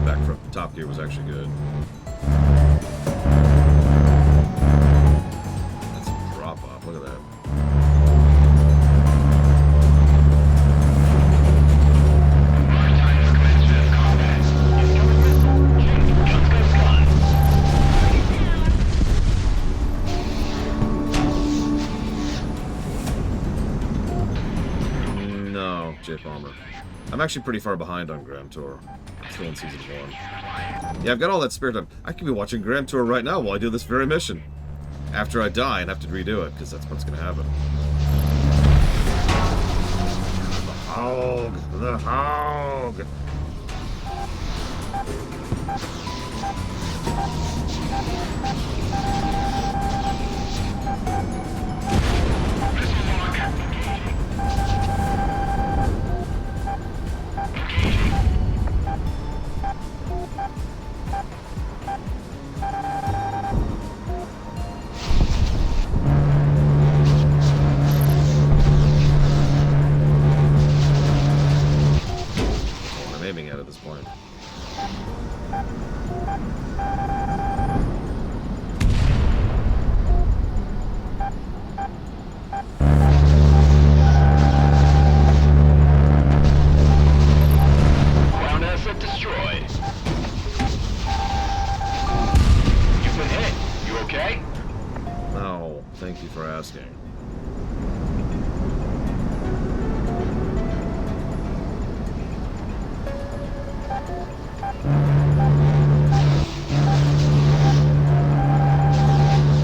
Back from Top Gear was actually good. That's a drop off. Look at that. Time for commencement of combat. Incoming missile. Guns goes gone. No, J Palmer. I'm actually pretty far behind on Grand Tour. Still in season 1. Yeah, I've got all that spare time. I could be watching Grand Tour right now while I do this very mission. After I die and have to redo it, because that's what's going to happen. The Hog! The Hog! Missile lock. Engaging. I'm aiming at this point. Ground asset destroyed. You've been hit. You okay? No, thank you for asking.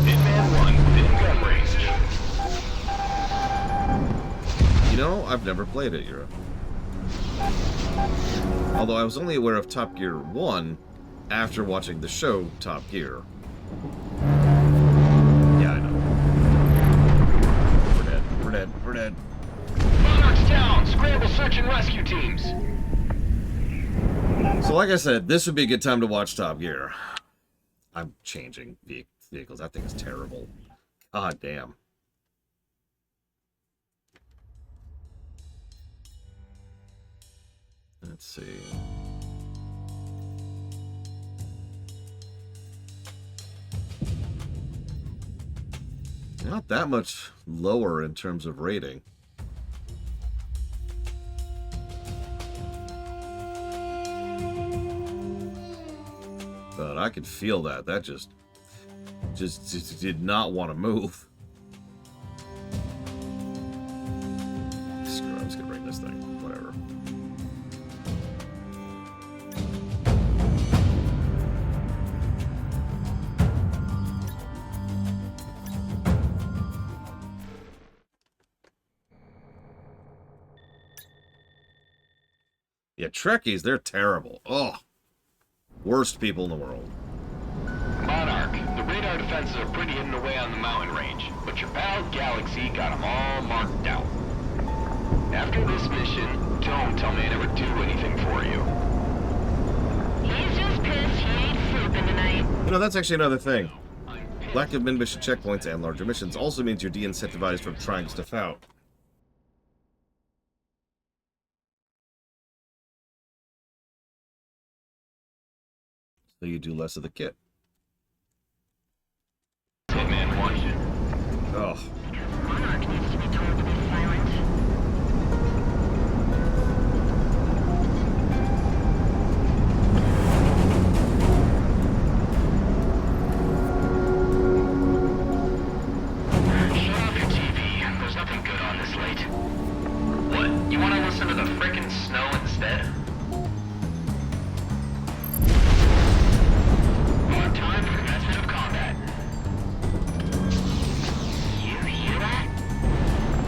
Hitman 1, within gun range. You know, I've never played it, Europe. Although I was only aware of Top Gear 1 after watching the show Top Gear. Yeah, I know. We're dead. We're dead. We're dead. Monarch's down. Scramble search and rescue teams. So like I said, this would be a good time to watch Top Gear. I'm changing vehicles. That thing is terrible. God damn. Let's see. Not that much lower in terms of rating. But I could feel that. That just did not want to move. Screw it, I'm just gonna bring this thing. Whatever. Yeah, Trekkies, they're terrible. Oh, worst people in the world. Monarch, the radar defenses are pretty hidden away on the mountain range, but your pal Galaxy got them all marked out. After this mission, don't tell me I never do anything for you. He's just pissed he ain't sleeping tonight. You know, that's actually another thing. Lack of mid-mission checkpoints and larger missions also means you're de-incentivized from trying stuff out. So you do less of the kit. Hitman wants you. Oh. Monarch needs to be told to be silent. Shut off your TV. There's nothing good on this late. What? You want to listen to the frickin' snow instead? Time for commencement of combat. You hear that?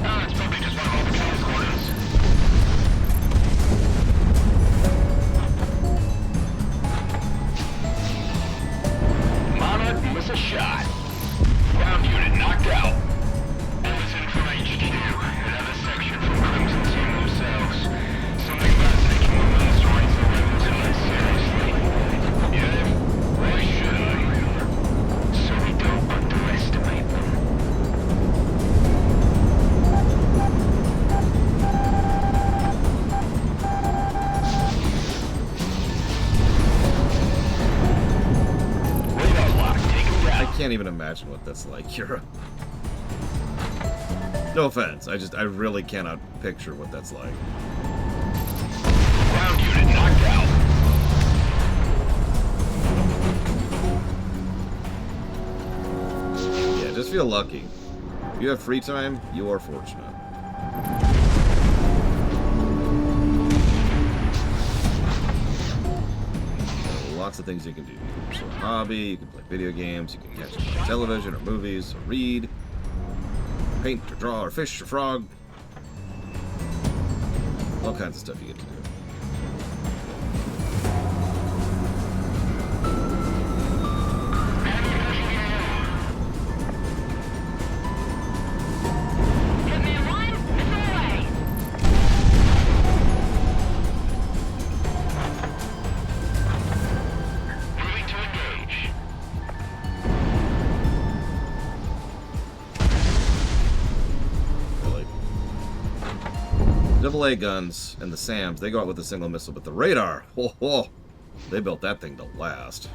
Oh, it's probably just one of our patrol's quarters. Monarch, miss a shot. Ground unit knocked out. Listen from HQ. Another section from Crimson Team themselves. Something about taking the women's rights and women's health seriously. Yeah, why should I? So we don't underestimate them. Radar lock, take him I down. can't even imagine what that's like, Kira. No offense, I really cannot picture what that's like. Ground unit knocked out. Yeah, just feel lucky. If you have free time, you are fortunate. There are lots of things you can do. You can pursue a hobby, you can play video games, you can catch television or movies, or read, paint or draw or fish or frog. All kinds of stuff you get to do. Hitman 1, missile away. Moving to engage. Like AA guns and the SAMs, they go out with a single missile, but the radar, they built that thing to last.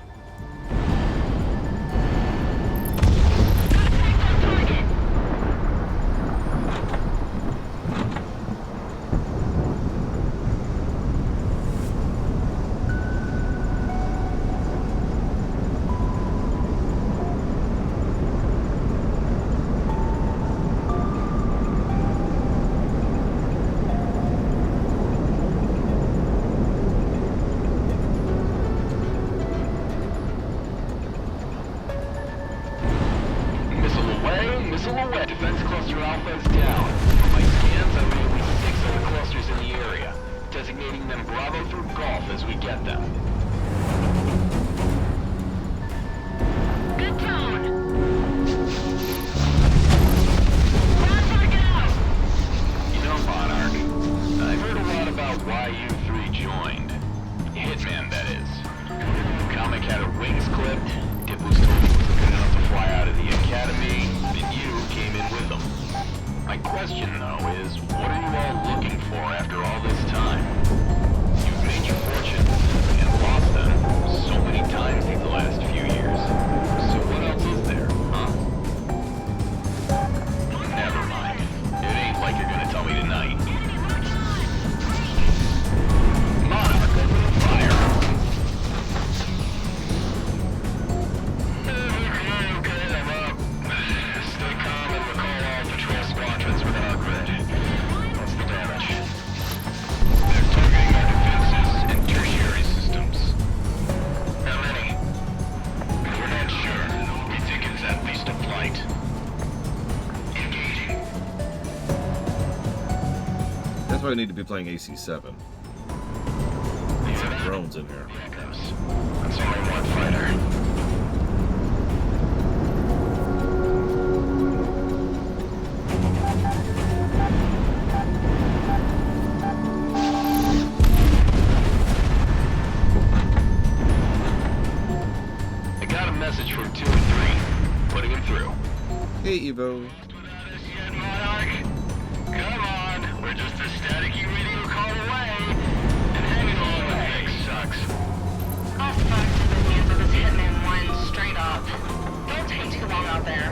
Missile away. Defense cluster Alpha is down. From my scans, I read at least 6 other clusters in the area, designating them Bravo through Golf as we get them. Good tone. Ground target out. You know, Monarch, I've heard a lot about why you three joined. Hitman, that is. Comic had her wings clipped. Dip was told he wasn't good enough to fly question, though, is what are you all looking for after all this time? You've made your fortunes and lost them so many times in the last few years. So what else is there, huh? Never mind. It ain't like you're gonna tell me tonight. Monarch, open fire. Okay, I'm up. Stay calm and recall all patrol squadrons without grid. What's the damage? They're targeting our defenses and tertiary systems. How many? We're not sure. We think it's at least a flight. Engaging. That's why we need to be playing AC-7. Need some drones in here. Backups. That's only one fighter. I got a message from 2 and 3. Putting him through. Hey, Evo. Monarch. Come on. We're just a staticky radio call away. And hanging along with Vic sucks. I'll fuck to the hands of this hitman one straight up. Don't take too long out there.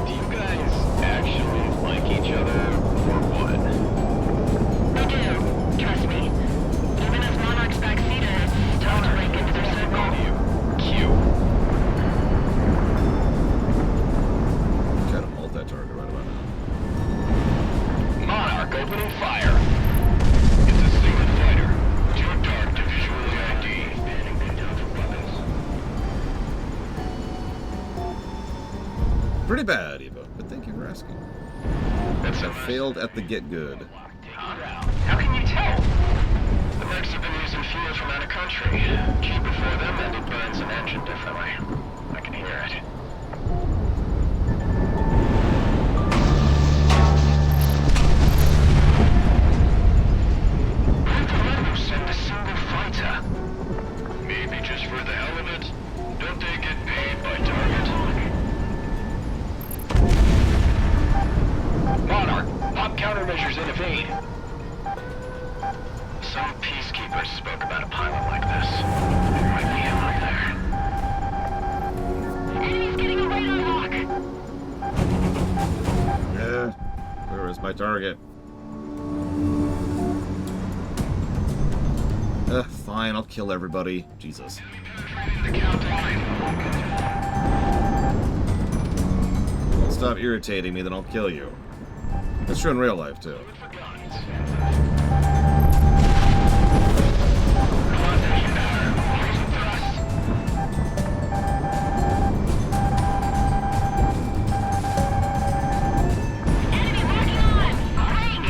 Do you guys actually like each other, or what? We do. Trust me. Even as Monarch's backseater, it's tough to break into their circle. Q. Try to multi-target right about now. Monarch opening fire. It's a single fighter. Too dark to visually ID. Banning them down for weapons. Pretty bad, Evo, but thank you for asking. That's I failed at the get good. How can you tell? The mercs have been using fuel from out of country. G before them and it burns an engine differently. I can hear it. Why send a single fighter? Maybe just for the hell of it? Don't they get paid by target? Monarch, pop countermeasures in evade. Some peacekeepers spoke about a pilot like this. There might be him up there. Enemy's getting a radar lock. Yeah. Where is my target? Fine, I'll kill everybody. Jesus. The count line. Don't stop irritating me, then I'll kill you. That's true in real life, too. Enemy locking on. Break.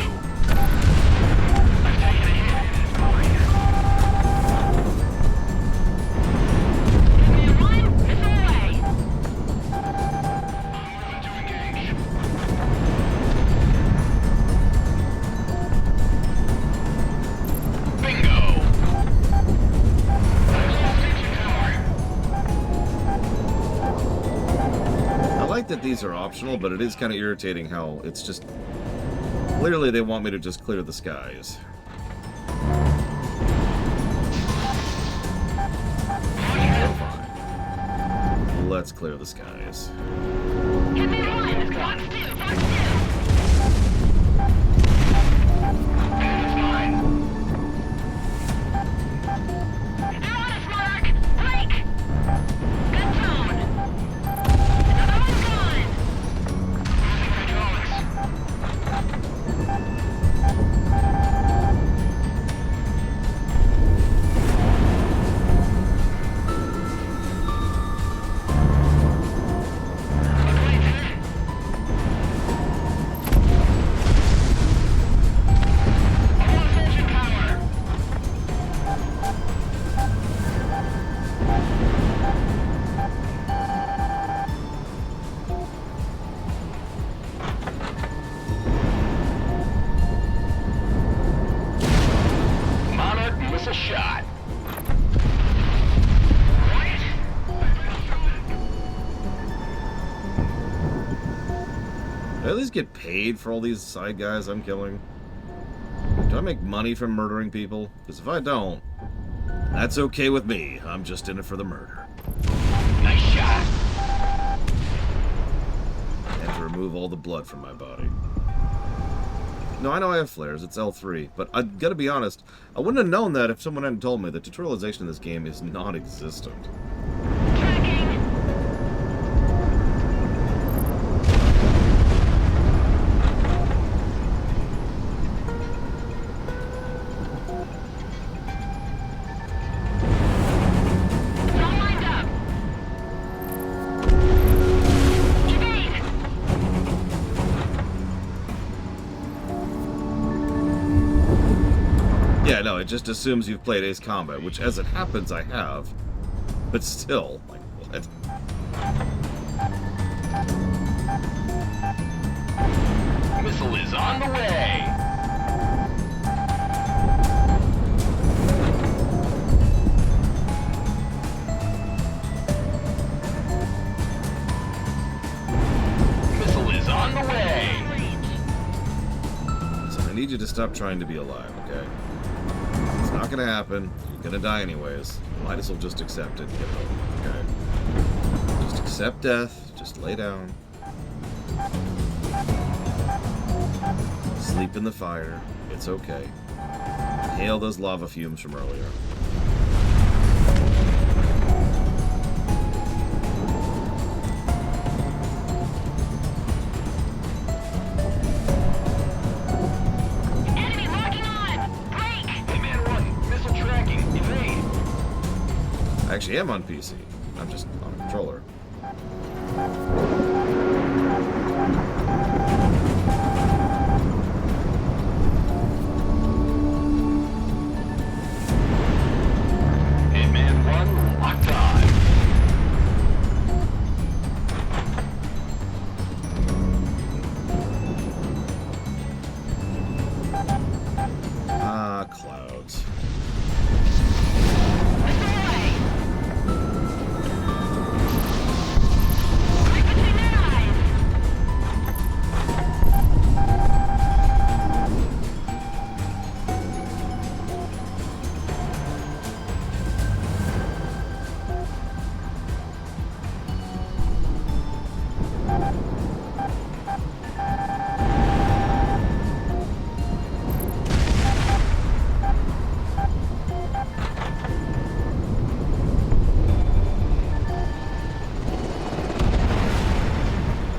Command 1, missile away. Bingo! I like that these are optional, but it is kind of irritating how it's just... Clearly they want me to just clear the skies. Oh, fine. Let's clear the skies. Command 1, Fox 2, Fox 2. They're on us, Monarch. Break. Good zone. Another one's gone. Do I at least get paid for all these side guys I'm killing? Do I make money from murdering people? Because if I don't, that's okay with me. I'm just in it for the murder. Nice shot. And to remove all the blood from my body. No, I know I have flares. It's L3. But I gotta be honest, I wouldn't have known that if someone hadn't told me that tutorialization in this game is non-existent. Yeah, no, it just assumes you've played Ace Combat, which, as it happens, I have. But still, like, what? Missile is on the way. Missile is on the way. So I need you to stop trying to be alive, okay? It's not gonna happen. You're gonna die anyways. Might as well just accept it and get it over, okay? Just accept death. Just lay down. Sleep in the fire. It's okay. Inhale those lava fumes from earlier. Enemy locking on! Break! Hitman 1, missile tracking, evade. I actually am on PC. I'm just on a controller. Hitman 1, locked on. Ah, clouds. Missile away! Right between their eyes!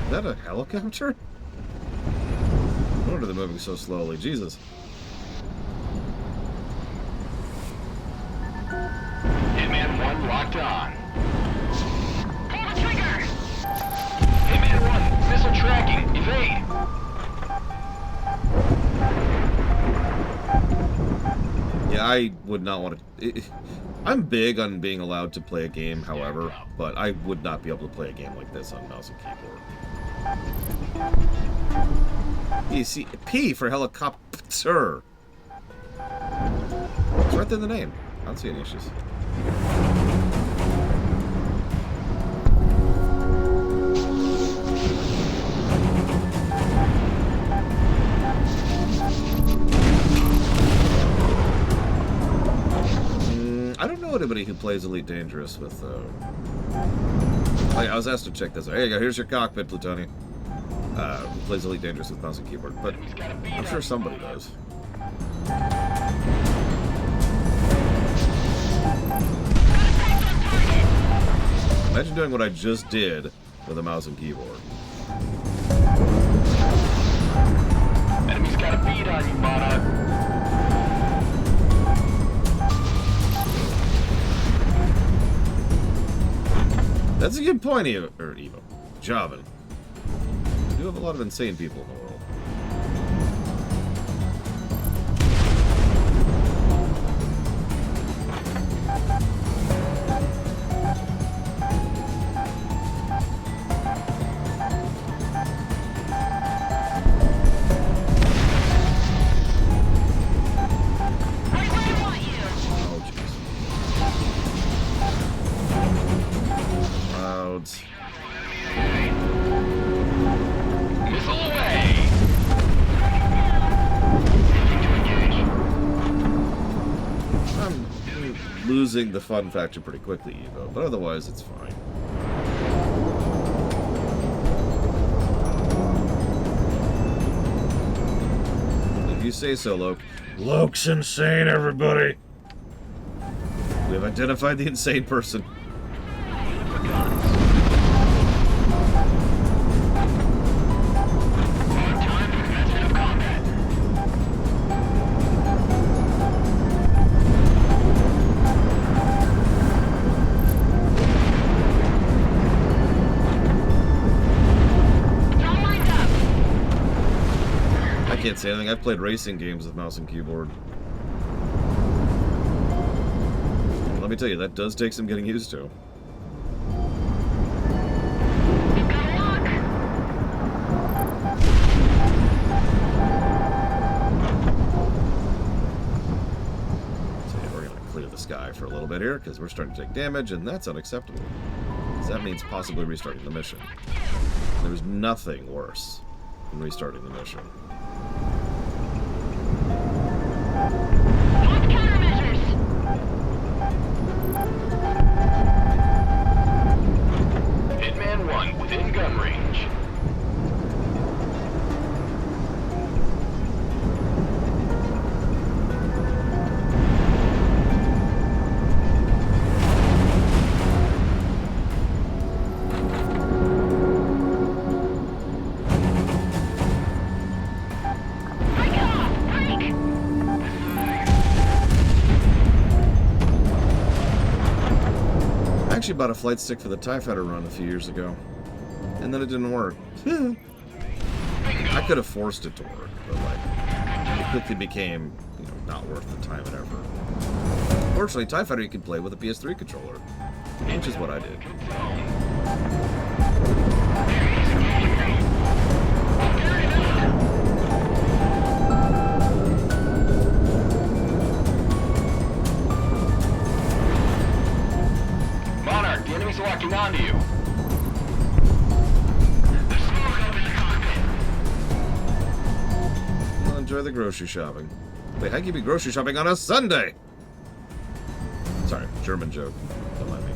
Is that a helicopter? No wonder they're moving so slowly. Jesus. Hitman 1, locked on. Pull the trigger! Hitman 1, missile tracking, evade. Yeah, I would not want to... I'm big on being allowed to play a game, however, but I would not be able to play a game like this on mouse and keyboard. You see, P for helicopter. It's right there in the name. I don't see any issues. I don't know anybody who plays Elite Dangerous with, I was asked to check this out. Here you go, here's your cockpit, Plutonian. Who plays Elite Dangerous with mouse and keyboard, but I'm sure somebody does. Imagine doing what I just did with a mouse and keyboard. Enemy's got a bead on you, Monarch. That's a good point, Evo. Javin. We do have a lot of insane people in the world. Right where I want you! Oh, jeez. Clouds. Missile away. losing the fun factor pretty quickly, Evo, but otherwise it's fine. If you say so, Loke. Loke's insane, everybody! We have identified the insane person. I can't say anything. I've played racing games with mouse and keyboard. Let me tell you, that does take some getting used to. So yeah, we're going to clear the sky for a little bit here, because we're starting to take damage, and that's unacceptable. Because that means possibly restarting the mission. There's nothing worse than restarting the mission. Hitman 1 within gun range. I actually bought a flight stick for the TIE Fighter run a few years ago, and then it didn't work. I could have forced it to work, but like, it quickly became, you know, not worth the time and effort. Fortunately, TIE Fighter you can play with a PS3 controller, which is what I did. Monarch, the enemy's locking onto you. Well, enjoy the grocery shopping. Wait, how can you be grocery shopping on a Sunday? Sorry, German joke. Don't mind me.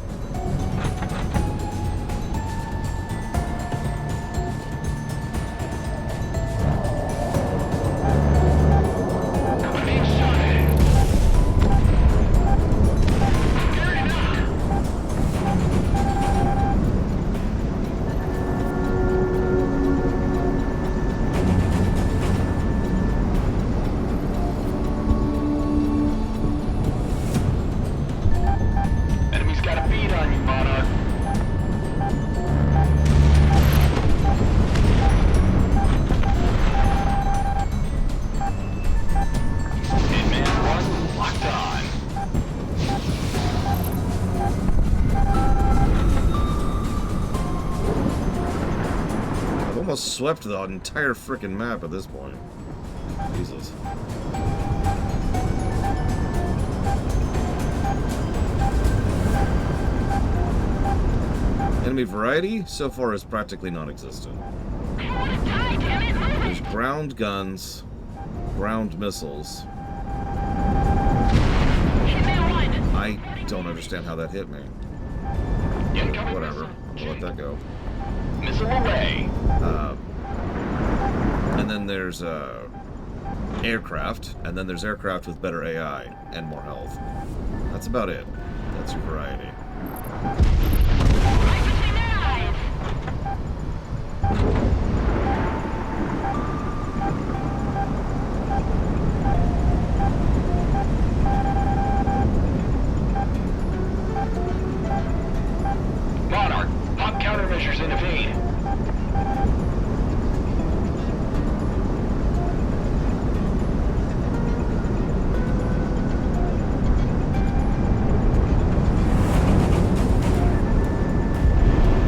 Enemy's got a bead on you, Monarch. Hitman 1 locked on. I've almost swept the entire frickin' map at this point. Jesus. Enemy variety so far is practically non-existent. There's ground guns, ground missiles. I don't understand how that hit me. Incoming Whatever, missile. I'll let that go. Missile away. And then there's aircraft, and then there's aircraft with better AI and more health. That's about it. That's your variety. Monarch, pop countermeasures in evade.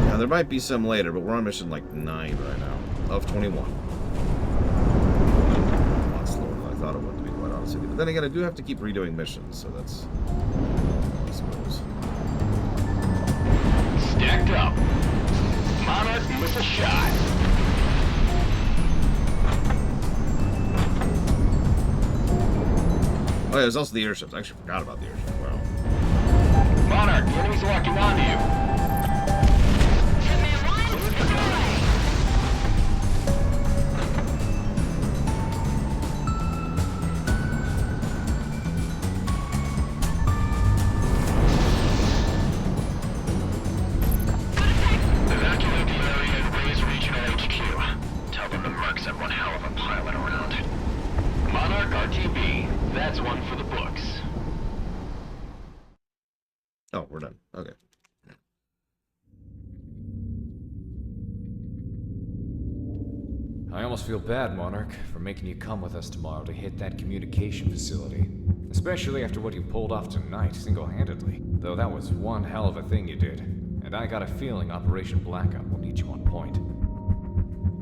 Now, there might be some later, but we're on mission like 9 right now, of 21. A lot slower than I thought it would, to be quite honest with you. But then again, I do have to keep redoing missions, so that's, I suppose. Stacked up. Monarch missile shot. Oh yeah, there's also the airships. I actually forgot about the airships. Wow. Monarch, the enemy's locking onto you. Hitman 1, deploy! Evacuate the area and raise regional HQ. Tell them the mercs have one hell of a pilot around. Monarch RTB, that's one for the books. Oh, we're done. Okay. I almost feel bad, Monarch, for making you come with us tomorrow to hit that communication facility. Especially after what you pulled off tonight, single-handedly. Though that was one hell of a thing you did. And I got a feeling Operation Blackout will need you on point.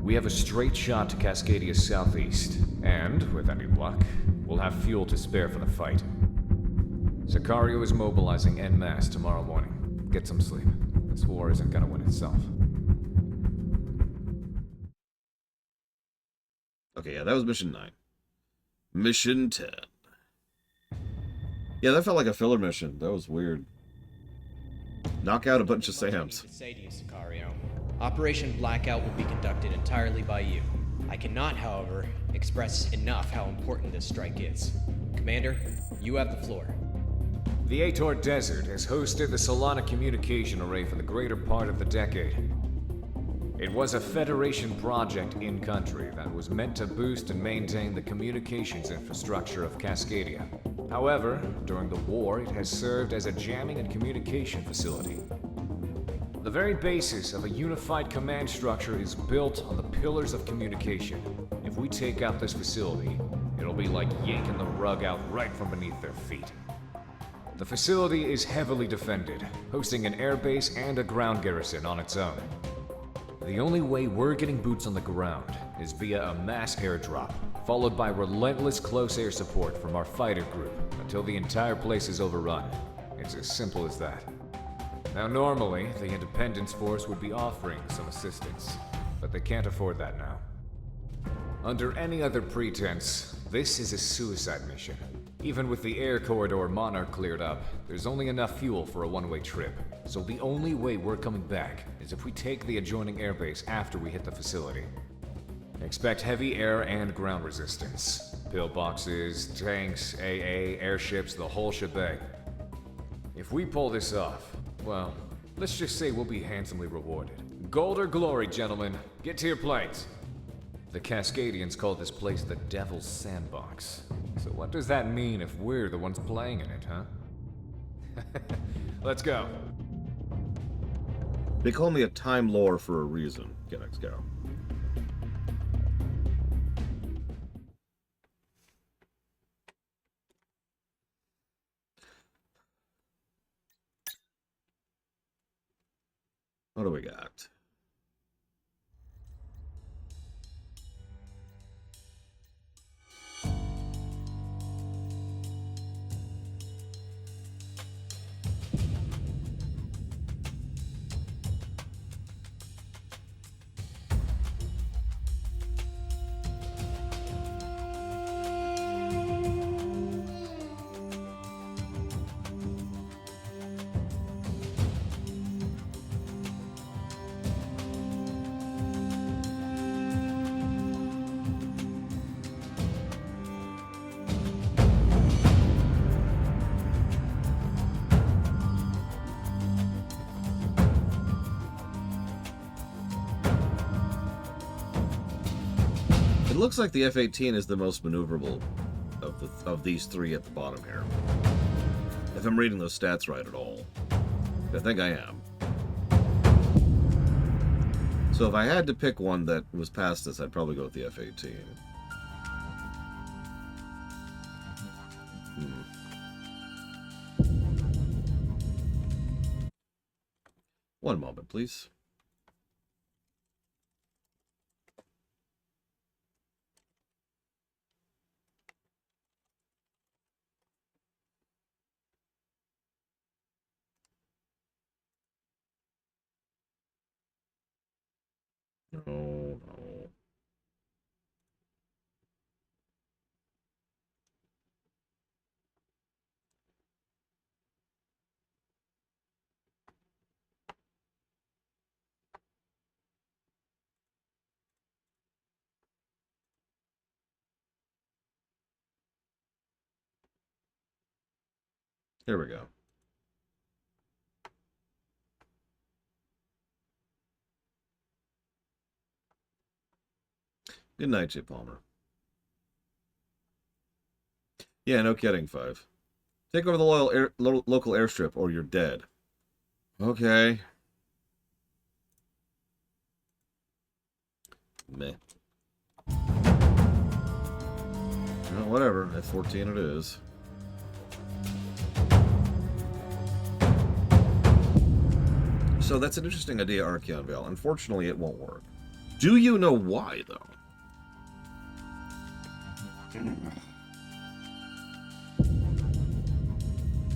We have a straight shot to Cascadia's southeast, and, with any luck, we'll have fuel to spare for the fight. Sicario is mobilizing en masse tomorrow morning. Get some sleep. This war isn't gonna win itself. Okay, yeah, that was mission 9. Mission 10. Yeah, that felt like a filler mission. That was weird. Knock out a bunch of Sams. To say to you, Sicario, Operation Blackout will be conducted entirely by you. I cannot, however, express enough how important this strike is. Commander, you have the floor. The Ator Desert has hosted the Solana communication array for the greater part of the decade. It was a Federation project in-country that was meant to boost and maintain the communications infrastructure of Cascadia. However, during the war, it has served as a jamming and communication facility. The very basis of a unified command structure is built on the pillars of communication. If we take out this facility, it'll be like yanking the rug out right from beneath their feet. The facility is heavily defended, hosting an airbase and a ground garrison on its own. The only way we're getting boots on the ground is via a mass airdrop, followed by relentless close air support from our fighter group until the entire place is overrun. It's as simple as that. Now normally, the Independence Force would be offering some assistance, but they can't afford that now. Under any other pretense, this is a suicide mission. Even with the air corridor Monarch cleared up, there's only enough fuel for a one-way trip. So the only way we're coming back is if we take the adjoining airbase after we hit the facility. Expect heavy air and ground resistance. Pillboxes, tanks, AA, airships, the whole shebang. If we pull this off, well, let's just say we'll be handsomely rewarded. Gold or glory, gentlemen. Get to your planes. The Cascadians call this place the Devil's Sandbox. So what does that mean if we're the ones playing in it, huh? Let's go. They call me a Time Lord for a reason. Okay, let's go. What do we got? It looks like the F-18 is the most maneuverable of these three at the bottom here. If I'm reading those stats right at all. I think I am. So if I had to pick one that was past this, I'd probably go with the F-18. One moment, please. No, no. Here we go. Good night, J. Palmer. Yeah, no kidding, 5. Take over the local airstrip or you're dead. Okay. Meh. Well, whatever. F-14 it is. So that's an interesting idea, Archeon Vale. Unfortunately, it won't work. Do you know why, though?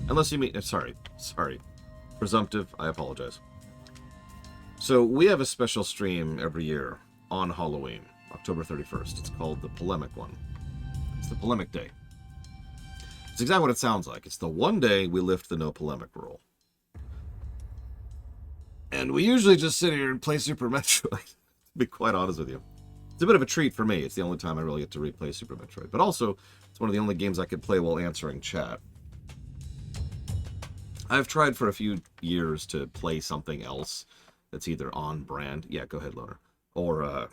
Unless you mean... Sorry. Presumptive. I apologize. So, we have a special stream every year on Halloween, October 31st. It's called the Polemic one. It's the Polemic Day. It's exactly what it sounds like. It's the one day we lift the no polemic rule. And we usually just sit here and play Super Metroid, to be quite honest with you. It's a bit of a treat for me. It's the only time I really get to replay Super Metroid. But also, it's one of the only games I could play while answering chat. I've tried for a few years to play something else that's either on brand. Yeah, go ahead, Loner. Or,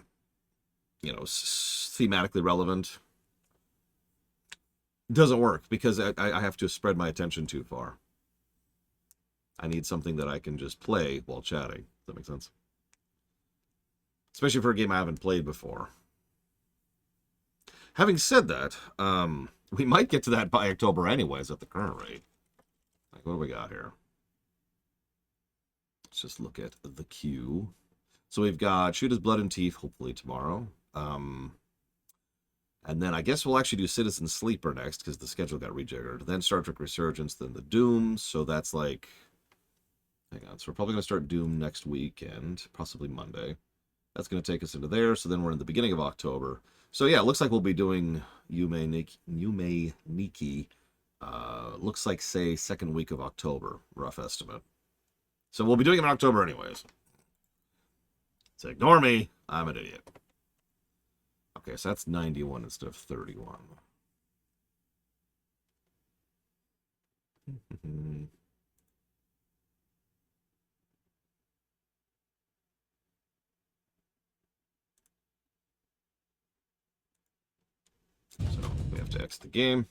you know, thematically relevant. It doesn't work because I have to spread my attention too far. I need something that I can just play while chatting. Does that make sense? Especially for a game I haven't played before. Having said that, we might get to that by October anyways at the current rate. Like, what do we got here? Let's just look at the queue. So we've got Shoot His Blood and Teeth, hopefully tomorrow. And then I guess we'll actually do Citizen Sleeper next, because the schedule got rejiggered. Then Star Trek Resurgence, then the Doom. So that's like... Hang on. So we're probably going to start Doom next weekend, possibly Monday. That's going to take us into there. So then we're in the beginning of October. So yeah, it looks like we'll be doing Yume Nikki. Looks like, say, second week of October, rough estimate. So we'll be doing it in October anyways. So ignore me. I'm an idiot. Okay, so that's 91 instead of 31. So we have to exit the game.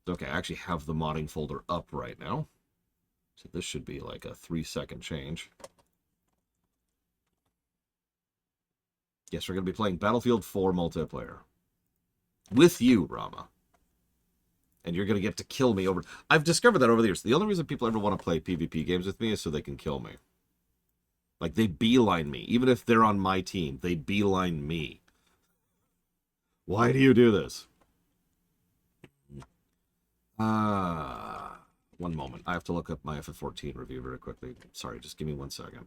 Okay, I actually have the modding folder up right now. So this should be like a 3-second change. Yes, we're going to be playing Battlefield 4 multiplayer. With you, Rama. And you're going to get to kill me over... I've discovered that over the years. The only reason people ever want to play PvP games with me is so they can kill me. Like, they beeline me. Even if they're on my team, they beeline me. Why do you do this? One moment. I have to look up my FF14 review very quickly. Sorry, just give me 1 second.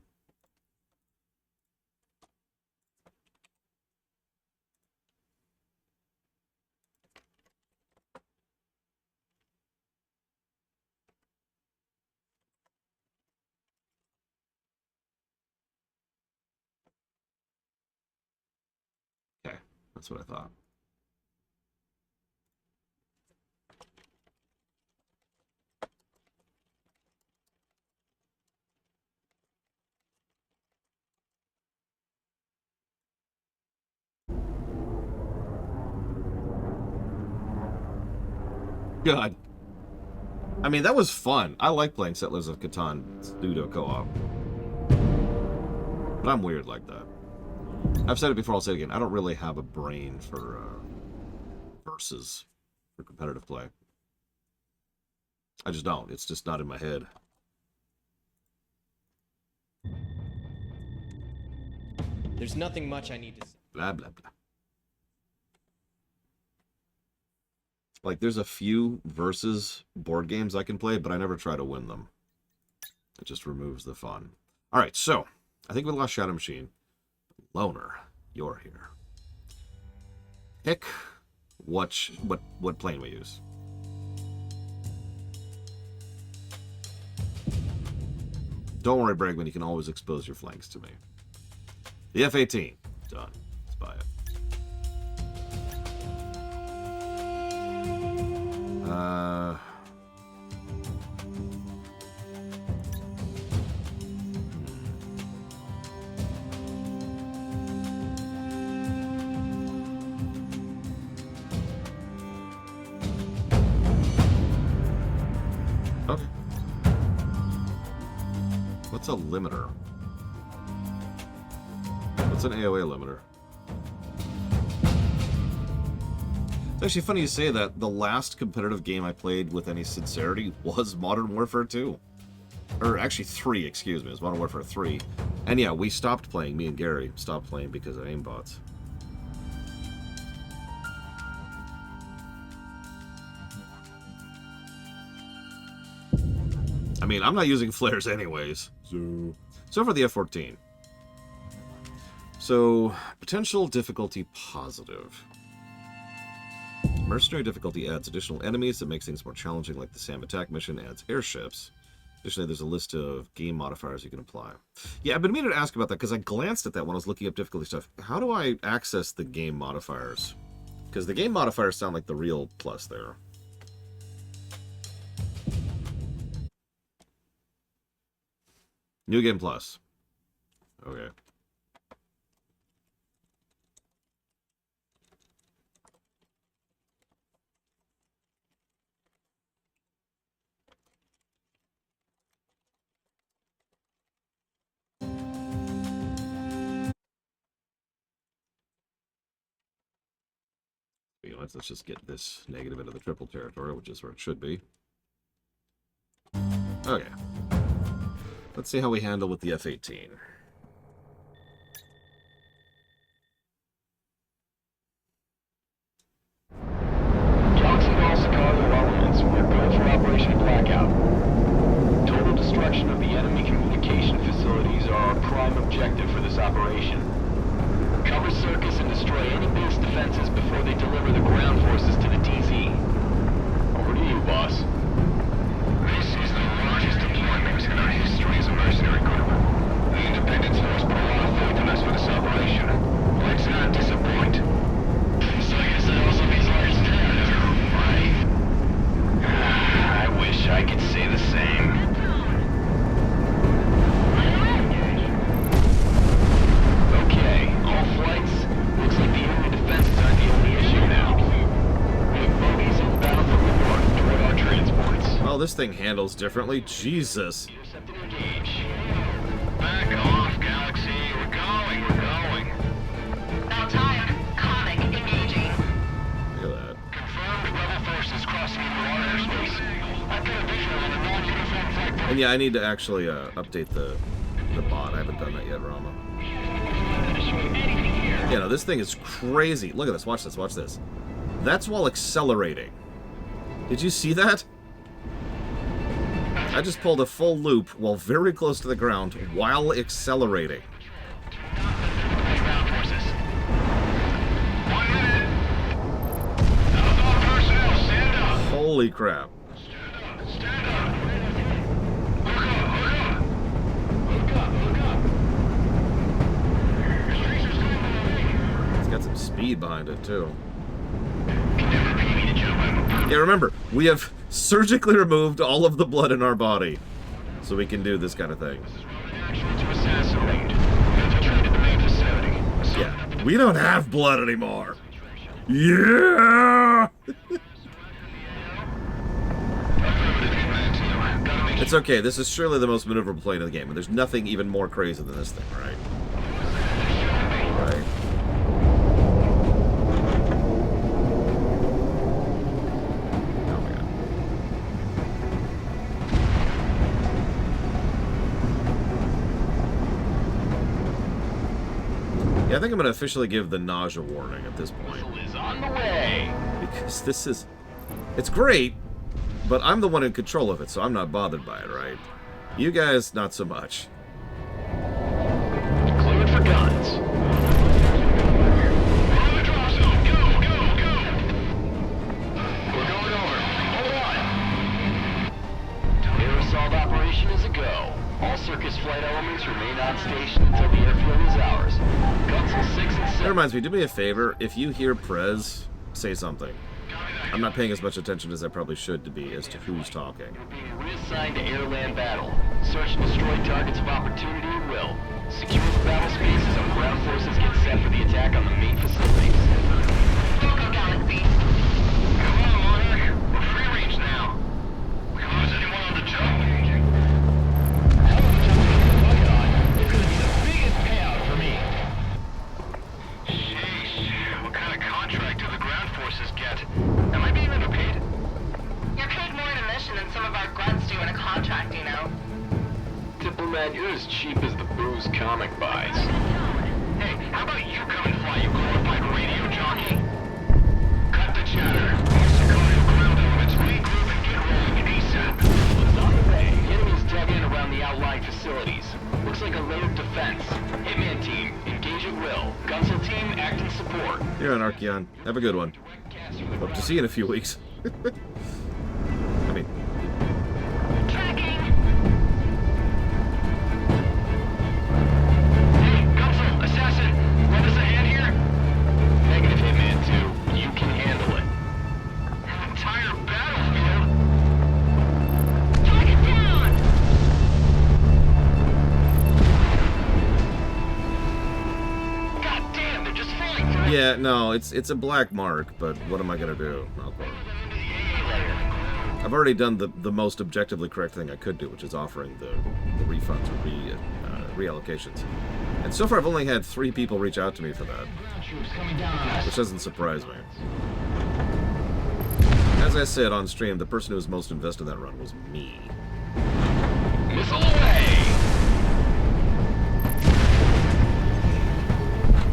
Okay, that's what I thought. God. I mean, that was fun. I like playing Settlers of Catan Ludo co-op. But I'm weird like that. I've said it before, I'll say it again. I don't really have a brain for versus for competitive play. I just don't. It's just not in my head. There's nothing much I need to say. Blah, blah, blah. Like, there's a few versus board games I can play, but I never try to win them. It just removes the fun. All right, so I think we lost Shadow Machine. Loner, you're here. Pick what plane we use. Don't worry, Bregman, you can always expose your flanks to me. The F-18. Done. Let's buy it. What's a limiter? What's an AOA limiter? It's actually funny you say that. The last competitive game I played with any sincerity was Modern Warfare 2. Or actually 3, excuse me. It was Modern Warfare 3. And yeah, we stopped playing. Me and Gary stopped playing because of aimbots. I mean, I'm not using flares anyways. So for the F-14. So, potential difficulty positive. Mercenary difficulty adds additional enemies that makes things more challenging, like the SAM attack mission adds airships. Additionally, there's a list of game modifiers you can apply. Yeah, I've been meaning to ask about that because I glanced at that when I was looking up difficulty stuff. How do I access the game modifiers? Because the game modifiers sound like the real plus there. New Game Plus. Okay. Let's just get this negative into the triple territory, which is where it should be. Okay. Let's see how we handle with the F-18. Galaxy and all Chicago elements, we're good for Operation Blackout. Total destruction of the enemy communication facilities are our prime objective for this operation. Cover circus and destroy any base defenses before they deliver the ground forces to the TZ. Over to you, boss. This is the largest deployment in our history as a mercenary group. The Independence Force put a lot of faith in us for this operation. Let's not disappoint. So I guess that also means large territory, right? I wish I could say the same. Okay, all flights. Looks like the enemy defenses aren't the only issue now. We have bogies inbound from the north toward our transports. Oh, this thing handles differently. Jesus. Intercept and engage. Back off, Galaxy. We're going. Altair, Comic, engaging. Look at that. Confirmed rebel forces crossing into our airspace. I've got a visual on a non-uniform flight path. And yeah, I need to actually update the bot. I haven't done that yet, Rama. Yeah, no, this thing is crazy. Look at this. Watch this. Watch this. That's while accelerating. Did you see that? I just pulled a full loop while very close to the ground while accelerating. Ground forces. 1 minute. Outbound personnel, stand up. Holy crap. Stand up. Look up. It's got some speed behind it, too. Can never pay me to jump. I'm a Yeah, remember, we have surgically removed all of the blood in our body so we can do this kind of thing. actual to assassinate. Infiltrated the main facility. Yeah, we don't have blood anymore. Yeah! It's okay, this is surely the most maneuverable plane in the game, and there's nothing even more crazy than this thing, right? Right. Oh my god. Yeah, I think I'm going to officially give the nausea warning at this point. Missile is on the way. Because this is... It's great, but I'm the one in control of it, so I'm not bothered by it, right? You guys, not so much. Cleared for guns. On the drop zone. Go. We're going over. Hold on. Air assault operation is a go. All circus flight elements remain on station until the airfield is ours. Guns will 6 and 7. That reminds me, do me a favor. If you hear Prez, say something. I'm not paying as much attention as I probably should to be as to who's talking. You're being reassigned to air-land battle. Search and destroy targets of opportunity at will. Secure the battle spaces and ground forces get set for the attack on the main facilities. Go, Galaxy. Come on, Monarch. We're free range now. We lose anyone on the jump. some of our grunts doing a contract, you know. Diplomat, you're as cheap as the booze comic buys. Hey, how about you come and fly, you glorified radio jockey? Cut the chatter. Most Sicario ground elements regroup and get rolling ASAP. It's on the way. The enemy's dug in around the outlying facilities. Looks like a layered defense. Hitman team, engage at will. Gunsel team, act in support. You're on Archeon. Have a good one. Hope to see you in a few weeks. I mean, Tracking. Hey, Gunsel, Assassin, lend us a hand here? Negative Hitman 2, you can handle it. An entire battlefield? Target down. God damn, they're just falling through. yeah, no, it's a black mark, but what am I gonna do? I've already done the most objectively correct thing I could do, which is offering the refunds or reallocations. And so far, I've only had 3 people reach out to me for that, which doesn't surprise me. As I said on stream, the person who was most invested in that run was me. Missile away!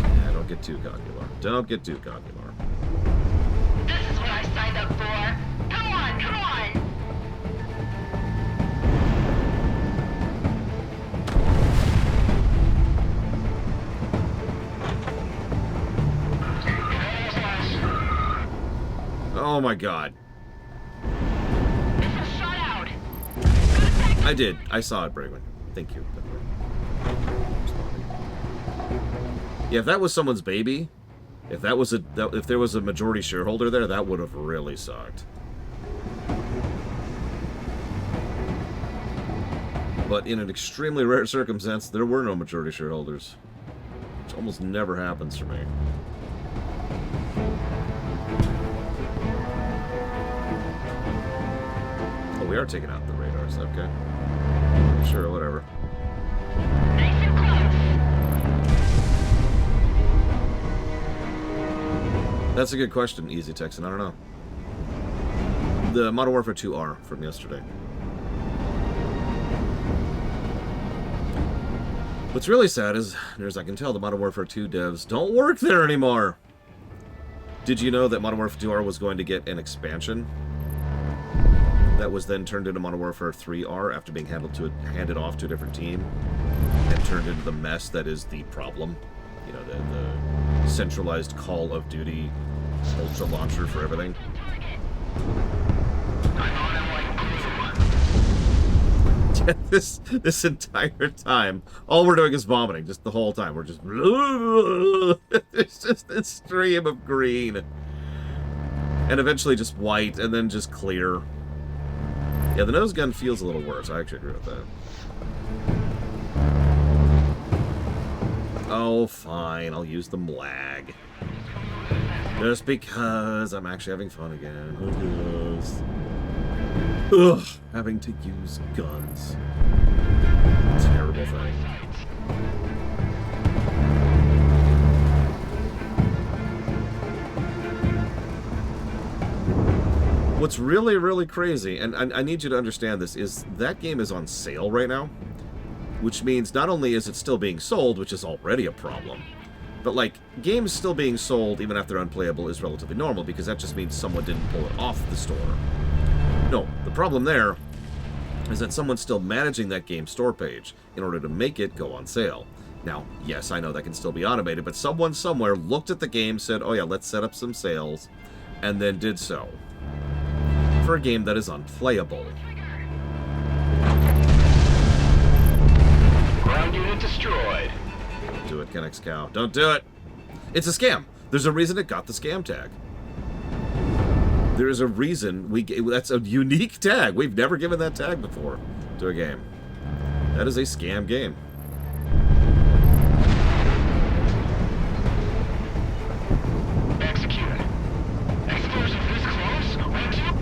Yeah, don't get too cocky, Lar. Don't get too cocky, Lar. This is what I signed up for. Come on, come on. Oh my god. Missile shot out. I did. I saw it, Bregman. Thank you. Yeah, if that was someone's baby, if there was a majority shareholder there, that would have really sucked. But in an extremely rare circumstance, there were no majority shareholders, which almost never happens for me. Oh, we are taking out the radars. Okay. Sure, whatever. Nice and close. That's a good question, Easy Texan. I don't know. The Modern Warfare 2R from yesterday. What's really sad is, as I can tell, the Modern Warfare 2 devs don't work there anymore. Did you know that Modern Warfare 2R was going to get an expansion that was then turned into Modern Warfare 3R after being handed off to a different team and turned into the mess that is the problem? You know, the centralized Call of Duty ultra launcher for everything. This entire time, all we're doing is vomiting, just the whole time. We're just it's just this stream of green, and eventually just white, and then just clear. Yeah, the nose gun feels a little worse. I actually agree with that. Oh, fine. I'll use the MLAG. Just because I'm actually having fun again. Ugh, having to use guns. Terrible thing. What's really, really crazy, and I need you to understand this, is that game is on sale right now. Which means not only is it still being sold, which is already a problem, but, like, games still being sold even after unplayable is relatively normal, because that just means someone didn't pull it off the store. No, the problem there is that someone's still managing that game store page in order to make it go on sale. Now, yes, I know that can still be automated, but someone somewhere looked at the game, said, oh yeah, let's set up some sales, and then did so. For a game that is unplayable. Ground unit destroyed. Don't do it, Kennex Cow. Don't do it! It's a scam! There's a reason it got the scam tag. There is a reason that's a unique tag. We've never given that tag before to a game. That is a scam game. Executed. Explosion this close? Would you?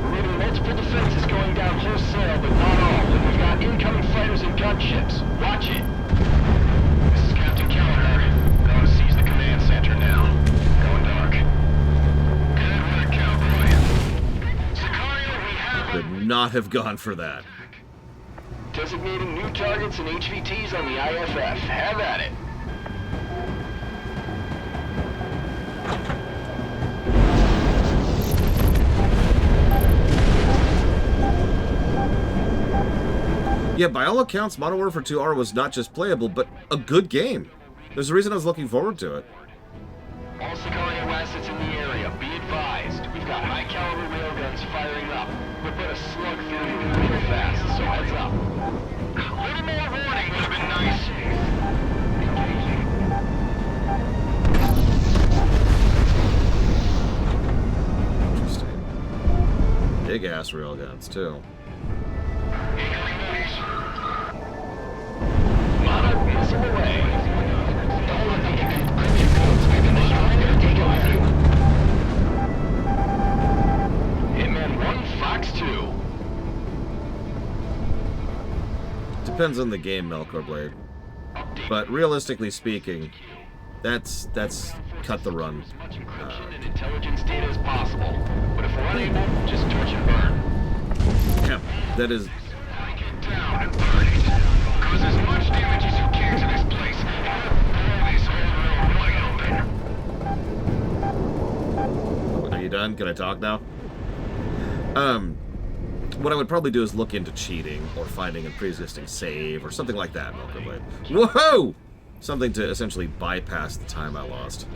We're moving multiple defenses going down wholesale, but not all. And we've got incoming fighters and gunships. Watch it. Could not have gone for that. Designating new targets and HVTs on the IFF. Have at it. Yeah, by all accounts, Modern Warfare 2R was not just playable, but a good game. There's a reason I was looking forward to it. All Sicario assets in the area, be advised. We've got high-caliber railguns firing up. We'll put a slug through you real fast, so heads up. A little more warning would have been nice. Interesting. Big-ass railguns, too. Monarch missile away. Hitman 1, Fox 2. Depends on the game, Melkor Blade. But realistically speaking, that's cut the run. As much encryption and intelligence data as possible. But if we're unable, just torch and burn. Yeah, that is... Break it down and burn it. Cause as much damage as you can to this place, and blow this whole room wide open. Are you done? Can I talk now? What I would probably do is look into cheating or finding a pre-existing save or something like that, Melkor Blade. Whoa! Something to essentially bypass the time I lost.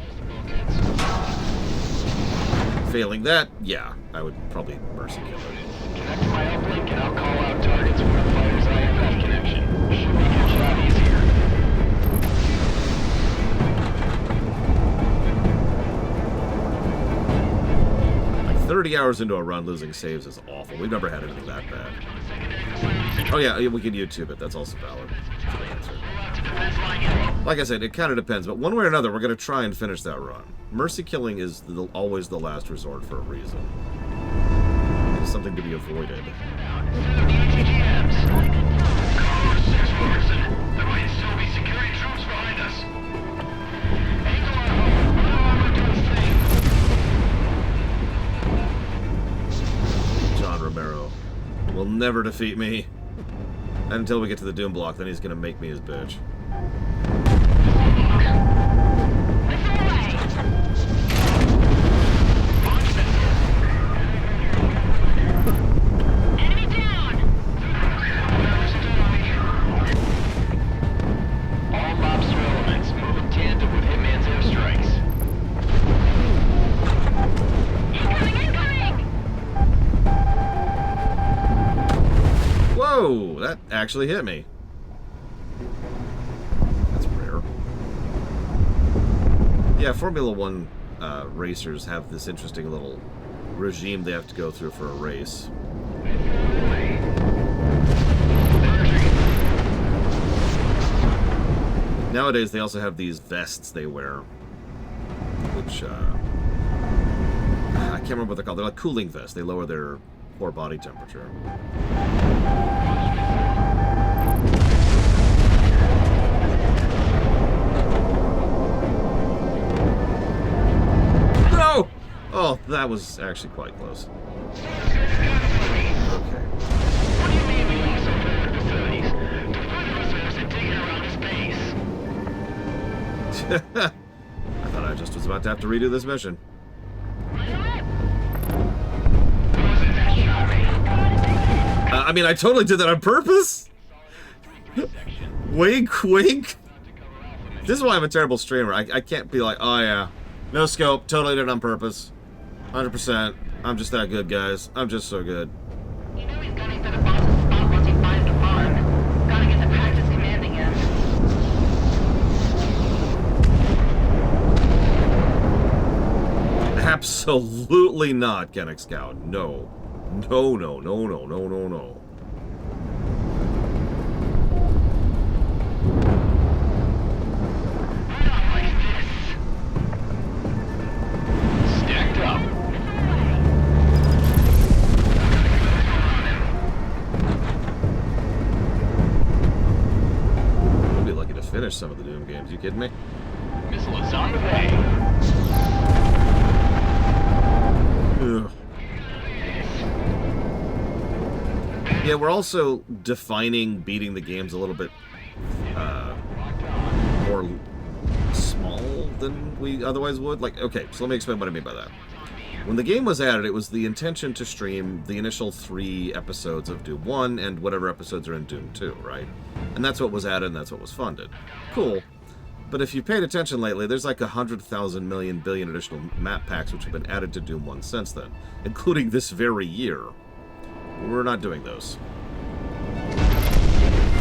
Failing that, yeah, I would probably mercy kill it. Connect to my uplink and I'll call out targets from the fire's IFF connection. Should make your job easier. Like 30 hours into a run, losing saves is awful. We've never had anything that bad. Oh yeah, we can YouTube it. That's also valid. That's a good answer. Like I said, it kind of depends, but one way or another, we're going to try and finish that run. Mercy killing is always the last resort for a reason. It's something to be avoided. John Romero will never defeat me. Until we get to the Doom block, then he's going to make me his bitch. Whoa, that actually hit me. That's rare. Yeah, Formula One racers have this interesting little regime they have to go through for a race. Nowadays, they also have these vests they wear, which, I can't remember what they're called. They're like cooling vests. They lower their core body temperature. No! Oh, that was actually quite close. Okay. What do you mean we lost our forward facilities? Defend reserves and dig around his base. I thought I just was about to have to redo this mission. I mean, I totally did that on purpose. Wink, wink. This is why I'm a terrible streamer. I can't be like, oh yeah, no scope, totally did it on purpose. 100%. I'm just that good, guys. I'm just so good. You know he's gunning for the boss's spot once he finds the farm. Gotta get to practice commanding him. Absolutely not, Kennex Scout. No. No, no, no, no, no, no, no. Stacked up. I'd be lucky to finish some of the Doom games. You kidding me? Missile is on the way. Ugh. Yeah, we're also defining beating the games a little bit more small than we otherwise would. Like, okay, so let me explain what I mean by that. When the game was added, it was the intention to stream the initial 3 episodes of Doom 1 and whatever episodes are in Doom 2, right? And that's what was added and that's what was funded. Cool. But if you paid attention lately, there's like 100,000 million billion additional map packs which have been added to Doom 1 since then, including this very year. We're not doing those.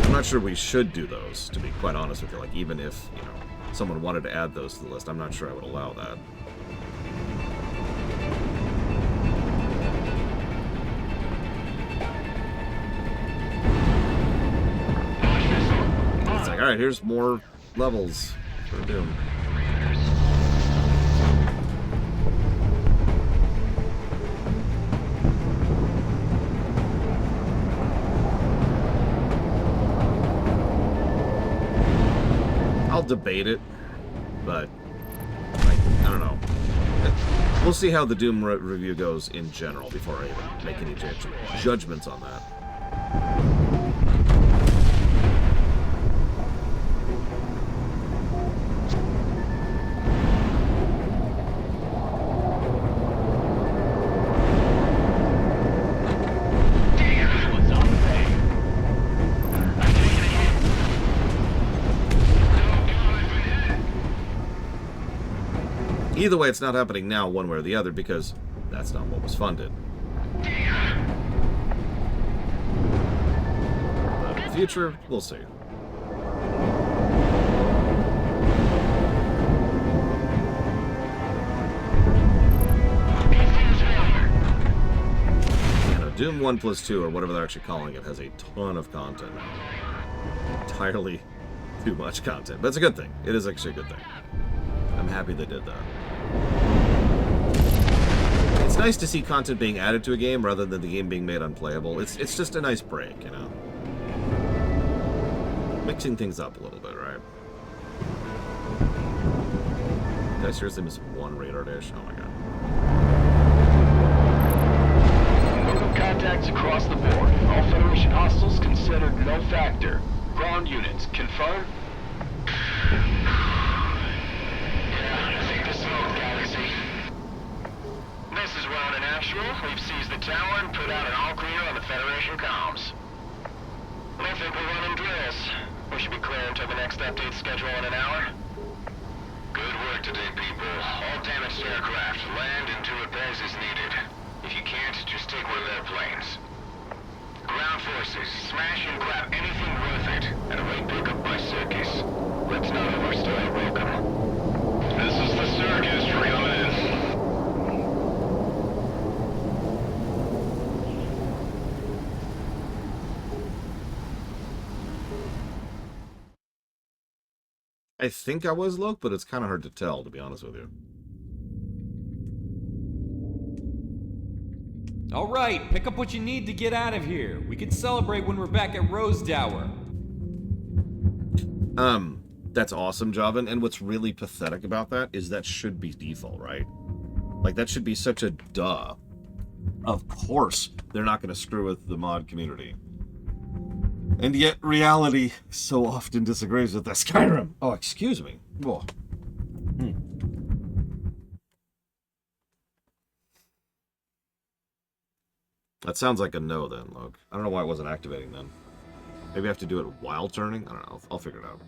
I'm not sure we should do those, to be quite honest with you. Like, even if, you know, someone wanted to add those to the list, I'm not sure I would allow that. It's like, alright, here's more levels for Doom. I'll debate it, but like, I don't know. We'll see how the Doom review goes in general before I even make any judgments on that. Either way, it's not happening now one way or the other because that's not what was funded. But in the future, we'll see. You know, Doom 1 plus 2, or whatever they're actually calling it, has a ton of content now. Entirely too much content. But it's a good thing. It is actually a good thing. I'm happy they did that. It's nice to see content being added to a game rather than the game being made unplayable. It's just a nice break, you know? Mixing things up a little bit, right? Did I seriously miss one radar dish? Oh my god. Movement contacts across the board. All Federation hostiles considered no factor. Ground units, confirm? This is Rowan in actual. We've seized the tower and put out an all clear on the Federation comms. I think we're running drills. We should be clear until the next update schedule in an hour. Good work today, people. All damaged aircraft, land and do repairs as needed. If you can't, just take one of their planes. Ground forces, smash and grab anything worth it, and await pickup by Circus. Let's know if we're still welcome. This is the Circus, come in. I think I was Loke, but it's kind of hard to tell, to be honest with you. All right, pick up what you need to get out of here. We can celebrate when we're back at Rose Tower. That's awesome, Javan. And what's really pathetic about that is that should be default, right? Like, that should be such a duh. Of course, they're not going to screw with the mod community. And yet, reality so often disagrees with that. Skyrim! Oh, excuse me. Whoa. That sounds like a no then, Loke. I don't know why it wasn't activating then. Maybe I have to do it while turning? I don't know. I'll figure it out.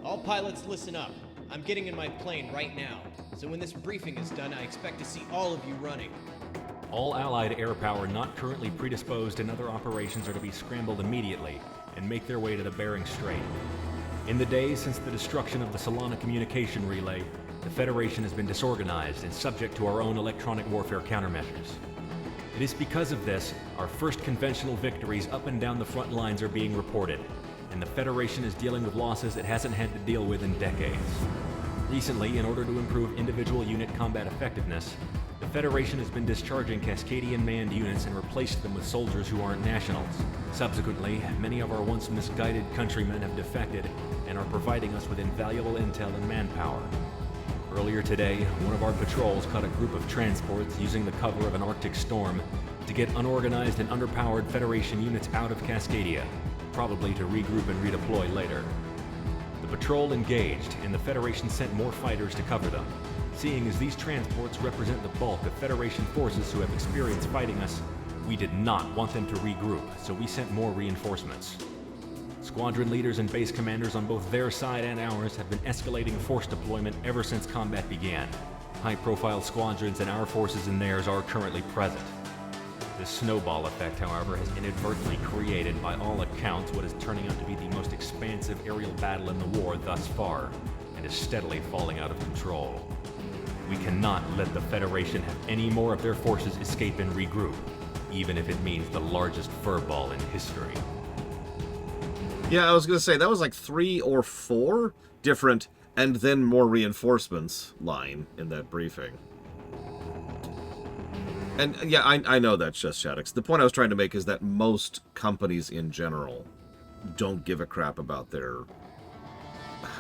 All pilots, listen up. I'm getting in my plane right now. So when this briefing is done, I expect to see all of you running. All Allied air power not currently predisposed in other operations are to be scrambled immediately and make their way to the Bering Strait. In the days since the destruction of the Solana communication relay, the Federation has been disorganized and subject to our own electronic warfare countermeasures. It is because of this, our first conventional victories up and down the front lines are being reported, and the Federation is dealing with losses it hasn't had to deal with in decades. Recently, in order to improve individual unit combat effectiveness, the Federation has been discharging Cascadian manned units and replaced them with soldiers who aren't nationals. Subsequently, many of our once misguided countrymen have defected and are providing us with invaluable intel and manpower. Earlier today, one of our patrols caught a group of transports using the cover of an Arctic storm to get unorganized and underpowered Federation units out of Cascadia, probably to regroup and redeploy later. The patrol engaged, and the Federation sent more fighters to cover them. Seeing as these transports represent the bulk of Federation forces who have experience fighting us, we did not want them to regroup, so we sent more reinforcements. Squadron leaders and base commanders on both their side and ours have been escalating force deployment ever since combat began. High-profile squadrons and our forces in theirs are currently present. This snowball effect, however, has inadvertently created, by all accounts, what is turning out to be the most expansive aerial battle in the war thus far, and is steadily falling out of control. We cannot let the Federation have any more of their forces escape and regroup, even if it means the largest furball in history. Yeah, I was going to say, that was like 3 or 4 different "and then more reinforcements" line in that briefing. And yeah, I know that's just Shaddix. The point I was trying to make is that most companies in general don't give a crap about their...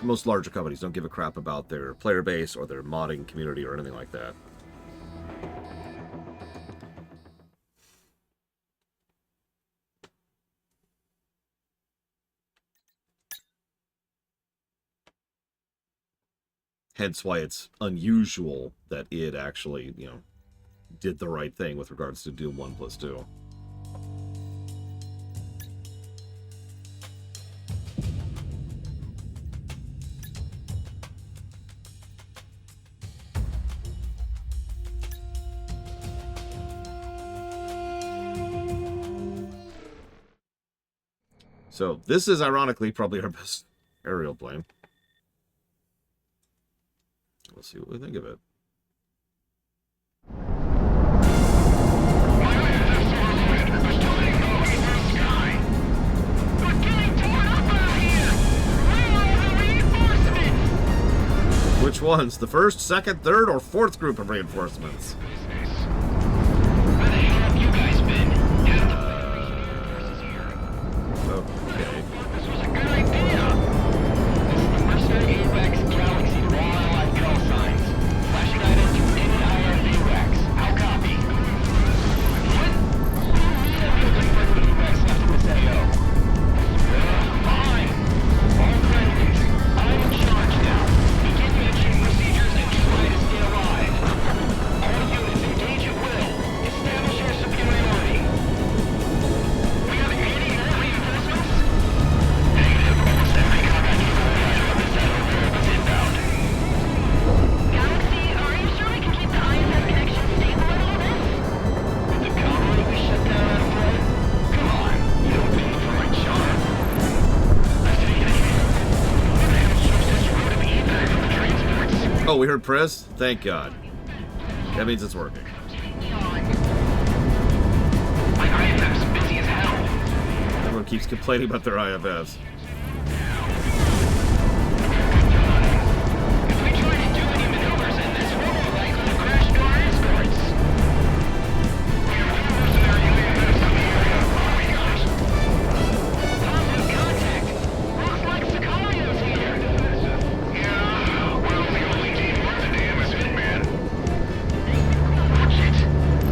Most larger companies don't give a crap about their player base or their modding community or anything like that. Hence why it's unusual that it actually, did the right thing with regards to Doom 1+2. So, this is ironically probably our best aerial plane. Let's see what we think of it. Which ones? The first, second, third, or fourth group of reinforcements? Where the hell have you guys been? Okay. This was a good idea. This is the Mercenary AVAX Galaxy Raw Allied call signs. Flashing items from any IRV racks. How copy? What? Looking for any AVAX left in this AO. Fine. All friendlies. I'm in charge now. Begin mentioning procedures and try to stay alive. All units engage at will. Establish your superiority. We have any more reinforcements? Negative. Almost every combat unit on this side was inbound. Galaxy, are you sure we can keep the ISS connection stable and all this? With the combo we shut down out of play? Come on. You don't pay for my charm. I've taken a hit. What the hell shows this route of evac from the transports? Oh, we heard Prez? Thank God. That means it's working. My IFF's busy as hell. Everyone keeps complaining about their IFFs. If we try to do any maneuvers in this, we're more likely to crash into our escorts. We have two mercenary IFFs in the area. What do we got? Positive contact. Looks like Sicario's here. Yeah, we're the only team worth a damn as Wingman. Oh shit!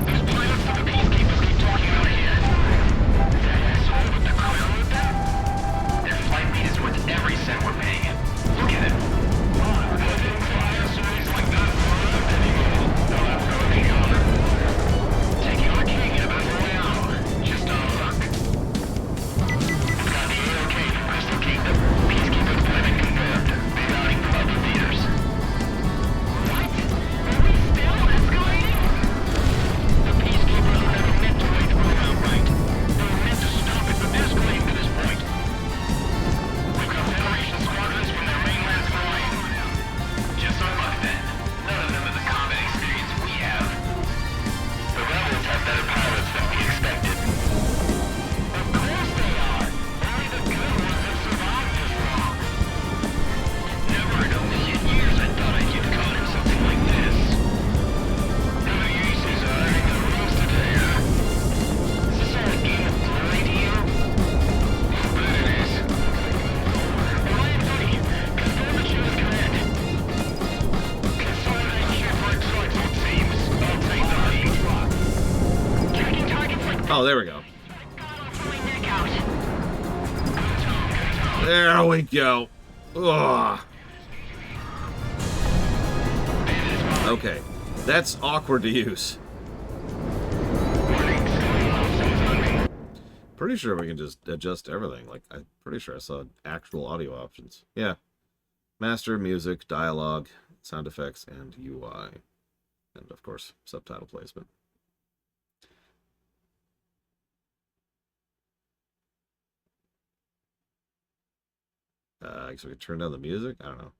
Those pilots that the peacekeepers keep talking about here. That asshole with the crown with them? They're Oh, there we go. Neck out. There we go. Ugh. Okay, that's awkward to use. Pretty sure we can just adjust everything. Like, I'm pretty sure I saw actual audio options. Yeah. Master, music, dialogue, sound effects, and UI. And, of course, subtitle placement. I guess we could turn down the music? I don't know.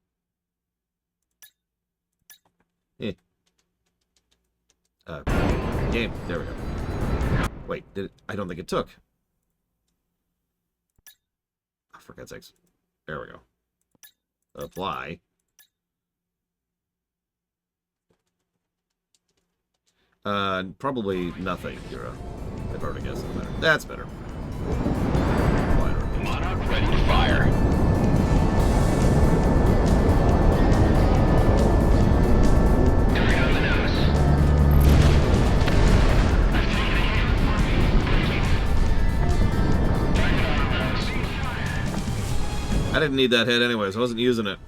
Game. There we go. Wait, did it? I don't think it took. Oh, for God's sakes. There we go. Apply. Probably nothing, Kira. I've already guessed. That's better. Monarch ready to fire. I didn't need that hit anyways. I wasn't using it.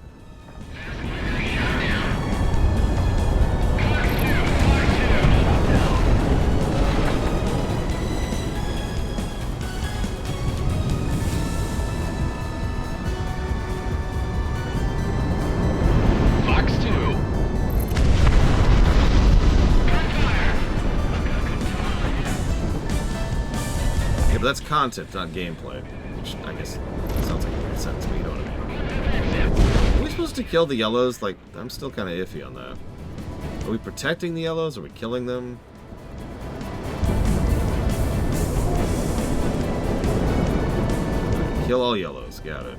Fox 2. Yeah, but that's content, not gameplay. Which I guess sounds like it makes sense, but you know what I mean. Are we supposed to kill the yellows? Like, I'm still kind of iffy on that. Are we protecting the yellows? Are we killing them? Kill all yellows. Got it.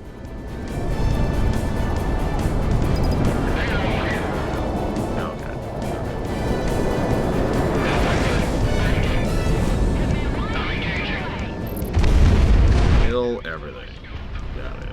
Kill everything. Got it.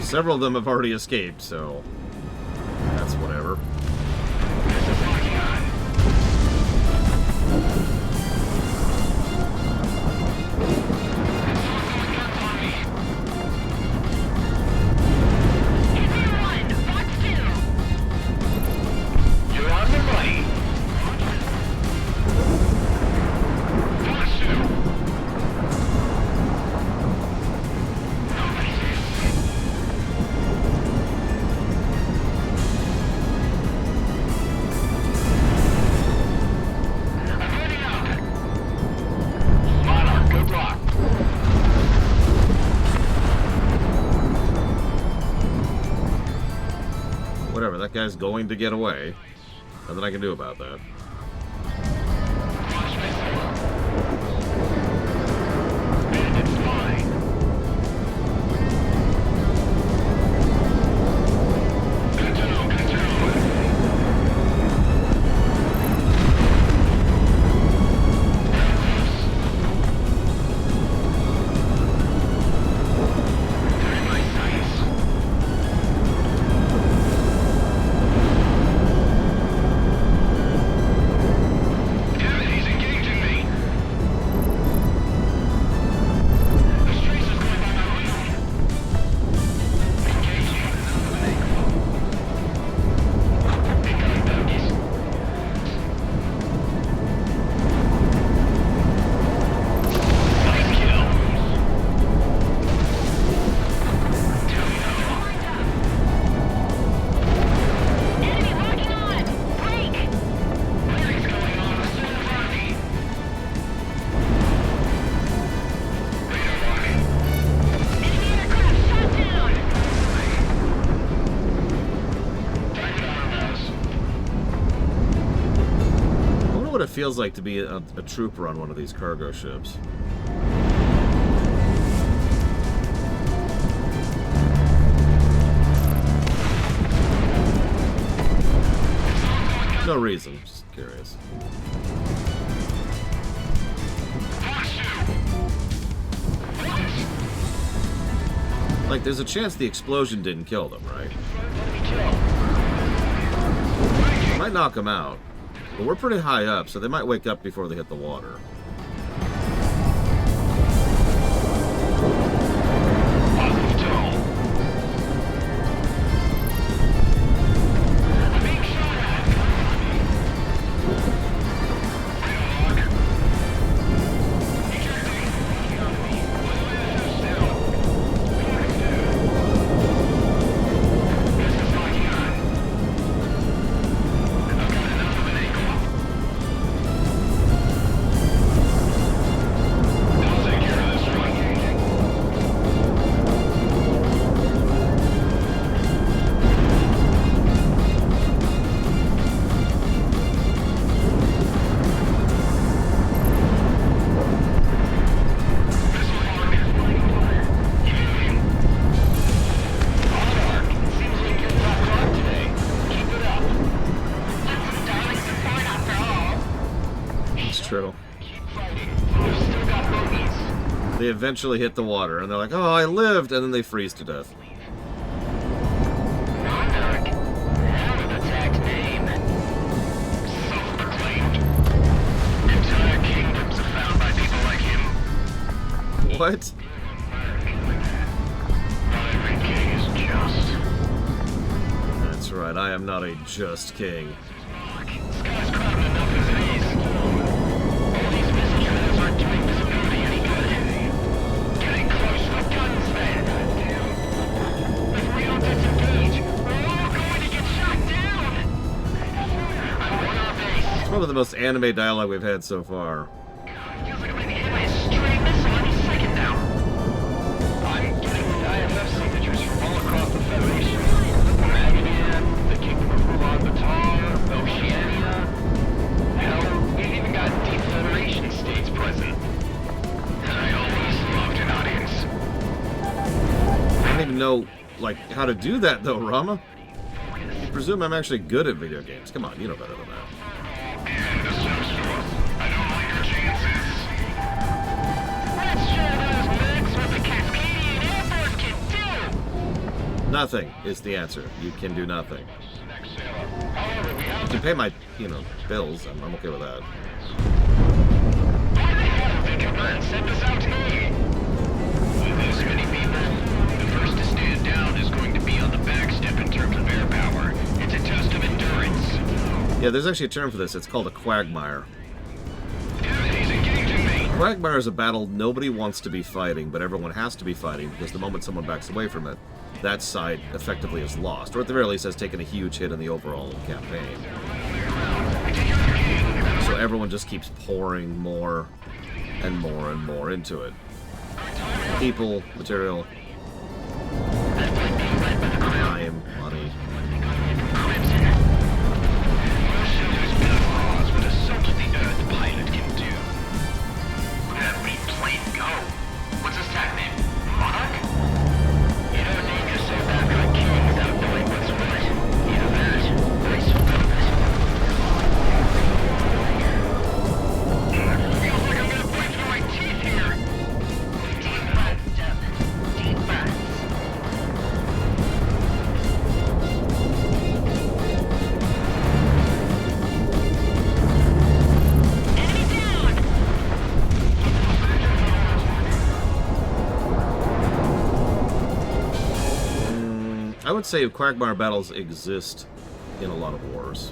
Several of them have already escaped, so that's whatever. You're on the money. Fox 2. Monarch, good luck. Whatever, that guy's going to get away. Nothing I can do about that. Bandits fine. Good to know, good to know. Very nice. feels like to be a trooper on one of these cargo ships. No reason, just curious. Like, there's a chance the explosion didn't kill them, right? It might knock them out. But we're pretty high up, so they might wake up before they hit the water. They eventually hit the water, and they're like, oh, I lived, and then they freeze to death. What? That's right, I am not a just king. One of the most anime dialogue we've had so far. Feels like I'm gonna be hit by a stray missile any second now. I'm getting IFF signatures from all across the Federation. Magadan, the Kingdom of Ulaanbaatar, Oceania. Hell, we've even got Defederation states present. And I always loved an audience. I don't even know, like, how to do that, though, Rama. I presume I'm actually good at video games. Come on, you know better than that. Nothing is the answer. You can do nothing. You can pay my, bills. I'm okay with that. Send us out to me. With this many people, the first to stand down is going to be on the back step in terms of air power. It's a test of endurance. Yeah, there's actually a term for this. It's called a quagmire. He's engaging me. Quagmire is a battle nobody wants to be fighting, but everyone has to be fighting because the moment someone backs away from it, that side effectively is lost, or at the very least has taken a huge hit in the overall campaign. So everyone just keeps pouring more and more and more into it. People, material, time, money. What's his tag name? Monarch? You don't need to say that like king without knowing what's what. Either that, or he's feels like I'm gonna break through my teeth here. Deep breaths, Devin. Deep breaths. Enemy down! I would say quagmire battles exist in a lot of wars.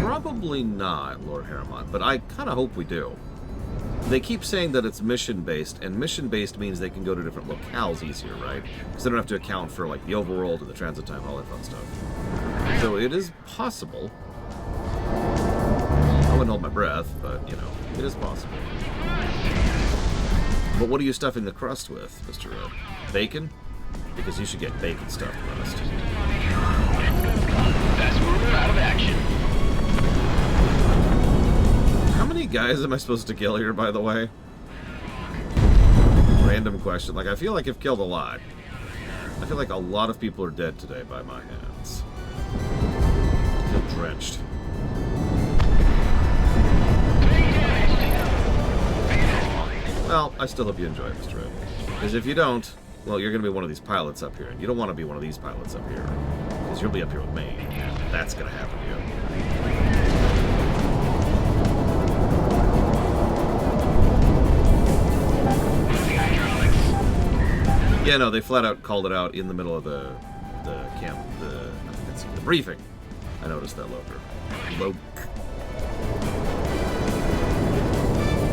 Probably not, Lord Harriman, but I kind of hope we do. They keep saying that it's mission-based, and mission-based means they can go to different locales easier, right? Because they don't have to account for, like, the overworld and the transit time and all that fun stuff. So it is possible. I wouldn't hold my breath, but, it is possible. But what are you stuffing the crust with, Mr. Bacon? Because you should get bacon stuffed crust. That's where we're at. out of action. How many guys am I supposed to kill here, by the way? Random question. Like, I feel like I've killed a lot. I feel like a lot of people are dead today by my hands. I feel drenched. Well, I still hope you enjoy this trip. Because if you don't, well, you're going to be one of these pilots up here. And you don't want to be one of these pilots up here. Because you'll be up here with me. That's going to happen to you. Yeah, no, they flat out called it out in the middle of the camp, the briefing. I noticed that loader.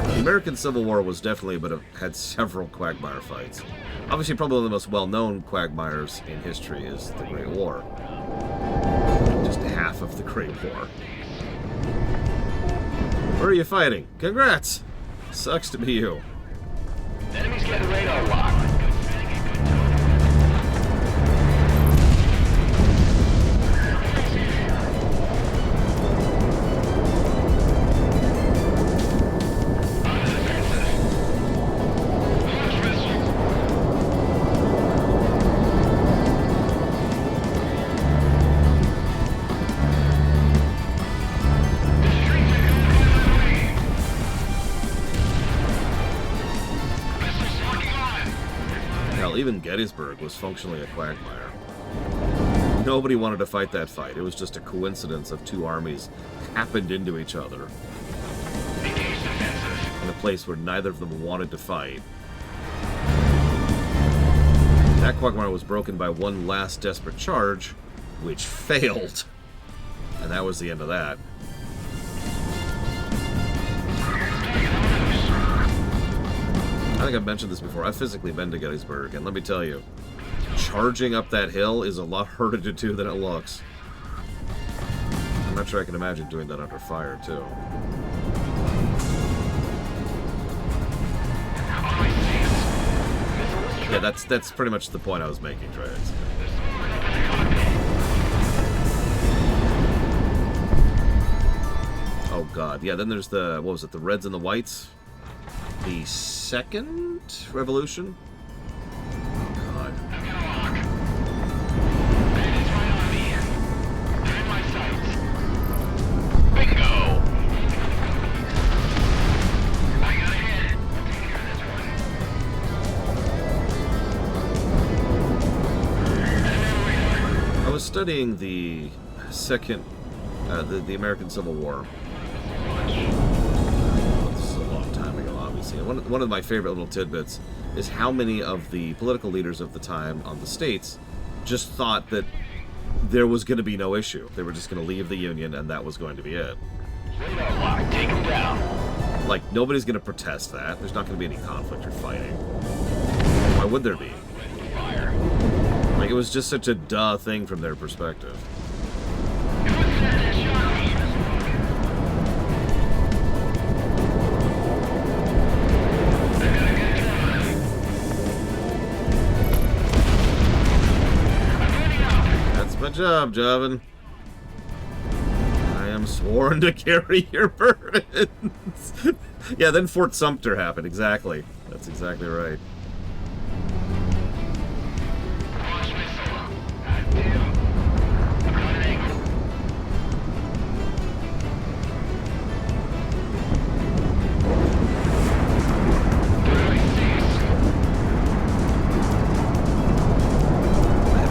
The American Civil War was definitely, but it had several quagmire fights. Obviously, probably one of the most well-known quagmires in history is the Great War. Just half of the Great War. Where are you fighting? Congrats! Sucks to be you. Enemies getting radar locked. Even Gettysburg was functionally a quagmire. Nobody wanted to fight that fight. It was just a coincidence of two armies happened into each other in a place where neither of them wanted to fight. That quagmire was broken by one last desperate charge, which failed. And that was the end of that. I think I've mentioned this before. I've physically been to Gettysburg, and let me tell you, charging up that hill is a lot harder to do than it looks. I'm not sure I can imagine doing that under fire, too. Yeah, that's pretty much the point I was making, Trey. Oh, God. Yeah, then there's the, what was it, the Reds and the Whites? The second revolution? God. Bingo! I was studying the second, the American Civil War. One of my favorite little tidbits is how many of the political leaders of the time on the states just thought that there was going to be no issue. They were just going to leave the Union and that was going to be it. Radar lock, take him down. Like, nobody's going to protest that. There's not going to be any conflict or fighting. Why would there be? Like, it was just such a duh thing from their perspective. Good job, Javin. I am sworn to carry your burdens. Yeah, then Fort Sumter happened. Exactly. That's exactly right.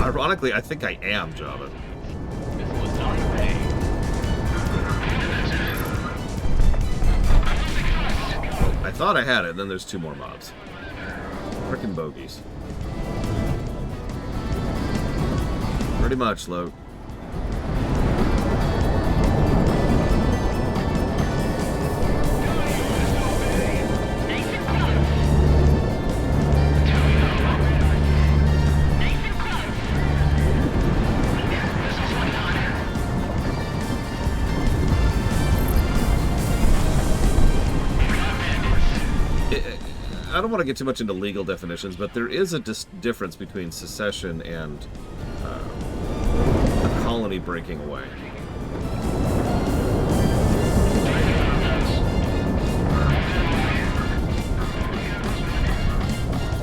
Ironically, I think I am, Java. I thought I had it, then there's two more mobs. Frickin' bogeys. Pretty much, Loke. I don't want to get too much into legal definitions, but there is a difference between secession and a colony breaking away.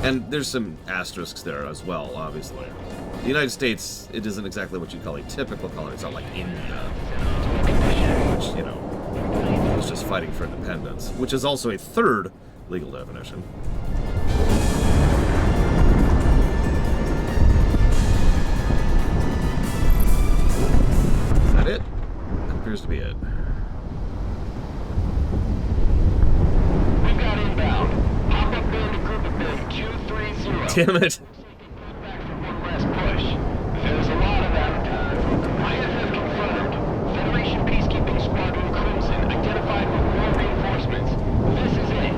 And there's some asterisks there as well, obviously. The United States, it isn't exactly what you'd call a typical colony. It's not like India, which, you know, was just fighting for independence, which is also a third legal definition. Is that it? That appears to be it. We've got inbound. Hop up into group of men 230. Damn it. Back for one last push. There's a lot of them. IFF confirmed. Federation Peacekeeping Squadron Crimson identified with war reinforcements. This is it.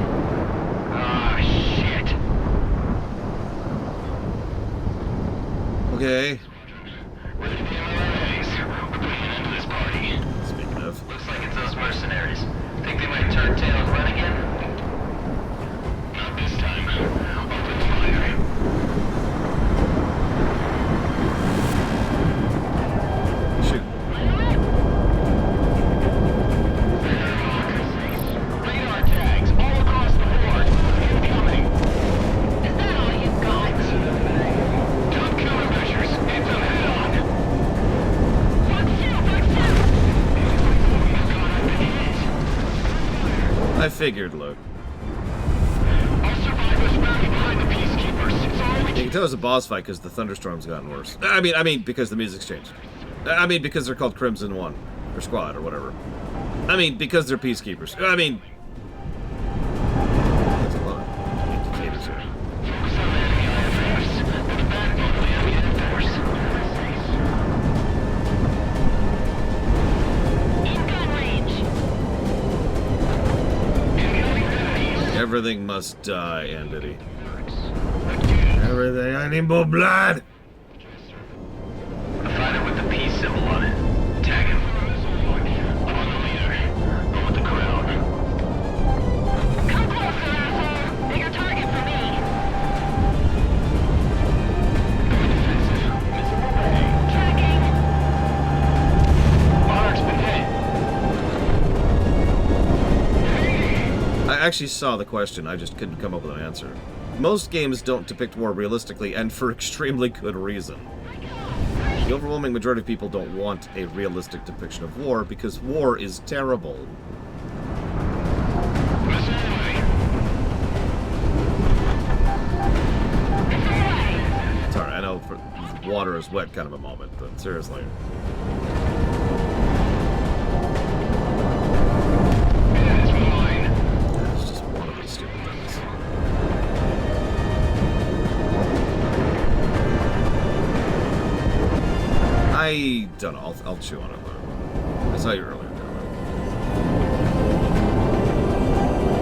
Ah, shit. Okay. Ready for the MLAs. We're putting an end to this party. Speaking of. Looks like it's those mercenaries. Think they might turn tail and run again? Not this time. Open fire. Shoot. Radar tags all across the board. Incoming. Is that all you've got? Top countermeasures. It's a head-on. Fox 2! I figured, look. Our survivors rally behind the peacekeepers. It's all we You can can tell it's a boss fight because the thunderstorm's gotten worse. I mean, because the music's changed. I mean, because they're called Crimson One or Squad or whatever. I mean, because they're peacekeepers. I mean, there's a lot of indicators here. focus on the enemy IFFs. They're the backbone of the enemy air force. In gun range. Incoming enemies. Everything must die, Andity. Everything. I need more blood. A fighter with the peace symbol on it. Tag him. I'm on the leader. Go with the crowd. Come closer, asshole. Bigger target for me. Tracking. Monarch's been hit. I actually saw the question. I just couldn't come up with an answer. Most games don't depict war realistically, and for extremely good reason. The overwhelming majority of people don't want a realistic depiction of war because war is terrible. Missile away. Sorry, I know for water is wet kind of a moment, but seriously. It is mine. It's just one of these stupid things. I don't know. I'll chew on it later. I saw you earlier.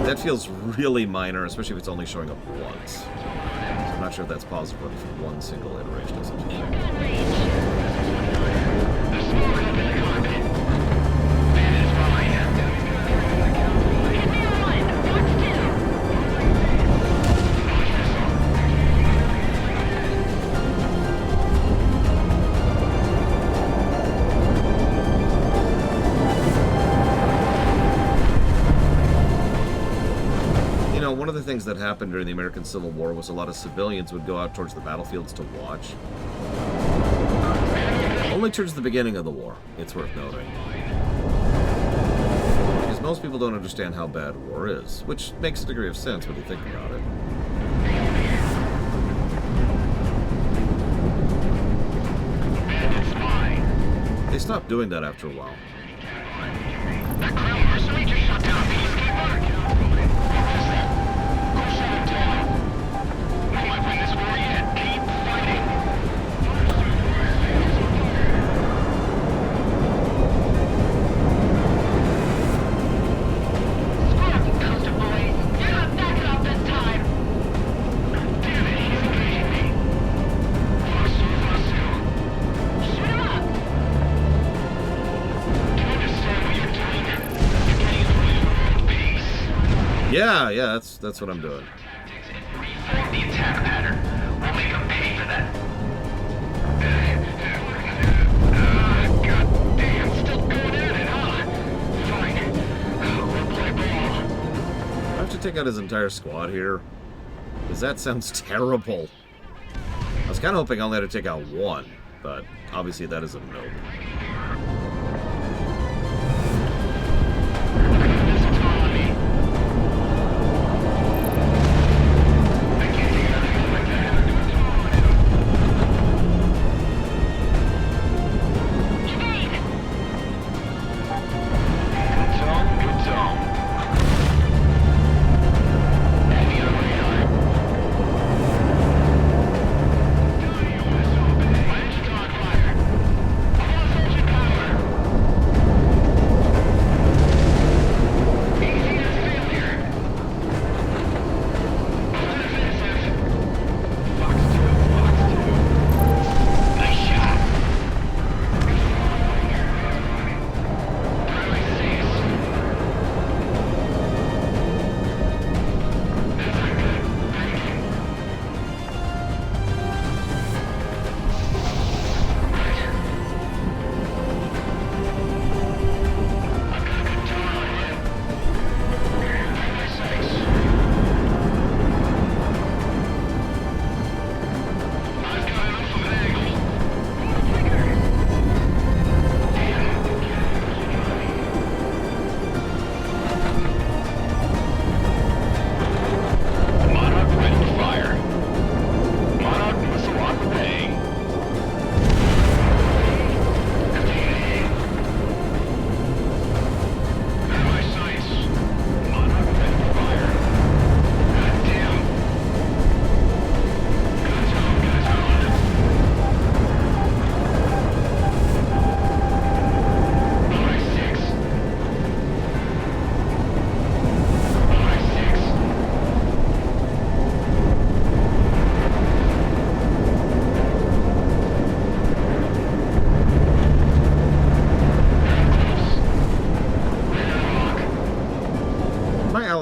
That feels really minor, especially if it's only showing up once. So I'm not sure if that's possible for one single iteration of something. Gun range. There's smoke up in the cockpit. It is mine. Hit me on one. Fox 2. You know, one of the things that happened during the American Civil War was a lot of civilians would go out towards the battlefields to watch. Only towards the beginning of the war, it's worth noting. Because most people don't understand how bad war is, which makes a degree of sense when you think about it. It's mine. They stopped doing that after a while. That crown mercenary just shot down a peacekeeper? What was that? Who shot him down? We might win this war yet. Keep fighting. Screw up, Coaster Boys. You're not backing off this time. Damn it, he's evading me. Shoot him up. Do you understand what you're doing? You're getting in the way of world peace. Yeah, that's what I'm doing. Tactics and reform the attack pattern. We'll make them pay for that. God damn, still going. take out his entire squad here? Because that sounds terrible. I was kind of hoping I only had to take out one, but obviously that is a nope.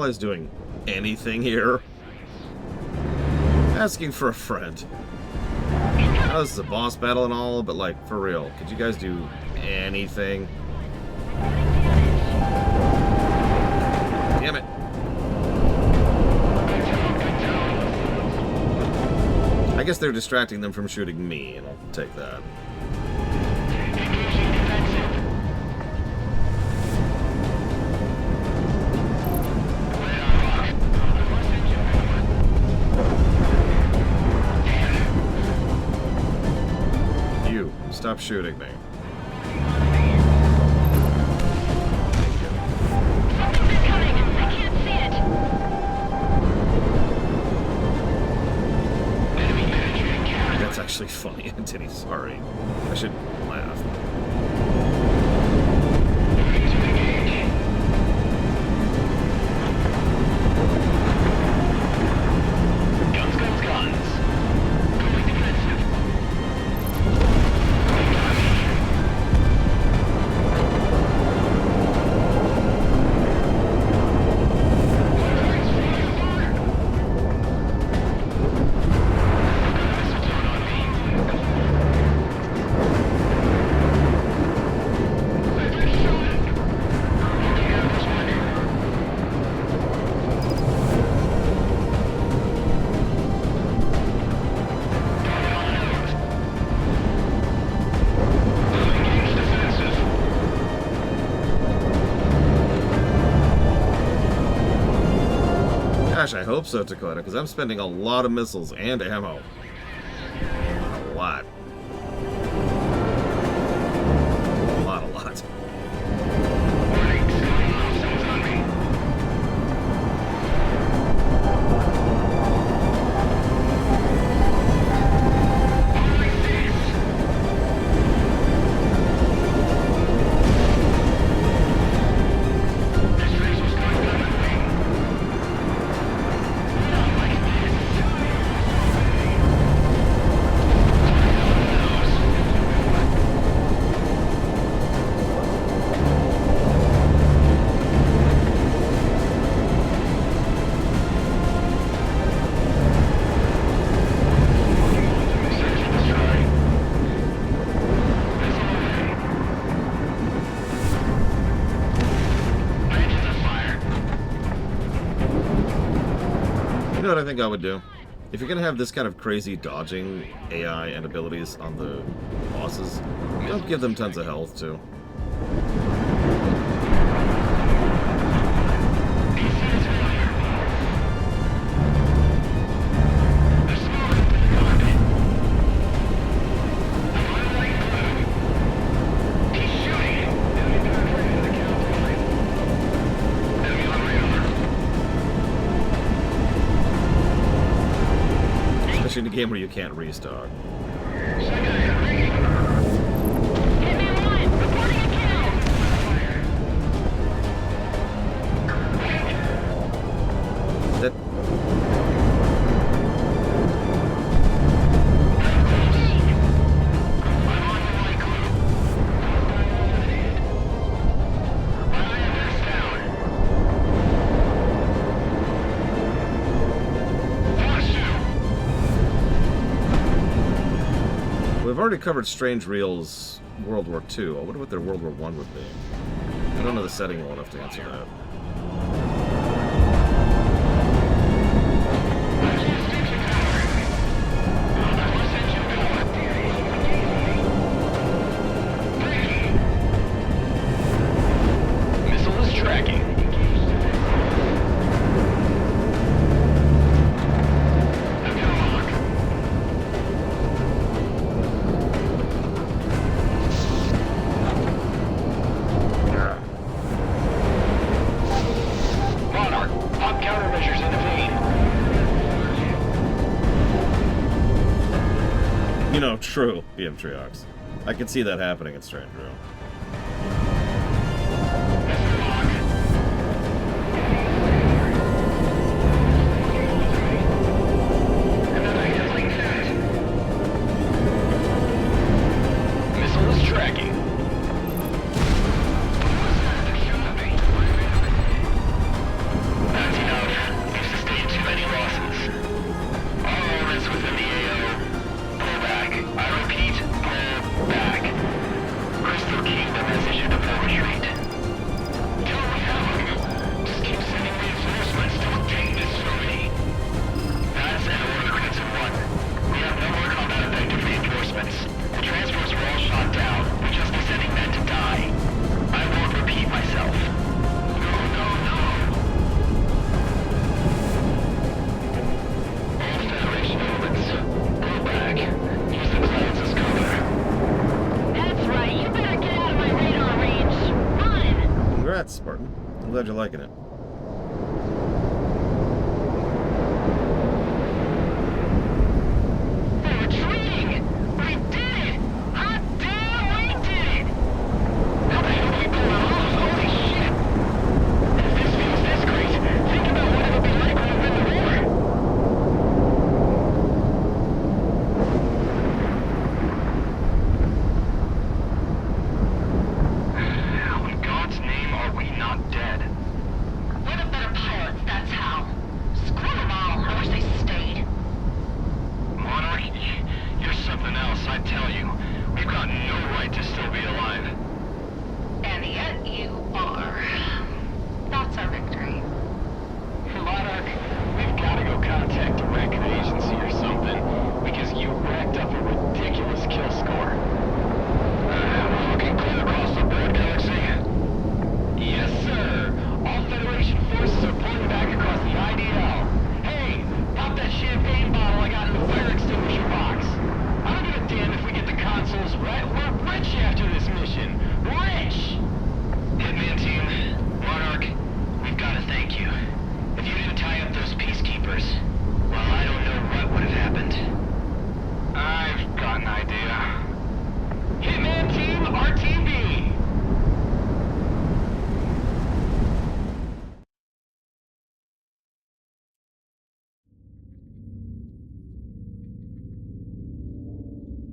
Is doing anything here? Asking for a friend. I know this is a boss battle and all, but like, for real, could you guys do anything? Damn it. I guess they're distracting them from shooting me, and I'll take that. Stop shooting me. Something's coming. I can't see it. That's actually funny, Anthony. Sorry. I should laugh. Gosh, I hope so, Dakota, because I'm spending a lot of missiles and ammo. A lot. A lot. I think I would do? If you're gonna have this kind of crazy dodging AI and abilities on the bosses, don't give them tons of health, too. Especially in a game where you can't restock. That... We've already covered Strange Reel's World War II. I wonder what their World War I would be. I don't know the setting well enough to answer that. Missile is tracking. Monarch, pop countermeasures in the vein. You know, true, BM Triox. I can see that happening in Strange Reel. Missile is tracking. That's enough. We've sustained too many losses. All orders within the AO. Pull back. I repeat, pull back. Crystal Kingdom has issued a full retreat. Tell me how. Just keep sending reinforcements. Don't take this from me. That's an order, Crimson One. We have no more combat effective reinforcements. The transfers were all shot down. We'll just be sending men to die. I won't repeat myself. No, no, no. All Federation elements. Pull back. Use the clouds as cover. That's right. You better get out of my radar range. Run! Congrats, Spartan. I'm glad you're liking it. They're retreating! We did it! Hot damn, we did it! How the hell do we pull it off? Holy shit! If this feels this great, think about what it'll be like when we win the war. How in God's name are we not dead? We're the better pilots, that's how. Screw them all. I wish they stayed. Monarch, you're something else, I tell you. We've got no right to still be alive. And yet you are. That's our victory. Monarch, we've got to go contact a record agency or something, because you racked up a ridiculous kill score. We're looking clear across the board, Galaxy. Yes, sir. All Federation forces are pulling back across the IDL. Hey, pop that champagne bottle I got in the fire extinguisher box. I don't give a damn if we get the consoles right. We're rich after this mission. Rich! Hitman team, Monarch, we've got to thank you. If you didn't tie up those peacekeepers, well, I don't know what would have happened. I've got an idea. Hitman team, RTB!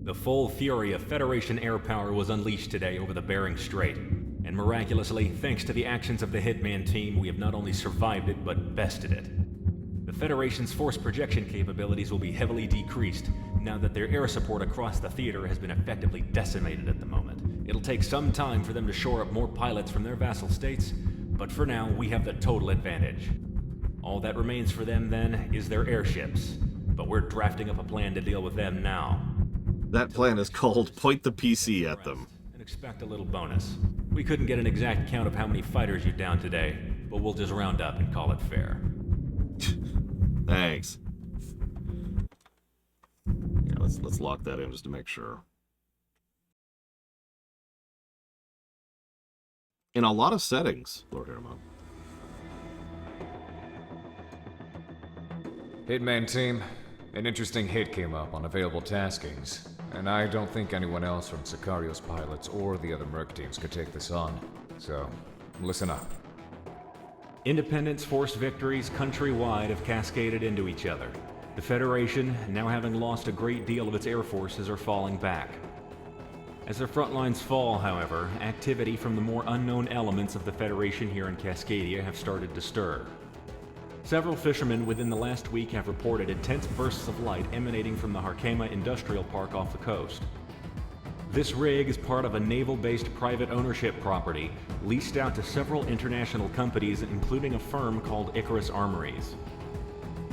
The full fury of Federation air power was unleashed today over the Bering Strait, and miraculously, thanks to the actions of the Hitman team, we have not only survived it, but bested it. The Federation's force projection capabilities will be heavily decreased now that their air support across the theater has been effectively decimated at the moment. It'll take some time for them to shore up more pilots from their vassal states, but for now, we have the total advantage. All that remains for them, then, is their airships. But we're drafting up a plan to deal with them now. That plan is called Point the PC at them. And expect a little bonus. We couldn't get an exact count of how many fighters you downed today, but we'll just round up and call it fair. Thanks. Yeah, let's lock that in just to make sure. In a lot of settings, Lord Hermon. Hitman team, an interesting hit came up on available taskings, and I don't think anyone else from Sicario's pilots or the other merc teams could take this on. So, listen up. Independence Force victories countrywide have cascaded into each other. The Federation, now having lost a great deal of its air forces, are falling back. As their front lines fall, however, activity from the more unknown elements of the Federation here in Cascadia have started to stir. Several fishermen within the last week have reported intense bursts of light emanating from the Harkema Industrial Park off the coast. This rig is part of a naval-based private ownership property leased out to several international companies, including a firm called Icarus Armories.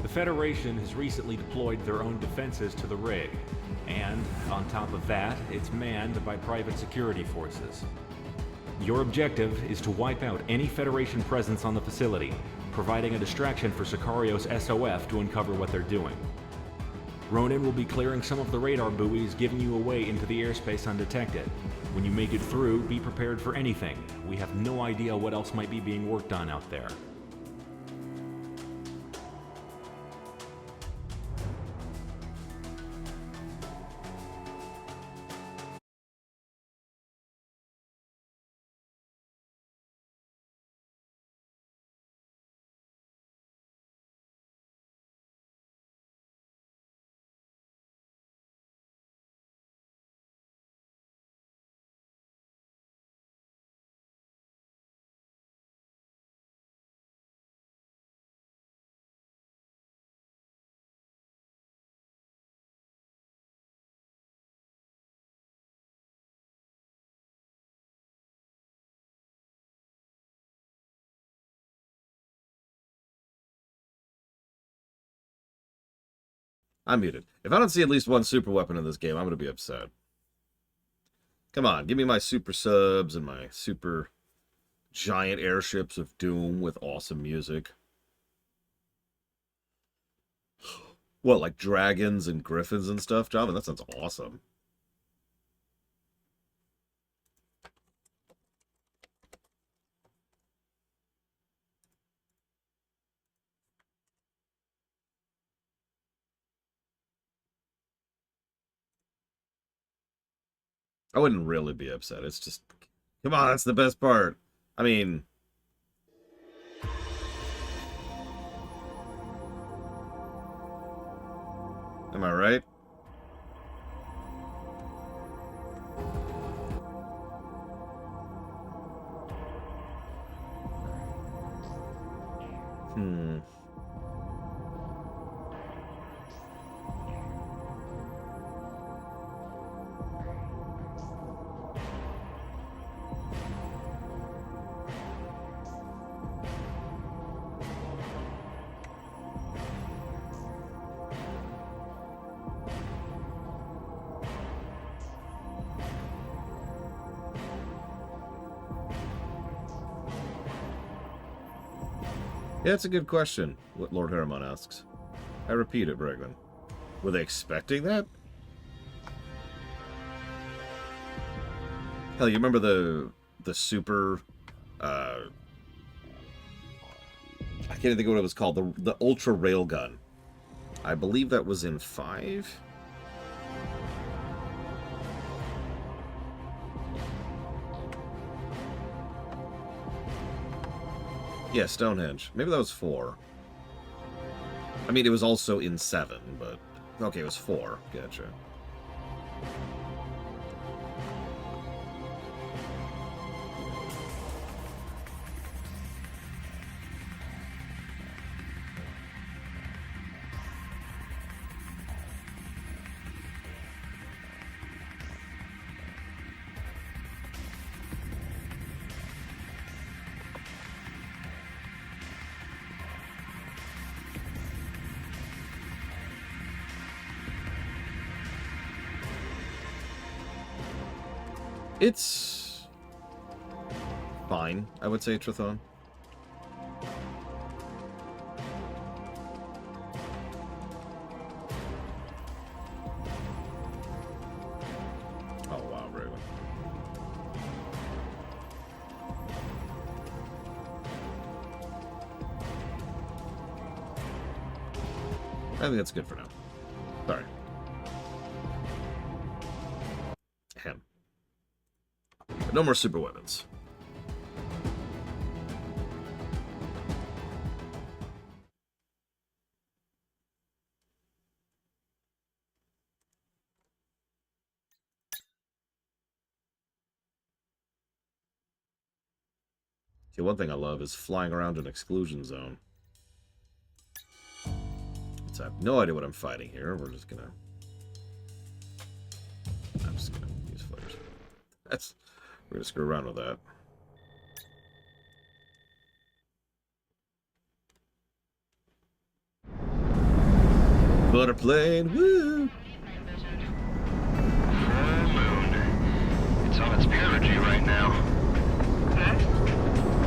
The Federation has recently deployed their own defenses to the rig, and, on top of that, it's manned by private security forces. Your objective is to wipe out any Federation presence on the facility, providing a distraction for Sicario's SOF to uncover what they're doing. Ronin will be clearing some of the radar buoys, giving you a way into the airspace undetected. When you make it through, be prepared for anything. We have no idea what else might be being worked on out there. I'm muted. If I don't see at least one super weapon in this game, I'm going to be upset. Come on, give me my super subs and my super giant airships of doom with awesome music. What, like dragons and griffins and stuff, Java? That sounds awesome. I wouldn't really be upset. It's just, come on, that's the best part. I mean, am I right? Yeah, it's a good question, what Lord Hermon asks. I repeat it, Bregman. Were they expecting that? Hell, you remember the super... I can't even think of what it was called. The Ultra Railgun. I believe that was in 5? Yeah, Stonehenge. Maybe that was 4. I mean, it was also in 7, but... Okay, it was 4. Gotcha. It's fine, I would say, Trithon. Oh, wow, really? I think that's good for now. Sorry. Him. But no more super weapons. See, one thing I love is flying around an exclusion zone. So I have no idea what I'm fighting here. I'm just gonna use flares. We're gonna screw around with that. Butter plane, woo! Full moon. It's on its perigee right now.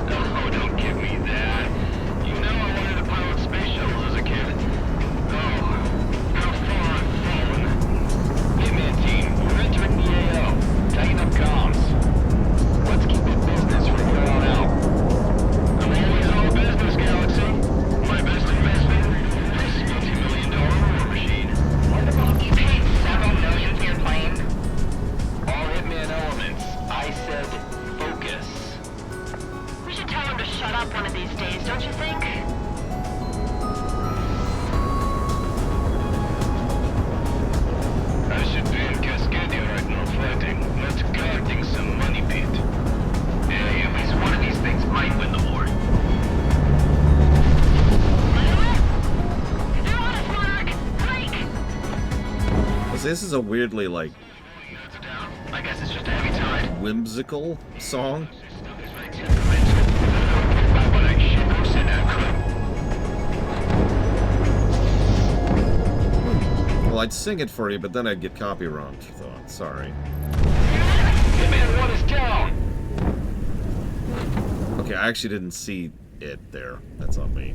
Oh, don't give me that. You know I wanted to pilot space shuttles as a kid. Oh, how far I've fallen. Wingman team, we're entering the AO. Tighten up comms. Let's keep it business from here on out. I'm always all business, Galaxy. My best investment? This multi-million-dollar war machine. You paid several million for your plane? All Hitman elements. I said focus. We should tell him to shut up one of these days, don't you think? I should be in Cascadia right now fighting, not guarding some money pit. Hey, at least one of these things might win the war. They're on us, Mark! Break! This is a weirdly, like, That's down. I guess it's just a heavy tide. whimsical song. Stuff is right temperamental. Why would I ship or send that crew? Well, I'd sing it for you, but then I'd get copyright. Thought, sorry. Hitman 1 is down! Okay, I actually didn't see it there. That's on me.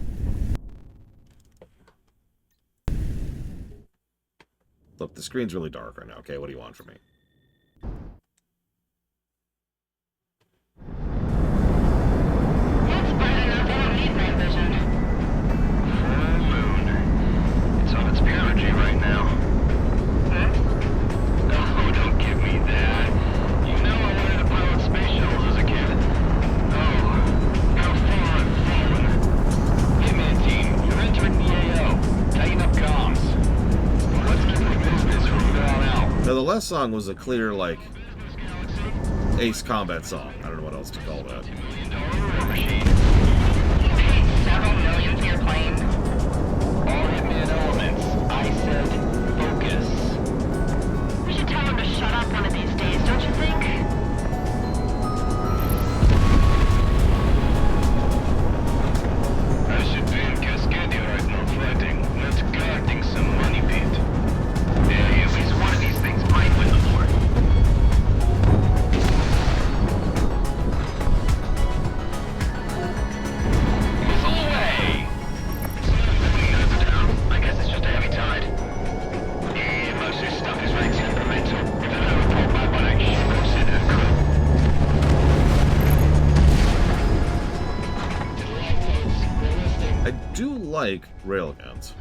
Look, the screen's really dark right now. Okay, what do you want from me? It's bright enough, I don't need night vision. Full moon. It's on its perigee right now. Oh, don't give me that. You know I wanted to pilot space shuttles as a kid. Oh, how far I've fallen. Hitman team, you're entering the AO. Tighten up comms. Let's keep the business from here on out. Now, the last song was a clear, like, Ace Combat song. I don't know what else to call that. War machine. You paid several million for your plane? All Hitman elements. I said focus. We should tell him to shut up one of these days, don't you think? I should be in Cascadia right now fighting, not guarding some money pit. Hey, at least one of these things might win the war. Missile away! That's down. I guess it's just a heavy tide. Yeah, most of this stuff is very temperamental. If I don't report back, why don't you go send that crew? I do like railguns.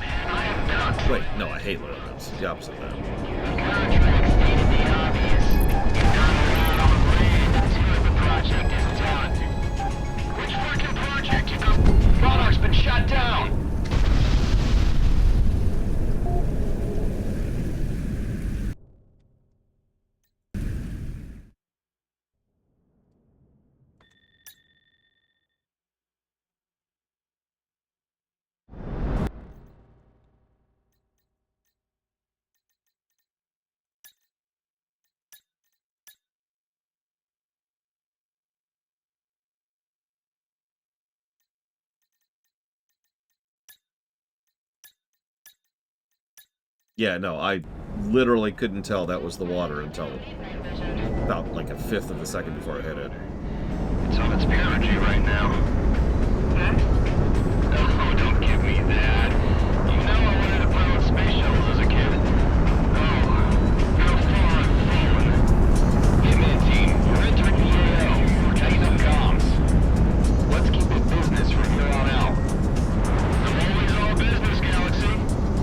Man, I am not. Wait, no, I hate railguns. The opposite of that. Contract stated the obvious. You've gone around on land until the project is done. Which fucking project, you know? Monarch's been shot down! Yeah, no, I literally couldn't tell that was the water until about like a fifth of a second before I hit it. It's on its perigee right now. Oh, don't give me that. You know I wanted to pilot space shuttles as a kid. Oh, how far I've fallen. Hitman team, we're entering the AO. Tighten up comms. Let's keep it business from here on out. I'm always all business, Galaxy.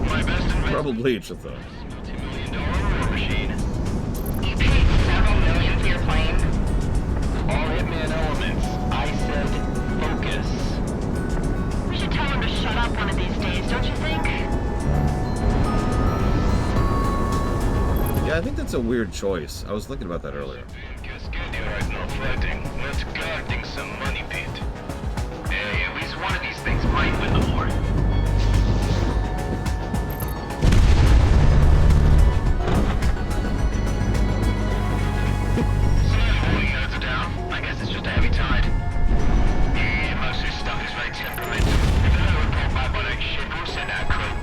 My best investment. Probably each of them. Multi-million-dollar war machine. You paid several million for your plane. All Hitman elements. I said focus. We should tell him to shut up one of these days, don't you think? Yeah, I think that's a weird choice. I was thinking about that earlier. Cascadia is not fighting. Let's guarding some money pit. Hey, at least one of these things might win the war. Slowing nodes are down. I guess it's just a heavy tide. Yeah, most of this stuff is very temperamental. If another report back by that ship, we'll send out crew.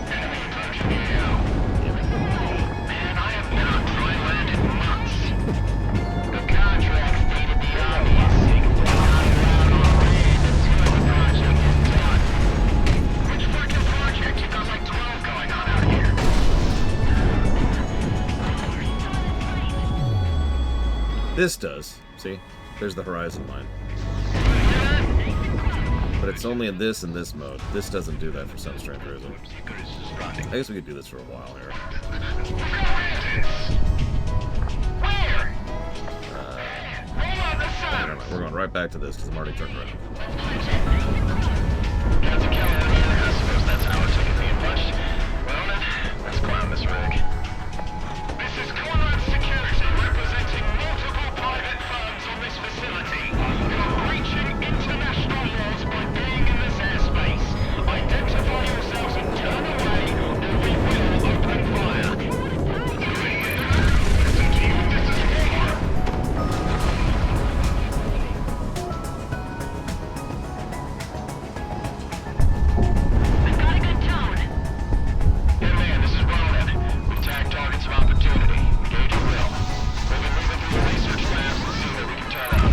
Enemy approaching AO. Man, I have been on dry land in months. The contract stated the obvious. I'm out on land until the project is done. Which fucking project? You've got like 12 going on out here. This does. See? There's the horizon line. But it's only in this and this mode. This doesn't do that for some strange reason. I guess we could do this for a while here. Where? Roll on the I sun! don't know. We're going right back to this because I'm already turned around. Captain Keller, I suppose that's our ticket being punched. Well then, let's climb this rig. This is Conrad Security, representing multiple private firms on this facility. You're breaching international laws by being in this airspace. Identify yourselves and turn away, or we will open fire. Listen to you, this is war. I've got a good tone. Hey man, this is Ronan. We've tagged targets of opportunity. Engage at will. We'll be moving through the research labs and see what we can turn on.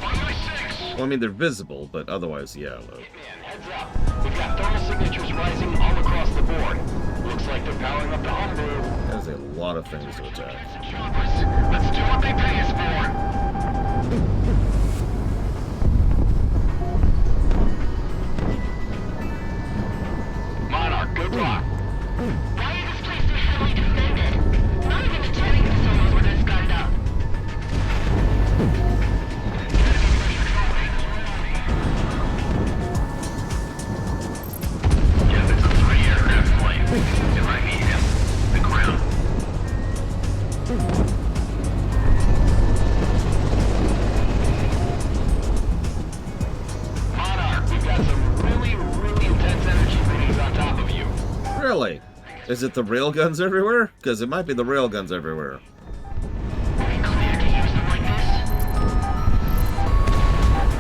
On my six! Well, I mean, they're visible, but otherwise, yeah. Look. Man, heads up. We've got thermal signatures rising all across the board. Looks like they're powering up the homebrew. That is a lot of things to attack. Choppers, let's do what they pay us for. Monarch, good luck. Why is this place so heavily defended? Not even the jamming facilities were this gunned up. Yeah, there's a 3-aircraft flight. If I need him, the ground. Monarch, we've got some really, really intense energy readings on top of you. Really? Is it the railguns everywhere? Because it might be the railguns everywhere. Are we clear to use them like this?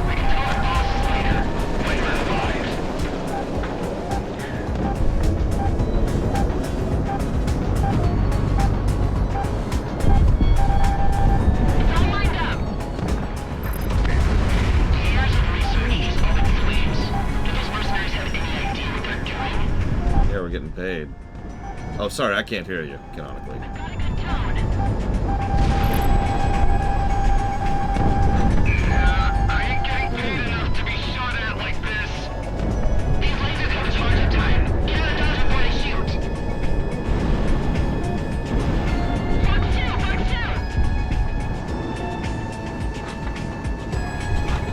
We can tell our bosses later. When we're alive. It's all lined up. Years of research just up in flames. Do those mercenaries have any idea what they're doing? Yeah, we're getting paid. Oh, sorry, I can't hear you, canonically. Got a good tone. I ain't getting paid enough to be shot at like this. These lasers have target time. Can't dodge before they shoot. Fox 2! Fox 2!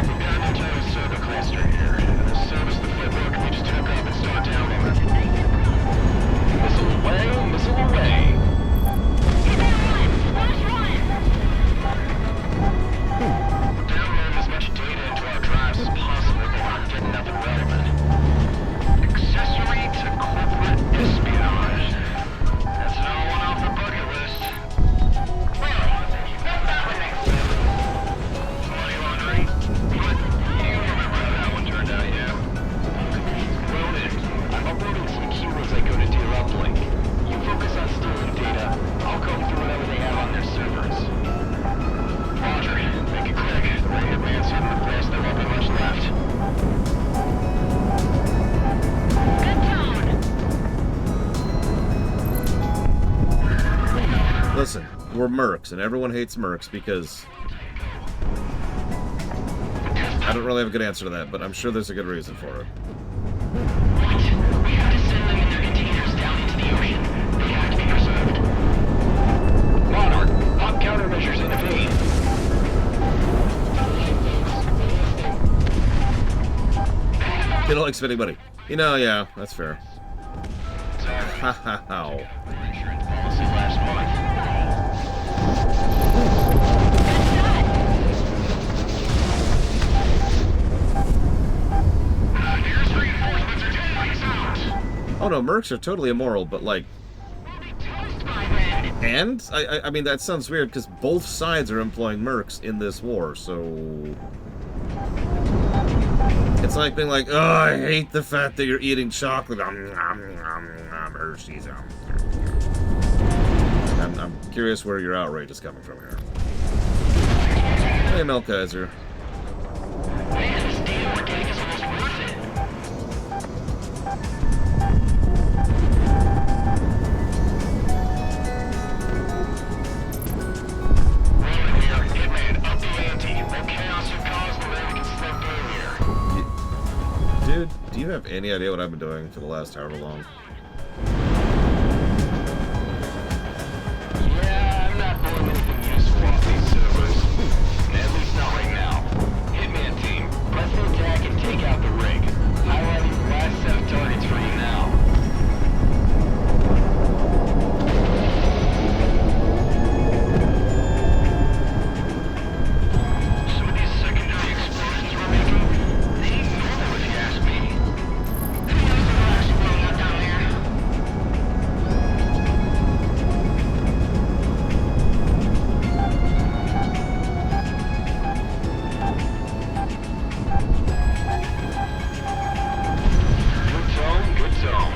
We've got an entire server cluster here. The service the flipbook we just took up and start downloading. Missile away, missile away. Hit that one! we're mercs, and everyone hates mercs because... I don't really have a good answer to that, but I'm sure there's a good reason for it. We have to send them in their containers down into the ocean. They have to be preserved. Monarch, pop countermeasures into vein. They don't like spending money. You know, yeah, that's fair. Ha ha ha. Insurance policy last month. Nearest reinforcements are 10 miles out. Oh no, mercs are totally immoral, but like... We'll be toast by then. And? I mean, that sounds weird, because both sides are employing mercs in this war, so... It's like being like, oh, I hate the fact that you're eating chocolate. Hershey's. I'm curious where your outrage is coming from here. Hey, Melkaiser. Man, this data we're getting is almost worth it. Roman here, Hitman, up the ante. More chaos and cause, the way we can slip through here. Dude, do you have any idea what I've been doing for the last however long? Yeah, I'm not doing anything useful off these servers. At least not right now. Hitman team, press the attack and take out the rig. Highlighting the last set of targets for you now. Some of these secondary explosions we're making, they ain't normal if you ask me. Who knows what will actually blow up down there? Good tone, good tone.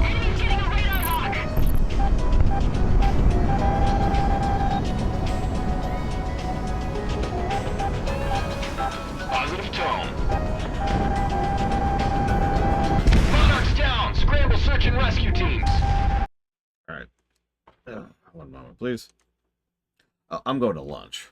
Enemy's getting a radar lock. Positive tone. Monarch's down! Scramble search and rescue teams! Alright. One moment, please. I'm going to lunch.